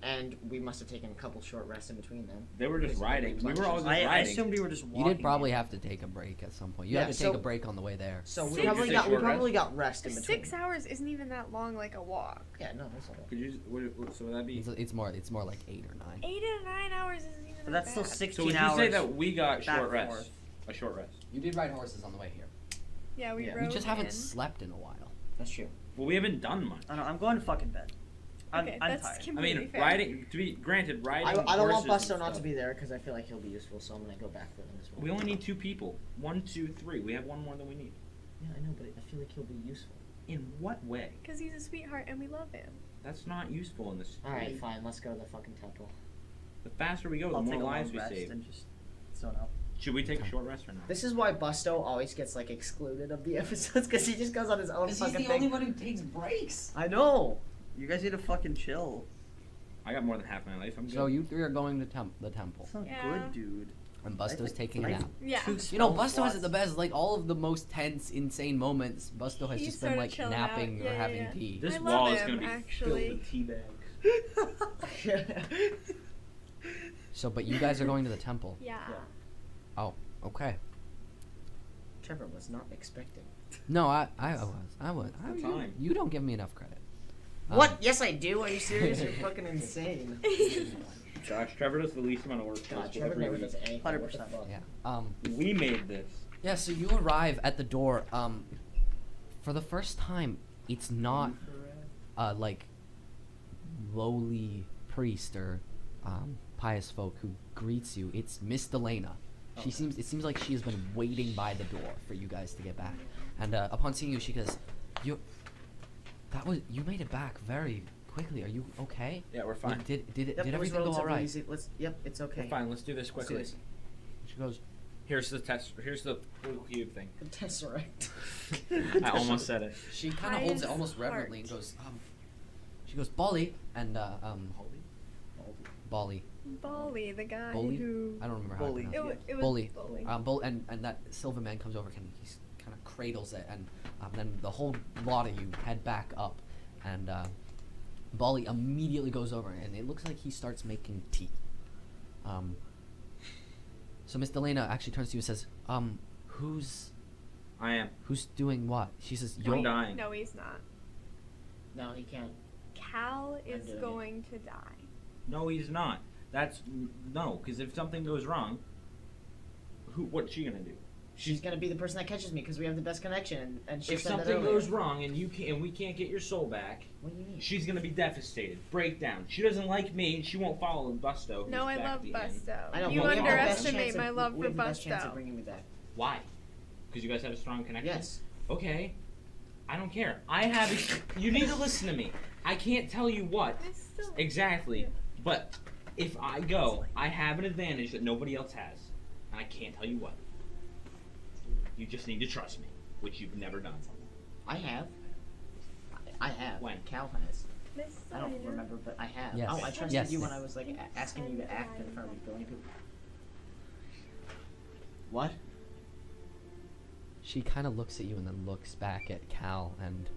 And we must have taken a couple short rests in between them. They were just Because riding. it We was were all just- just I riding. assumed we were just walking. You did probably maybe. have to take a break at some point. You Yeah, had to take so- a break on the way there. So we Six- probably Did you got say we short probably got rest in between. 6 hours isn't even that long, like a walk. Yeah, no, that's okay. Could you? So would that be? It's more like 8 or 9. 8 to 9 hours isn't even But that that's still bad. 16 So would you hours. say that we got back short and rest? forth. A short rest. You did ride horses on the way here. Yeah, we Yeah. rode You just haven't in. slept in a while. That's true. Well, we haven't done much. I don't know. I'm going to fucking bed. I'm Okay, I'm that's tired. I completely mean, fair. riding. To be granted, riding. I don't want horses Busto and not to stuff. be there because I feel like he'll be useful. So I'm gonna go back for them as well. We only need 2 people. 1, 2, 3. We have one more than we need. Yeah, I know, but I feel like he'll be useful. In what way? Because he's a sweetheart and we love him. That's not useful in this. All right, fine. Let's go to the fucking temple. The faster we go, the I'll take more a long lives we rest save. and just zone out. Should we take a short rest or not? This is why Busto always gets like excluded of the episodes because he just goes on his own fucking thing. one who takes breaks. I know. You guys need to fucking chill. I got more than half my life. I'm good. So you 3 are going to the temple. That's not Yeah. good, dude. And Busto's taking a Life- nap. Yeah. Two You know, spell Busto has it slots. the best. Like, all of the most tense, insane moments, Busto has He's just been, sorta like, chilling napping out. or Yeah, having yeah. tea. this I love wall is him, gonna be actually. filled with tea bags. So, but you guys are going to the temple. Yeah. Oh, okay. Trevor was not expecting. No, I was. the time. You don't give me enough credit. What? Yes, I do. Are you serious? You're fucking insane. Josh, Trevor does the least amount of work. for God, us Trevor every never week. does anything. 100%. What the fuck? Yeah. We made this. Yeah, so you arrive at the door. For the first time, it's not like lowly priest or pious folk who greets you. It's Miss Delana. Okay. It seems like she has been waiting by the door for you guys to get back. And upon seeing you, she goes, you made it back very quickly. Are you okay? Yeah, we're fine. Did Yep, it was everything go all relatively right? easy. Yep, it's okay. We're fine. Let's do this Let's do quickly. this. She goes, Here's the test. Here's the blue cube thing. The Tesseract. I almost said it. she kind of holds it Pious almost reverently and heart. goes, she goes, Bolly, and Bolly. Bolly, the guy Bully? who. I don't remember how Bully. to pronounce It was Bully. Bully. And that silver man comes over and he kind of cradles it, and then the whole lot of you head back up, and Bolly immediately goes over, and it looks like he starts making tea. So Miss Delana actually turns to you and says, who's I am. doing what? She says, I'm you're dying. No, he's not. No, he can't. Cal is doing it. going to die. No, he's not. That's no, because if something goes wrong, what's she gonna do? She's gonna be the person that catches me because we have the best connection, and she If said that something earlier. goes wrong and we can't get your soul back, What do you mean? she's gonna be devastated, breakdown. She doesn't like me. She won't follow Busto. who's No, I back love at the end. Busto. I know, You but we have the best underestimate chance my of- love we for have the best chance of Busto. bringing me back. Why? Because you guys have a strong connection. Yes. Okay. I don't care. I have. You need to listen to me. I can't tell you what It's still- exactly, but if I go, I have an advantage that nobody else has, and I can't tell you what. You just need to trust me, which you've never done. I have. I have. When? Cal has. Miss I don't Selena. remember, but I have. Yes. Oh, I trusted Yes. you when I was like asking you to act in front of billion people. What? She kind of looks at you and then looks back at Cal and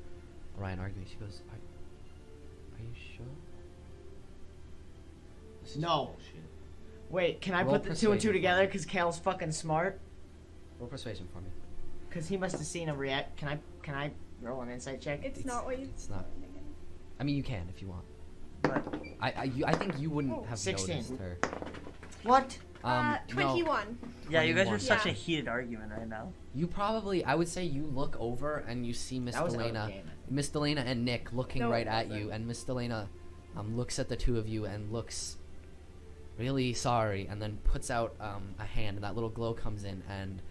Ryan arguing. She goes, are you sure? This is No. bullshit. Wait, can I Roll put the two and two persuasion. together? Cause Cal's fucking smart. Roll persuasion for me. Cause he must have seen a react. Can I roll an insight check? It's not what you. It's not. I mean, you can if you want. What? I think you wouldn't have 16. noticed her. What? No. 21. Yeah, you guys are 21. such a Yeah. heated argument right now. You probably, I would say, you look over and you see Miss That was out of Delana, game. Miss Delana and Nick looking No, right it at wasn't. you, and Miss Delana looks at the two of you and looks really sorry, and then puts out a hand, and that little glow comes in, and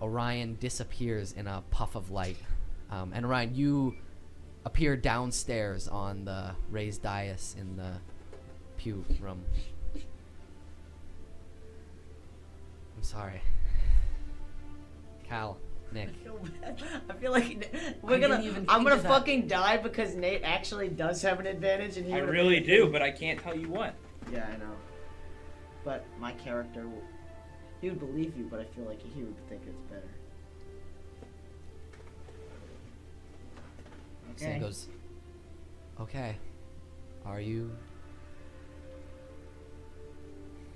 Orion disappears in a puff of light. And Orion, you appear downstairs on the raised dais in the pew room. I'm sorry. Cal, Nick. I feel like I didn't even I'm think gonna of that. fucking die because Nate actually does have an advantage, and he I would've really been- do, but I can't tell you what. Yeah, I know. But my character, he would believe you, but I feel like he would think it's better. So he goes, okay, are you?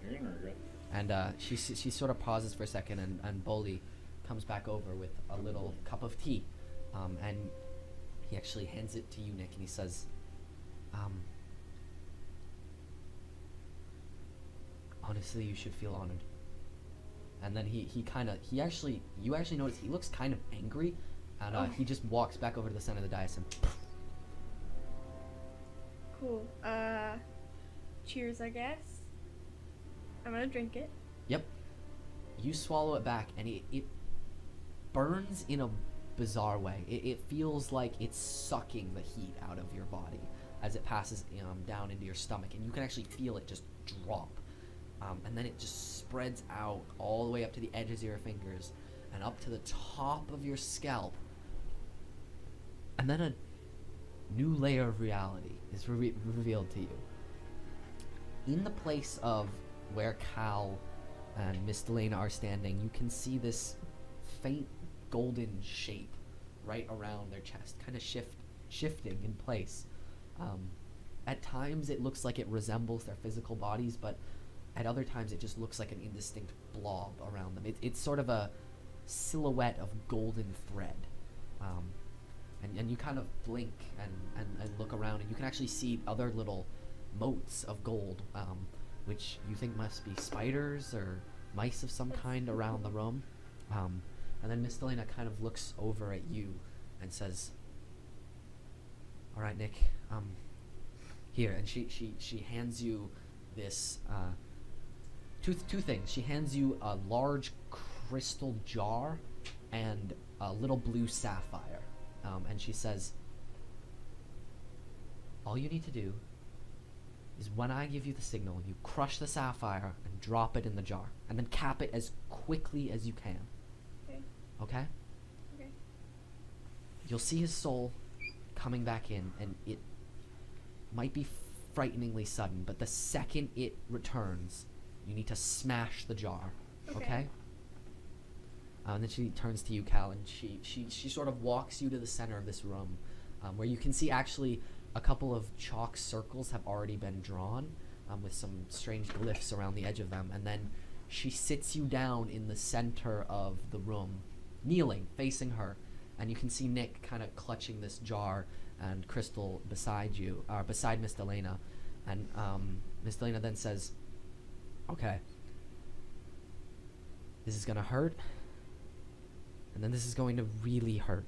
You're gonna regret. And she sort of pauses for a second, and Bolly comes back over with a little cup of tea, and he actually hands it to you, Nick, and he says, honestly, you should feel honored. And then you actually notice he looks kind of angry, and he just walks back over to the center of the dais and Cool. Cheers, I guess. I'm gonna drink it. Yep. You swallow it back, and it burns in a bizarre way. It feels like it's sucking the heat out of your body as it passes down into your stomach, and you can actually feel it just drop. And then it just spreads out all the way up to the edges of your fingers and up to the top of your scalp. And then a new layer of reality is revealed to you. In the place of where Cal and Miss Delana are standing, you can see this faint golden shape right around their chest, kind of shifting in place. At times it looks like it resembles their physical bodies, but at other times it just looks like an indistinct blob around them. It's sort of a silhouette of golden thread. And you kind of blink and look around, and you can actually see other little motes of gold, which you think must be spiders or mice of some kind around the room. And then Miss Delana kind of looks over at you and says, "All right, Nick, here." And she hands you this two things. She hands you a large crystal jar and a little blue sapphire, and she says, all you need to do is when I give you the signal, you crush the sapphire and drop it in the jar, and then cap it as quickly as you can. Okay. Okay? Okay. You'll see his soul coming back in, and it might be frighteningly sudden, but the second it returns, you need to smash the jar. Okay? And then she turns to you, Cal, and she sort of walks you to the center of this room, where you can see actually a couple of chalk circles have already been drawn, with some strange glyphs around the edge of them, and then she sits you down in the center of the room, kneeling, facing her, and you can see Nick kind of clutching this jar and Crystal beside you, beside Miss Delena, and Miss Delena then says, okay, this is gonna hurt, and then this is going to really hurt,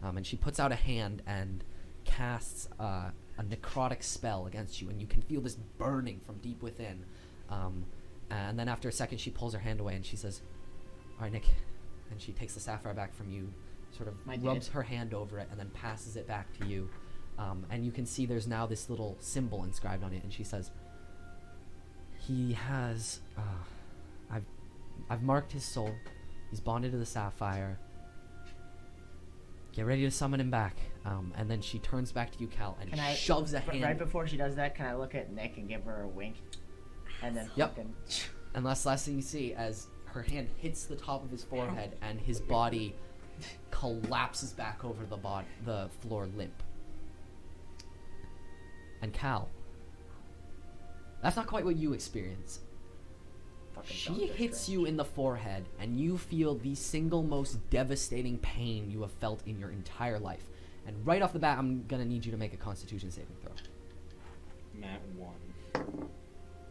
and she puts out a hand and casts a necrotic spell against you, and you can feel this burning from deep within, and then after a second she pulls her hand away and she says, all right, Nick, and she takes the sapphire back from you, sort of rubs her hand over it and then passes it back to you, and you can see there's now this little symbol inscribed on it, and she says, he has I've marked his soul, he's bonded to the sapphire, get ready to summon him back. And then she turns back to you, Cal, and shoves a hand. Right before she does that, can I look at Nick and give her a wink? And then fucking... And last thing you see, as her hand hits the top of his forehead and his body collapses back over the floor limp. And Cal, that's not quite what you experience. She hits you in the forehead, and you feel the single most devastating pain you have felt in your entire life. And right off the bat, I'm gonna need you to make a Constitution saving throw. Nat 1.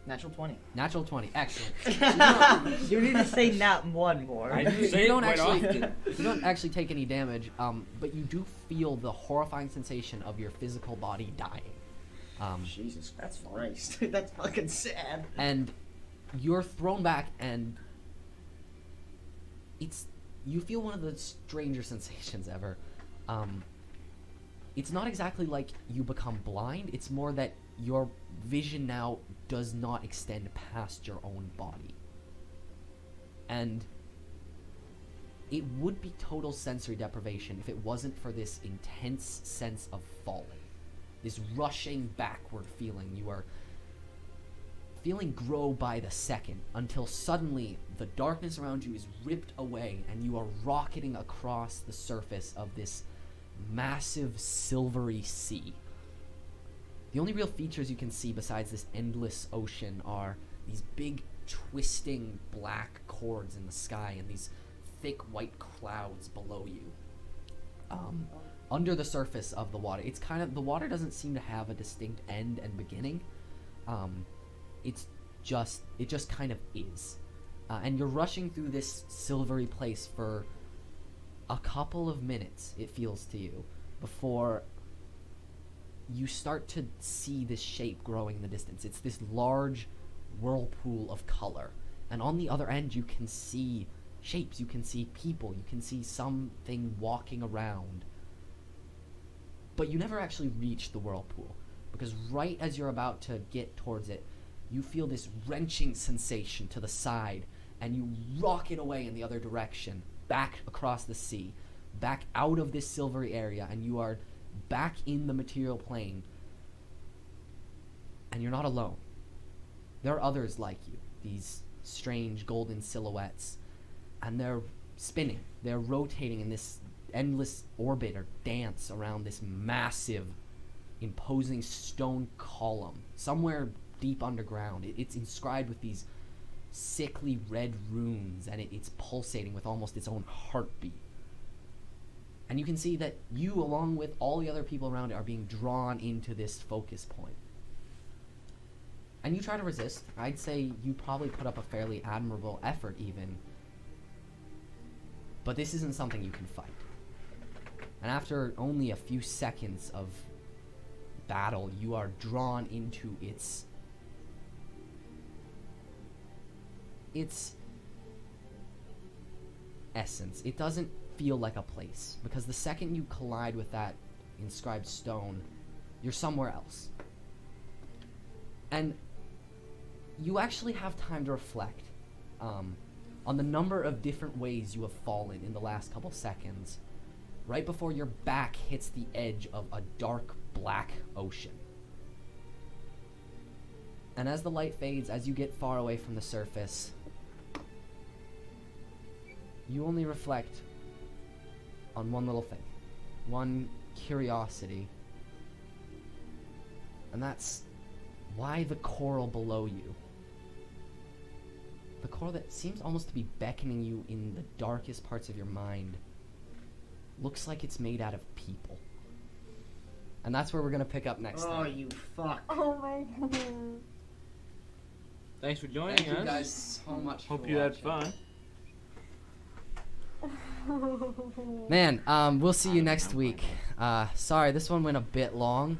Natural 20. Natural 20. Excellent. You need to say nat 1 more. I do say it quite often. You don't actually take any damage, but you do feel the horrifying sensation of your physical body dying. Jesus, that's Christ. That's fucking sad. And you're thrown back, and you feel one of the stranger sensations ever. It's not exactly like you become blind, it's more that your vision now does not extend past your own body. And it would be total sensory deprivation if it wasn't for this intense sense of falling. This rushing backward feeling you are feeling grow by the second, until suddenly the darkness around you is ripped away and you are rocketing across the surface of this massive silvery sea. The only real features you can see besides this endless ocean are these big twisting black cords in the sky and these thick white clouds below you. Under the surface of the water, it's kind of, the water doesn't seem to have a distinct end and beginning. It just kind of is. And you're rushing through this silvery place for a couple of minutes, it feels to you, before you start to see this shape growing in the distance. It's this large whirlpool of color. And on the other end, you can see shapes, you can see people, you can see something walking around. But you never actually reach the whirlpool, because right as you're about to get towards it, you feel this wrenching sensation to the side, and you rocket away in the other direction, back across the sea, back out of this silvery area, and you are back in the material plane. And you're not alone. There are others like you, these strange golden silhouettes, and they're spinning, they're rotating in this endless orbit or dance around this massive, imposing stone column somewhere deep underground. It's inscribed with these sickly red runes, and it's pulsating with almost its own heartbeat. And you can see that you, along with all the other people around it, are being drawn into this focus point. And you try to resist. I'd say you probably put up a fairly admirable effort even. But this isn't something you can fight. And after only a few seconds of battle, you are drawn into its its essence. It doesn't feel like a place, because the second you collide with that inscribed stone, you're somewhere else. And you actually have time to reflect on the number of different ways you have fallen in the last couple seconds, right before your back hits the edge of a dark black ocean. And as the light fades, as you get far away from the surface, you only reflect on one little thing, one curiosity, and that's why the coral below you, the coral that seems almost to be beckoning you in the darkest parts of your mind, looks like it's made out of people. And that's where we're gonna pick up next Oh, time. you fuck. Oh my god. Thanks for joining Thank us. you guys so much. Hope for you had watching. fun. Man, we'll see you next week. Sorry, this one went a bit long.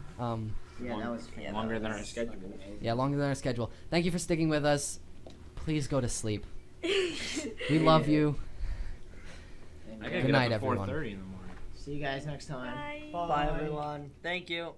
Yeah, that was Longer than our schedule. Yeah, longer than our schedule. Thank you for sticking with us. Please go to sleep. We love you. I gotta Good get night, up at everyone. 4:30 in the morning. See you guys next time. Bye. Bye, everyone. Thank you.